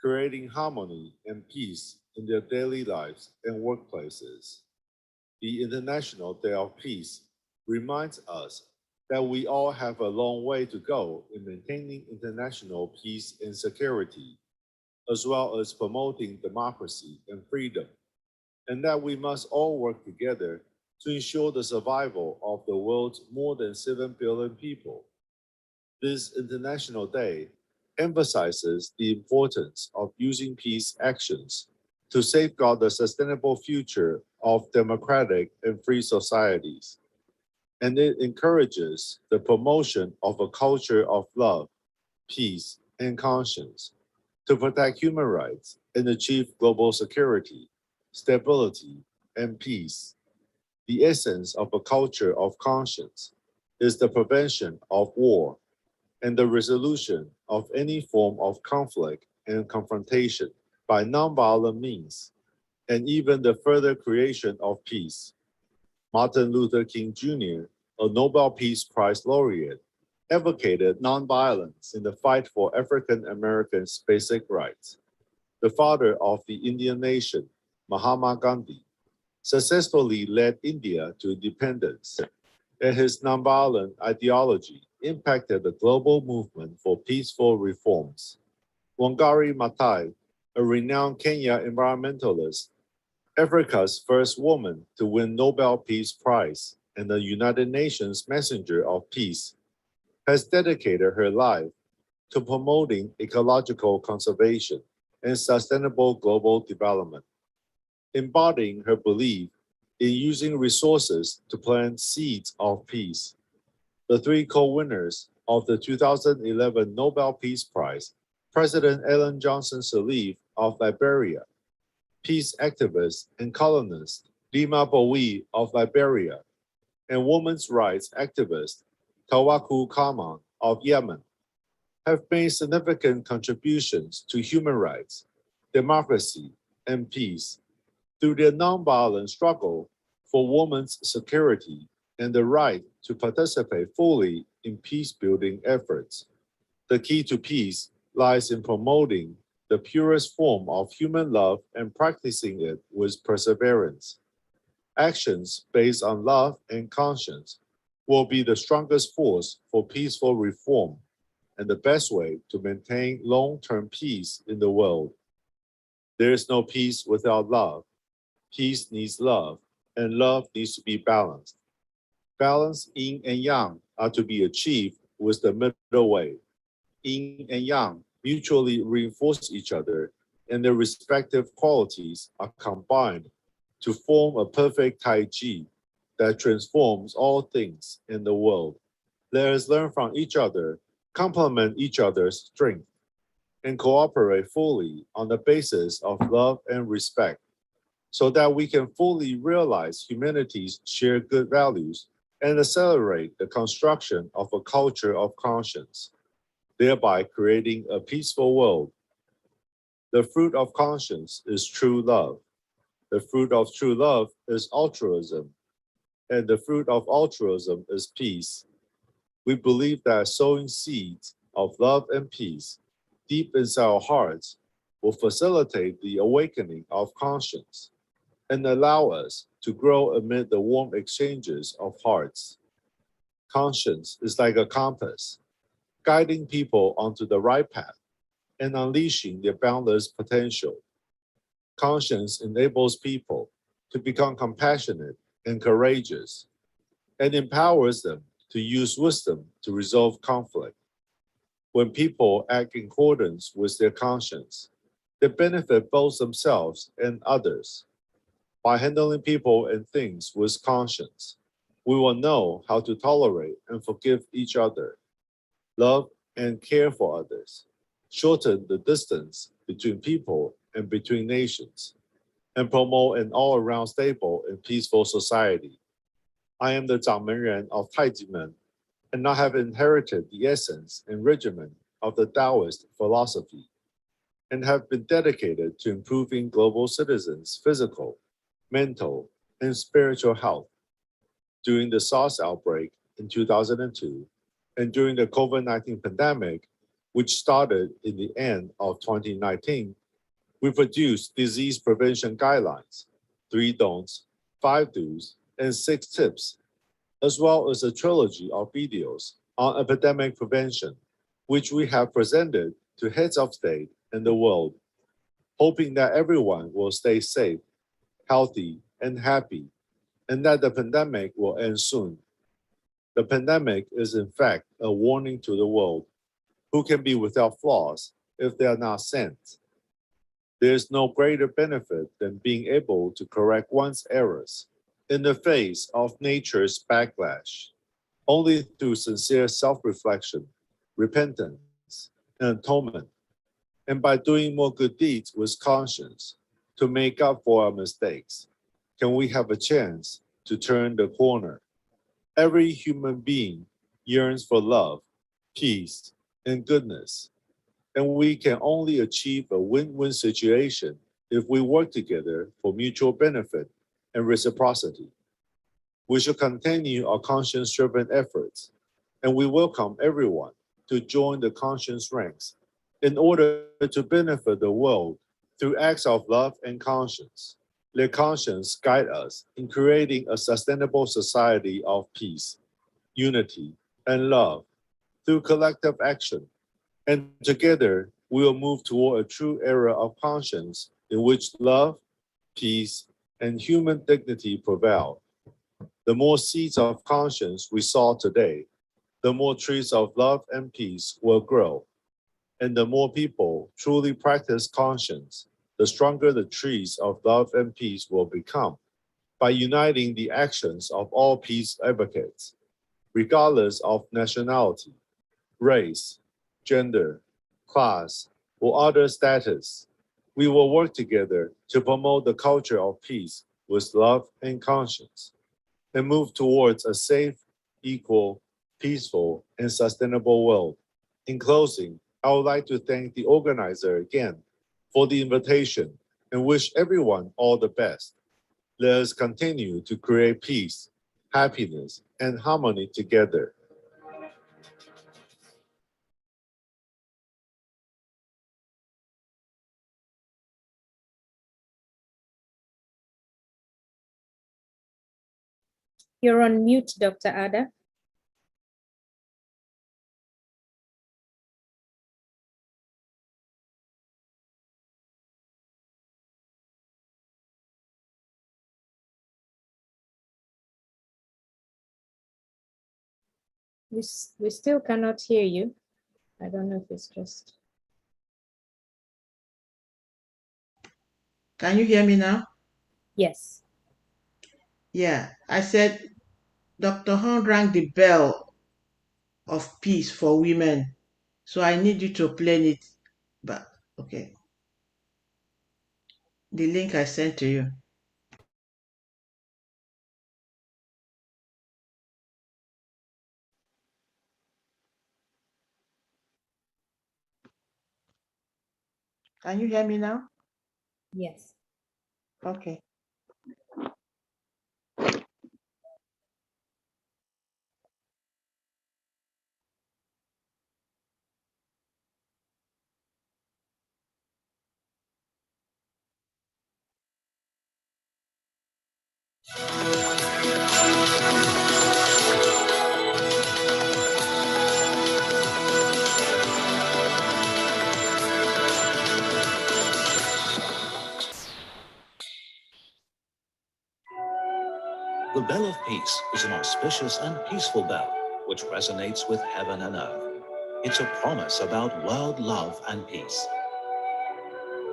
creating harmony and peace in their daily lives and workplaces. The International Day of Peace reminds us that we all have a long way to go in maintaining international peace and security, as well as promoting democracy and freedom, and that we must all work together to ensure the survival of the world's more than 7 billion people. This International Day emphasizes the importance of using peace actions to safeguard the sustainable future of democratic and free societies. And it encourages the promotion of a culture of love, peace, and conscience to protect human rights and achieve global security, stability, and peace. The essence of a culture of conscience is the prevention of war and the resolution of any form of conflict and confrontation by nonviolent means, and even the further creation of peace. Martin Luther King Jr., a Nobel Peace Prize laureate, advocated nonviolence in the fight for African Americans' basic rights. The father of the Indian nation, Mahatma Gandhi, successfully led India to independence, and his nonviolent ideology impacted the global movement for peaceful reforms. Wangari Maathai, a renowned Kenyan environmentalist, Africa's first woman to win Nobel Peace Prize and the United Nations Messenger of Peace, has dedicated her life to promoting ecological conservation and sustainable global development, embodying her belief in using resources to plant seeds of peace. The three co-winners of the 2011 Nobel Peace Prize, President Ellen Johnson Sirleaf of Liberia, peace activist and colonist Lima Bowie of Liberia, and women's rights activist Tawakkul Karman of Yemen, have made significant contributions to human rights, democracy, and peace through their nonviolent struggle for women's security and the right to participate fully in peace-building efforts. The key to peace lies in promoting the purest form of human love and practicing it with perseverance. Actions based on love and conscience will be the strongest force for peaceful reform and the best way to maintain long-term peace in the world. There is no peace without love. Peace needs love, and love needs to be balanced. Balance yin and yang are to be achieved with the middle way. Yin and yang mutually reinforce each other, and their respective qualities are combined to form a perfect Tai Chi that transforms all things in the world. Let us learn from each other, complement each other's strength, and cooperate fully on the basis of love and respect, so that we can fully realize humanity's shared good values and accelerate the construction of a culture of conscience, thereby creating a peaceful world. The fruit of conscience is true love. The fruit of true love is altruism, and the fruit of altruism is peace. We believe that sowing seeds of love and peace deep inside our hearts will facilitate the awakening of conscience and allow us to grow amid the warm exchanges of hearts. Conscience is like a compass, guiding people onto the right path and unleashing their boundless potential. Conscience enables people to become compassionate and courageous, and empowers them to use wisdom to resolve conflict. When people act in accordance with their conscience, they benefit both themselves and others. By handling people and things with conscience, we will know how to tolerate and forgive each other, love and care for others, shorten the distance between people and between nations, and promote an all-around stable and peaceful society. I am the Zhangmenren of Taijimen, and I have inherited the essence and regimen of the Taoist philosophy, and have been dedicated to improving global citizens' physical, mental, and spiritual health. During the SARS outbreak in 2002, and during the COVID-19 pandemic, which started in the end of 2019, we produced disease prevention guidelines, 3 don'ts, 5 do's, and 6 tips, as well as a trilogy of videos on epidemic prevention, which we have presented to heads of state and the world, hoping that everyone will stay safe, healthy, and happy, and that the pandemic will end soon. The pandemic is in fact a warning to the world, who can be without flaws if they are not sent. There is no greater benefit than being able to correct one's errors in the face of nature's backlash. Only through sincere self-reflection, repentance, and atonement, and by doing more good deeds with conscience to make up for our mistakes, can we have a chance to turn the corner. Every human being yearns for love, peace, and goodness, and we can only achieve a win-win situation if we work together for mutual benefit and reciprocity. We should continue our conscience-driven efforts, and we welcome everyone to join the conscience ranks in order to benefit the world through acts of love and conscience. Let conscience guide us in creating a sustainable society of peace, unity, and love through collective action. And together, we will move toward a true era of conscience in which love, peace, and human dignity prevail. The more seeds of conscience we sow today, the more trees of love and peace will grow. And the more people truly practice conscience, the stronger the trees of love and peace will become. By uniting the actions of all peace advocates, regardless of nationality, race, gender, class, or other status, we will work together to promote the culture of peace with love and conscience, and move towards a safe, equal, peaceful, and sustainable world. In closing, I would like to thank the organizer again for the invitation and wish everyone all the best. Let us continue to create peace, happiness, and harmony together. You're on mute, Dr. Ada. We still cannot hear you. I don't know if it's just. Can you hear me now? Yes. Yeah, I said Dr. Horn rang the bell of peace for women. So I need you to play it back. Okay. The link I sent to you. Can you hear me now? Yes. Okay. The bell of peace is an auspicious and peaceful bell which resonates with heaven and earth. It's a promise about world love and peace.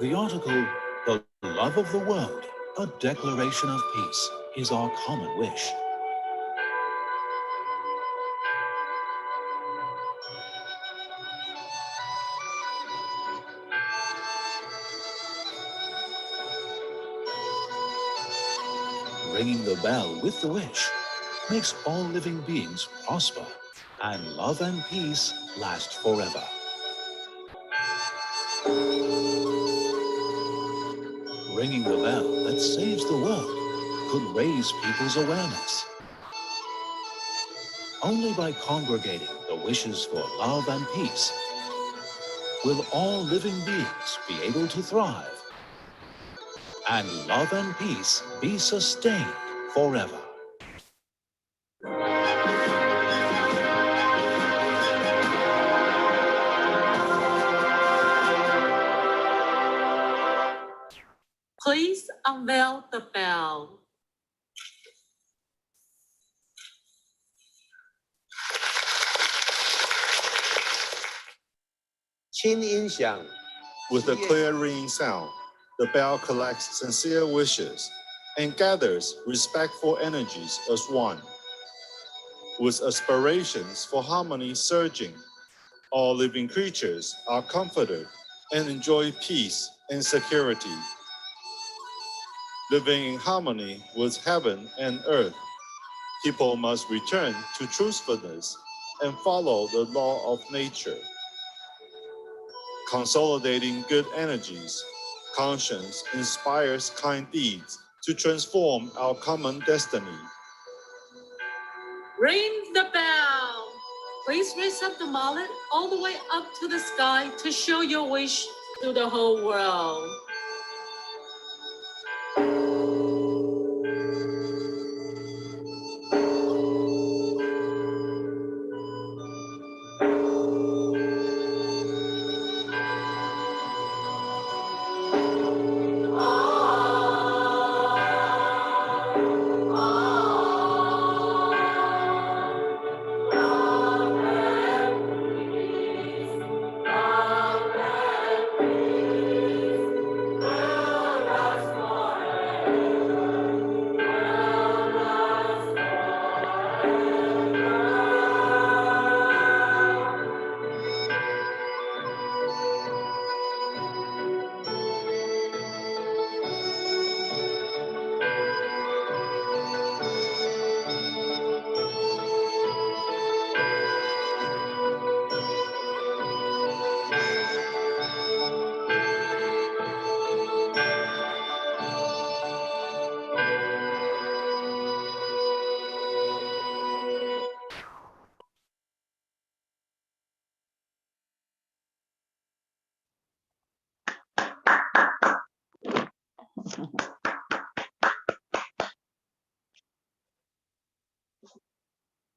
The article, "The Love of the World, a Declaration of Peace," is our common wish. Ringing the bell with the wish makes all living beings prosper and love and peace last forever. Ringing the bell that saves the world could raise people's awareness. Only by congregating the wishes for love and peace will all living beings be able to thrive and love and peace be sustained forever. Please unveil the bell. 轻音响 With a clear ringing sound, the bell collects sincere wishes and gathers respectful energies as one. With aspirations for harmony surging, all living creatures are comforted and enjoy peace and security. Living in harmony with heaven and earth, people must return to truthfulness and follow the law of nature. Consolidating good energies, conscience inspires kind deeds to transform our common destiny. Ring the bell. Please raise up the mallet all the way up to the sky to show your wish to the whole world.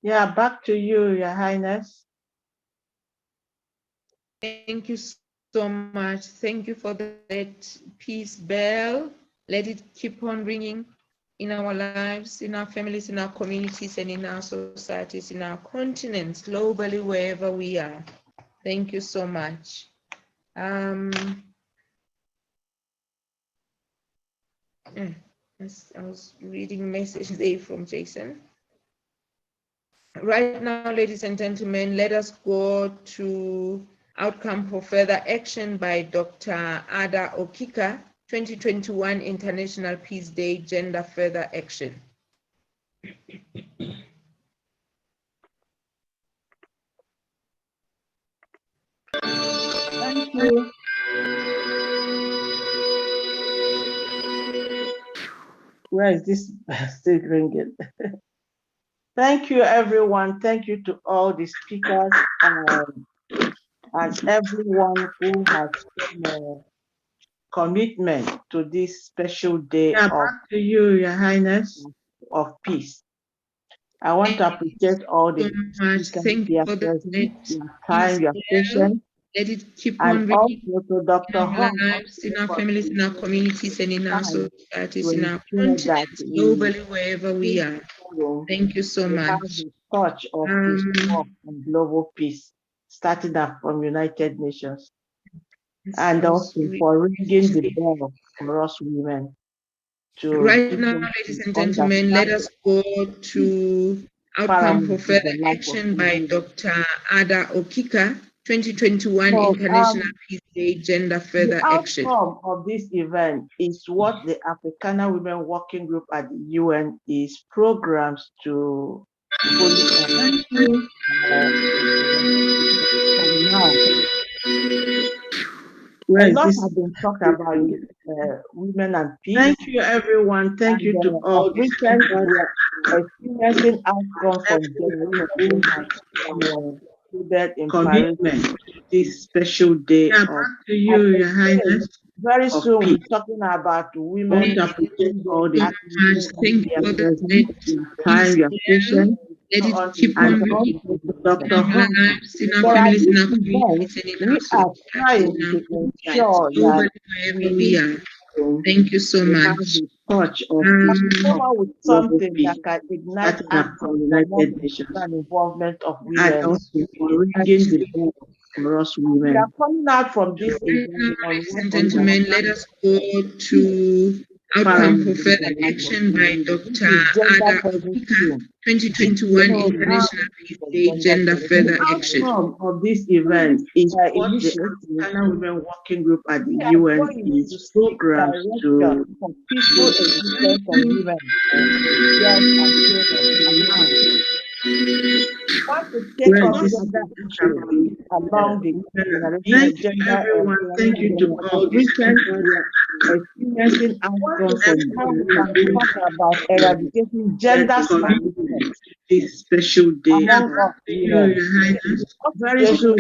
Yeah, back to you, Your Highness. Thank you so much. Thank you for that peace bell. Let it keep on ringing in our lives, in our families, in our communities, and in our societies, in our continents, globally, wherever we are. Thank you so much. I was reading a message there from Jason. Right now, ladies and gentlemen, let us go to Outcome for Further Action by Dr. Ada Okika, 2021 International Peace Day, Gender Further Action. Thank you. Where is this still ringing? Thank you, everyone. Thank you to all the speakers and everyone who has shown a commitment to this special day back to you, Your Highness, of peace. I want to appreciate all the speakers, their presence, their time, their patience, Let it keep And on reading also to Dr. in our Hong lives, in our families, in our communities, and in our to societies, in our ensure that continents, globally, wherever we are. Thank you so we have much. the touch of peace and global peace, starting up from United Nations, and also for ringing the bell for us women. Right now, ladies and gentlemen, let us go to Outcome for Further Action by Dr. Ada Okika, 2021 International Peace Day, Gender Further Action. The outcome of this event is what the Africana Women Working Group at the UN is programs to fully now. A lot has been talked about women and peace. Thank you, everyone. Thank you to all. Recent, we are experiencing outcome from generation in commitment to this special day of to you, Your Highness. Very soon, peace. we're talking about women. I want to appreciate all the Thank you for your time, your patience. Let it keep on reading Dr. in our lives, in our families, in our communities, and in our societies, in our ensure globally, wherever we are. Thank you so much. Touch of come out with something that can ignite United Nations and involvement of women. And also for ringing the bell for us women. We are coming out from this event on Ladies and gentlemen, let us go to Outcome for Further Action by Dr. Ada Okika, 2021 International Peace Day, Gender Further Action. The outcome of this event is what the Africana Women Working Group at the UN is programs to for peaceful existence of women, want to take us to that issue along the thank you, everyone. Thank you to all the experiencing outcomes from talk about eradicating gender this special day among us women. Very soon,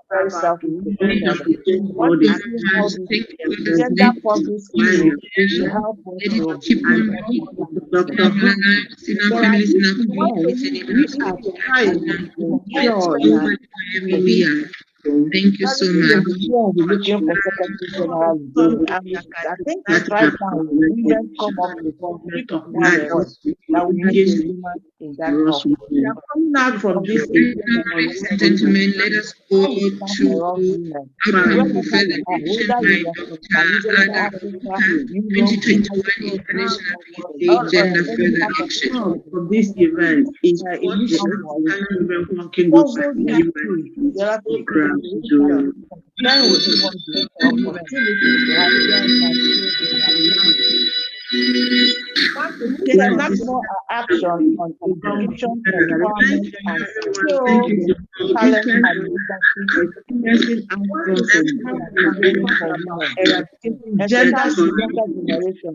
Very self-sufficient. Want to see how the gender public skills will help us to Dr. Hong, in our families, in our communities, and in our societies, in our globally, wherever we are. Thank you so much. We're looking for Secretary General. I think it's right now women come up with that we need a woman in that office. We are coming out from this Ladies and gentlemen, let us go to Outcome for Further Action by Dr. Ada Okika, 2021 International Peace Day, Gender Further Action. Of this event is what the Africana Women Working Group at the UN programs to then we give us the opportunity to have there's more action on education, empowerment, and skills, talent, and leadership. Gender generation,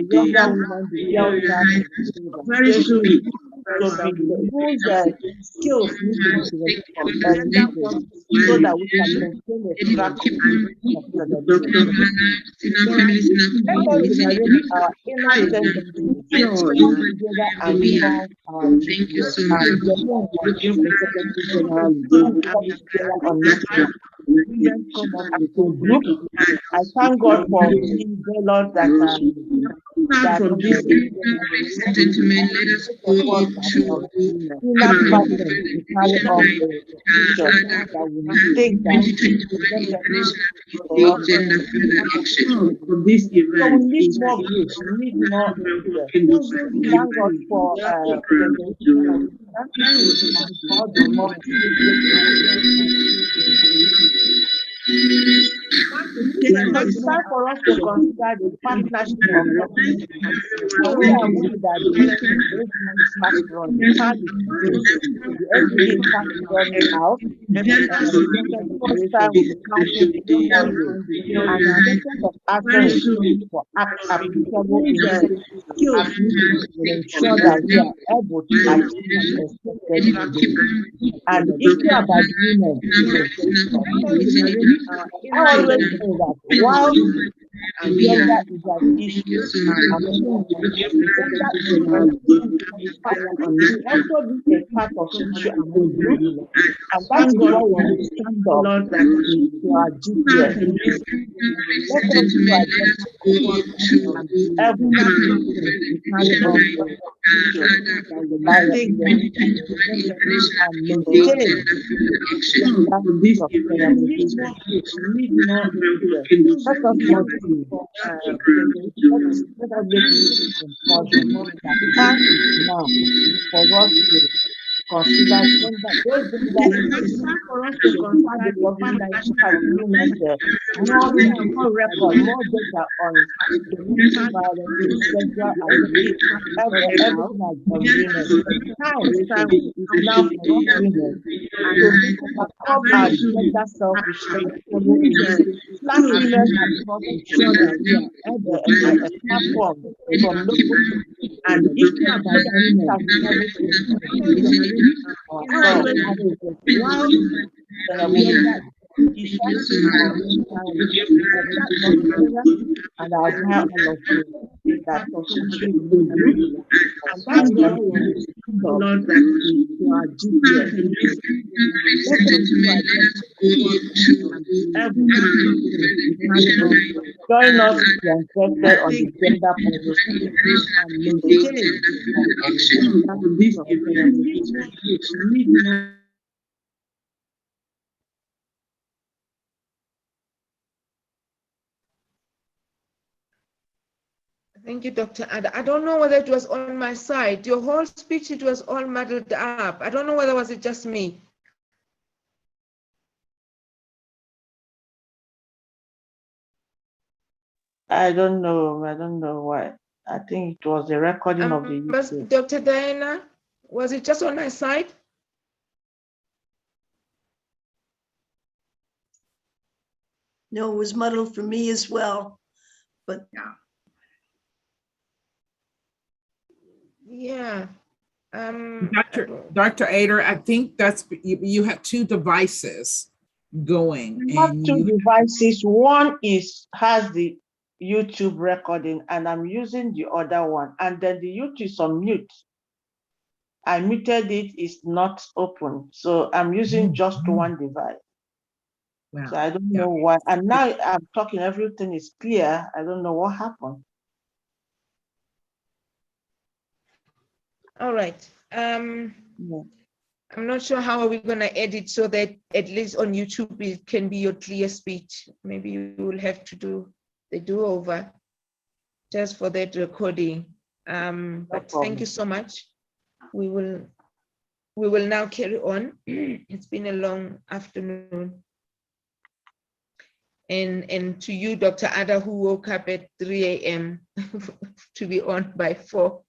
the younger women, the young very soon. Whose skills need to be developed so that we can maintain a track our inner sensitivity together and solve our Thank you so much. I thank God for being the Lord that Ladies and gentlemen, let us go to Gender Further Action. From this event, we need more grace, we need more thank God for it's time for us to consider the partnership of we are aware that the fast running, the SDG is fast running out, the first time we counting and the sense of action for applicable skills to ensure that we are able to achieve expected. And the issue about women, I always say that while and gender is an issue among women. Gender equality is higher on it. Also be a part of issue among the women. And that is why we will stand up to our GPS. Let us do our best to and every person to carry on the issue that will lie in the and maintain that piece of feminism. We need more influence. Let us not let us make it important that time is now for us to consider gender, those gender issues. For us to consider the COVID-19 has given us more record, more data on domestic violence, sexual abuse, everything has on women. Time is now for us women to overcome our gender selfishness, to slap women across the shoulder, a platform from nobody. And the issue about women has never changed. Ourselves as a while gender issues and I admire all of you that contribute to the and that's why we stand up to our GPS. Let us do our best every join us if you are interested on the gender position and maintain Thank you, Dr. Ada. I don't know whether it was on my side. Your whole speech, it was all muddled up. I don't know whether was it just me. I don't know why. I think it was the recording of the YouTube. Dr. Diana, was it just on my side? No, it was muddled for me as well, but yeah. Dr. Ader, I think that's you have two devices going. I have two devices. One has the YouTube recording, and I'm using the other one. And then the YouTube is on mute. I muted it, it's not open. So I'm using just one device. Wow. So I don't know why. And now I'm talking, everything is clear. I don't know what happened. All right. I'm not sure how are we going to edit so that at least on YouTube it can be your clear speech. Maybe you will have to do the do-over just for that recording. But thank you so much. We will now carry on. It's been a long afternoon. And to you, Dr. Ada, who woke up at 3 a.m. to be on by 4.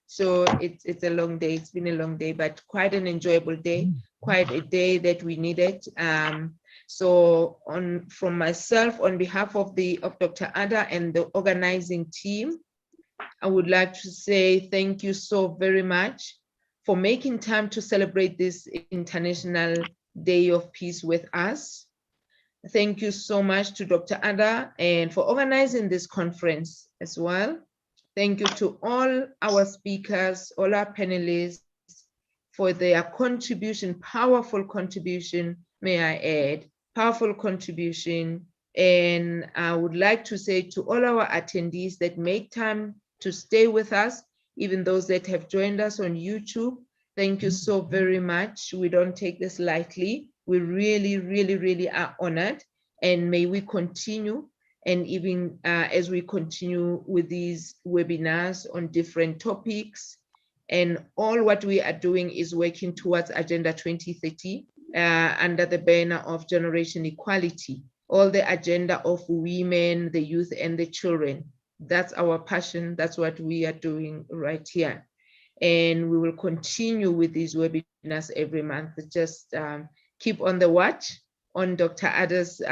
So it's a long day. It's been a long day, but quite an enjoyable day, quite a day that we needed. So from myself, on behalf of Dr. Ada and the organizing team, I would like to say thank you so very much for making time to celebrate this International Day of Peace with us. Thank you so much to Dr. Ada and for organizing this conference as well. Thank you to all our speakers, all our panelists for their contribution, powerful contribution, may I add, powerful contribution. And I would like to say to all our attendees that make time to stay with us, even those that have joined us on YouTube, thank you so very much. We don't take this lightly. We really, really, really are honored, and may we continue. And even as we continue with these webinars on different topics, and all what we are doing is working towards Agenda 2030 under the banner of generation equality, all the agenda of women, the youth, and the children. That's our passion. That's what we are doing right here. And we will continue with these webinars every month. Just keep on the watch on Dr. Ada's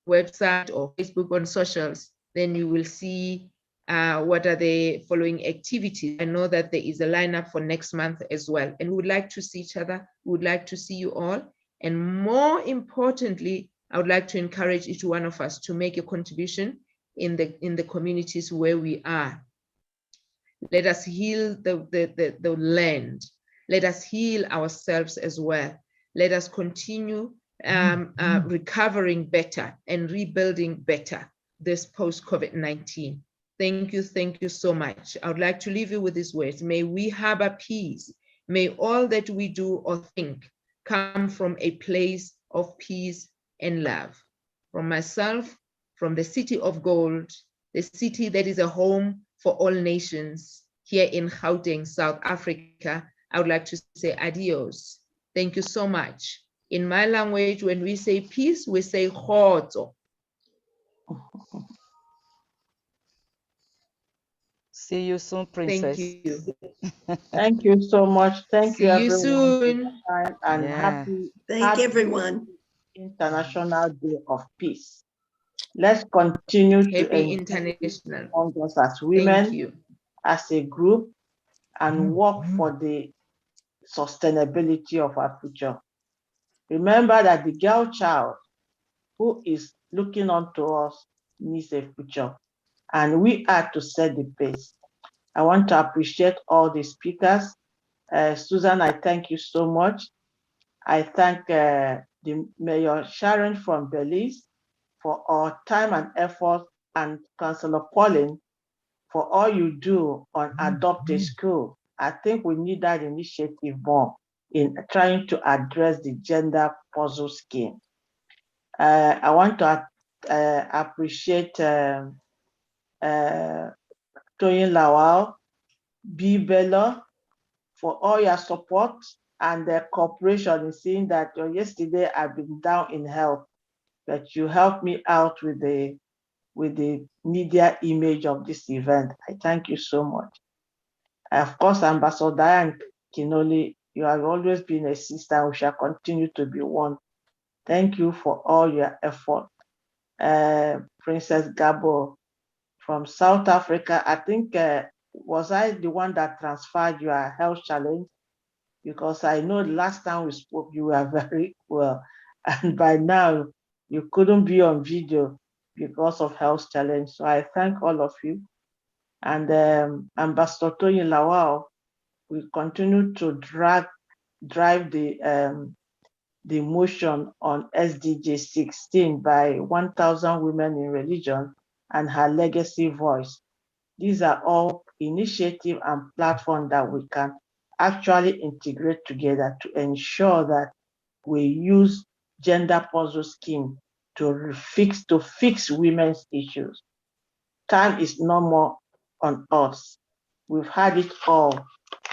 website or Facebook on socials, then you will see what are the following activities. I know that there is a lineup for next month as well, and we would like to see each other. We would like to see you all. And more importantly, I would like to encourage each one of us to make a contribution in the communities where we are. Let us heal the land. Let us heal ourselves as well. Let us continue recovering better and rebuilding better this post-COVID-19. Thank you so much. I would like to leave you with these words. May we harbor peace. May all that we do or think come from a place of peace and love. From myself, from the city of gold, the city that is a home for all nations, here in Gauteng, South Africa, I would like to say adios. Thank you so much. In my language, when we say peace, we say kgotso. See you soon, Princess. Thank you. Thank you so much. Thank you, everyone. Soon. And Yeah. happy everyone. International Day of Peace. Let's continue to Happy engage International. on us as women, Thank you. as a group, and work for the sustainability of our future. Remember that the girl child who is looking onto us needs a future, and we are to set the pace. I want to appreciate all the speakers. Susan, I thank you so much. I thank the Mayor Sharon from Belize for all time and effort, and Councillor Pauline for all you do on Adopt a School. I think we need that initiative more in trying to address the gender puzzle scheme. I want to appreciate Toyin Lawal, B. Bella, for all your support and their cooperation in seeing that yesterday I've been down in health, but you helped me out with the media image of this event. I thank you so much. Of course, Ambassador Diane Kinoli, you have always been a sister and we shall continue to be one. Thank you for all your effort. Princess Gabo from South Africa, I think, was I the one that transferred your health challenge? Because I know the last time we spoke, you were very well. And by now, you couldn't be on video because of health challenge. So I thank all of you. And Ambassador Toyin Lawal, we continue to drive the motion on SDG 16 by 1,000 Women in Religion and her legacy voice. These are all initiatives and platforms that we can actually integrate together to ensure that we use gender puzzle scheme to fix women's issues. Time is no more on us. We've had it all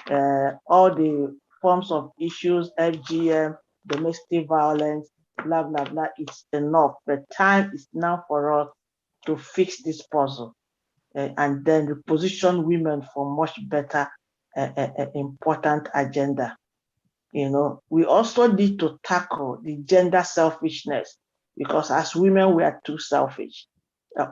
the forms of issues, FGM, domestic violence, blah, blah, blah. It's enough. The time is now for us to fix this puzzle and then reposition women for much better, important agenda. You know, we also need to tackle the gender selfishness, because as women, we are too selfish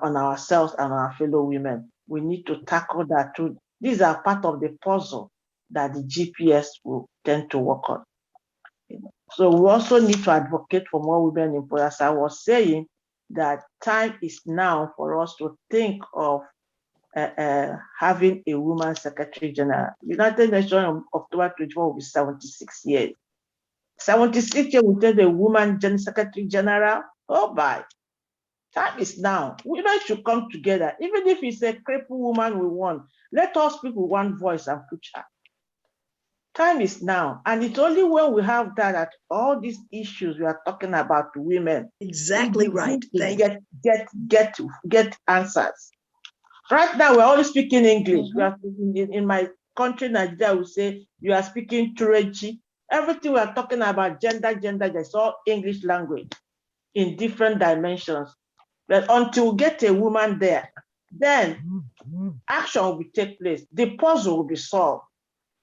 on ourselves and our fellow women. We need to tackle that too. These are part of the puzzle that the GPS will tend to work on. So we also need to advocate for more women in power. As I was saying, that time is now for us to think of having a woman Secretary General. United Nations on October 24 will be 76 years. 76 years will take a woman Secretary General. Oh, bye. Time is now. Women should come together. Even if it's a crippled woman we want, let us people one voice and push her. Time is now. And it's only when we have that all these issues we are talking about women. Exactly right. Get answers. Right now, we're only speaking English. We are speaking in my country, Nigeria, we say you are speaking Turanchi. Everything we are talking about, gender, it's all English language in different dimensions. But until we get a woman there, then action will take place. The puzzle will be solved,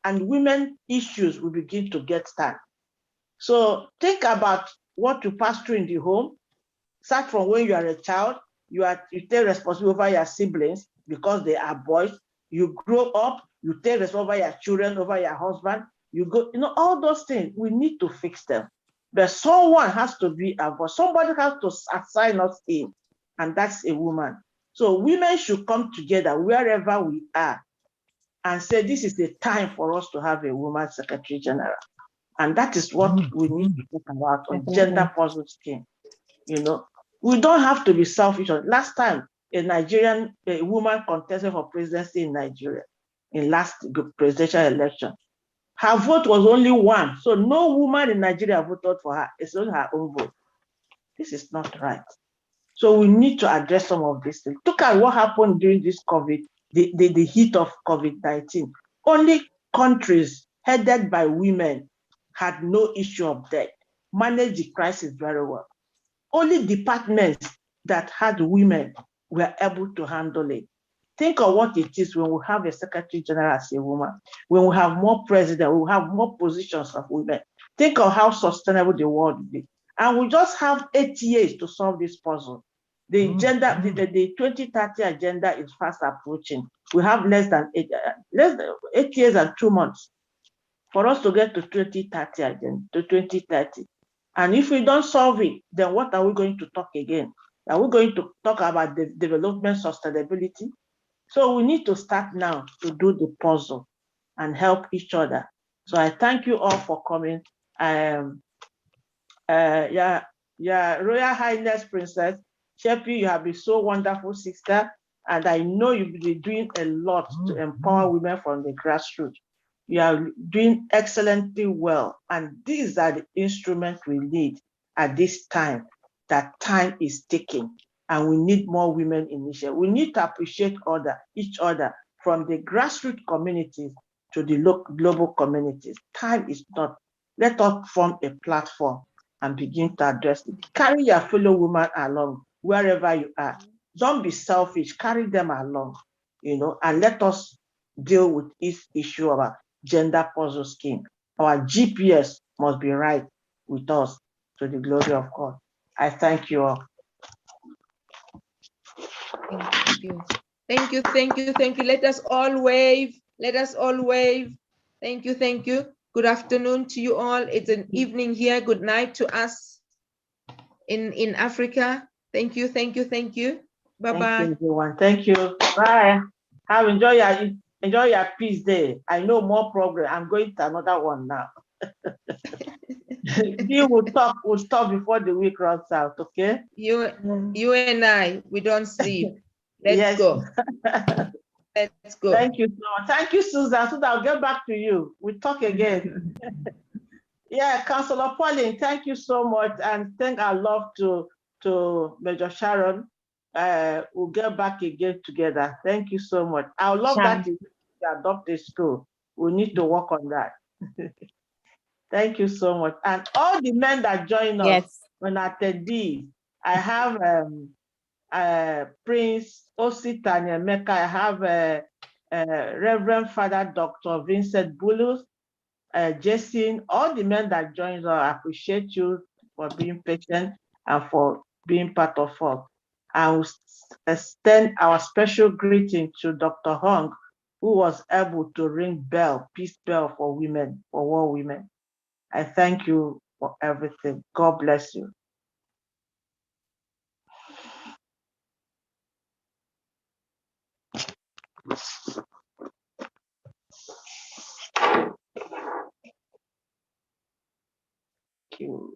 and women issues will begin to get started. So think about what you pass through in the home. Start from when you are a child. You take responsibility over your siblings because they are boys. You grow up, you take responsibility over your children, over your husband. You go, all those things, we need to fix them. But someone has to be a voice. Somebody has to assign us in, and that's a woman. So women should come together wherever we are and say, this is the time for us to have a woman secretary general. And that is what we need to talk about on gender puzzle scheme. You know, we don't have to be selfish. Last time, a woman contested for presidency in Nigeria in last presidential election. Her vote was only one. So no woman in Nigeria voted for her. It's only her own vote. This is not right. So we need to address some of these things. Look at what happened during this COVID, the heat of COVID-19. Only countries headed by women had no issue of death, managed the crisis very well. Only departments that had women were able to handle it. Think of what it is when we have a secretary general as a woman, when we have more presidents, we have more positions of women. Think of how sustainable the world will be. And we just have 8 years to solve this puzzle. The 2030 agenda is fast approaching. We have less than 8 years and 2 months for us to get to 2030 agenda, to 2030. And if we don't solve it, then what are we going to talk again? Are we going to talk about the development sustainability? So we need to start now to do the puzzle and help each other. So I thank you all for coming. Royal Highness Princess Shepi, you have been so wonderful, sister. And I know you've been doing a lot to empower women from the grassroots. You are doing excellently well. And these are the instruments we need at this time, that time is ticking. And we need more women initiative. We need to appreciate each other from the grassroots communities to the global communities. Time is not. Let us form a platform and begin to address it. Carry your fellow women along wherever you are. Don't be selfish. Carry them along, and let us deal with this issue of a gender puzzle scheme. Our GPS must be right with us to the glory of God. I thank you all. Thank you. Thank you, thank you, thank you. Let us all wave. Let us all wave. Thank you, thank you. Good afternoon to you all. It's an evening here. Good night to us in Africa. Thank you, thank you, thank you. Bye-bye. Thank you, everyone. Thank you. Bye. Enjoy your peace day. I know more progress. I'm going to another one now. We'll stop before the week runs out, okay? You and I, we don't sleep. Let's go. Let's go. Thank you so much. Thank you, Susan. Susan, I'll get back to you. We'll talk again. Yeah, Councillor Pauline, thank you so much. And thank our love to Major Sharon. We'll get back again together. Thank you so much. I would love that to adopt a school. We need to work on that. Thank you so much. And all the men that join us on attendees, I have Prince Osi Tanyemeka, I have Reverend Father Dr. Vincent Bulus, Jason, all the men that joined us, I appreciate you for being patient and for being part of us. I will extend our special greeting to Dr. Hong, who was able to ring peace bell for women, for all women. I thank you for everything. God bless you. Thank you.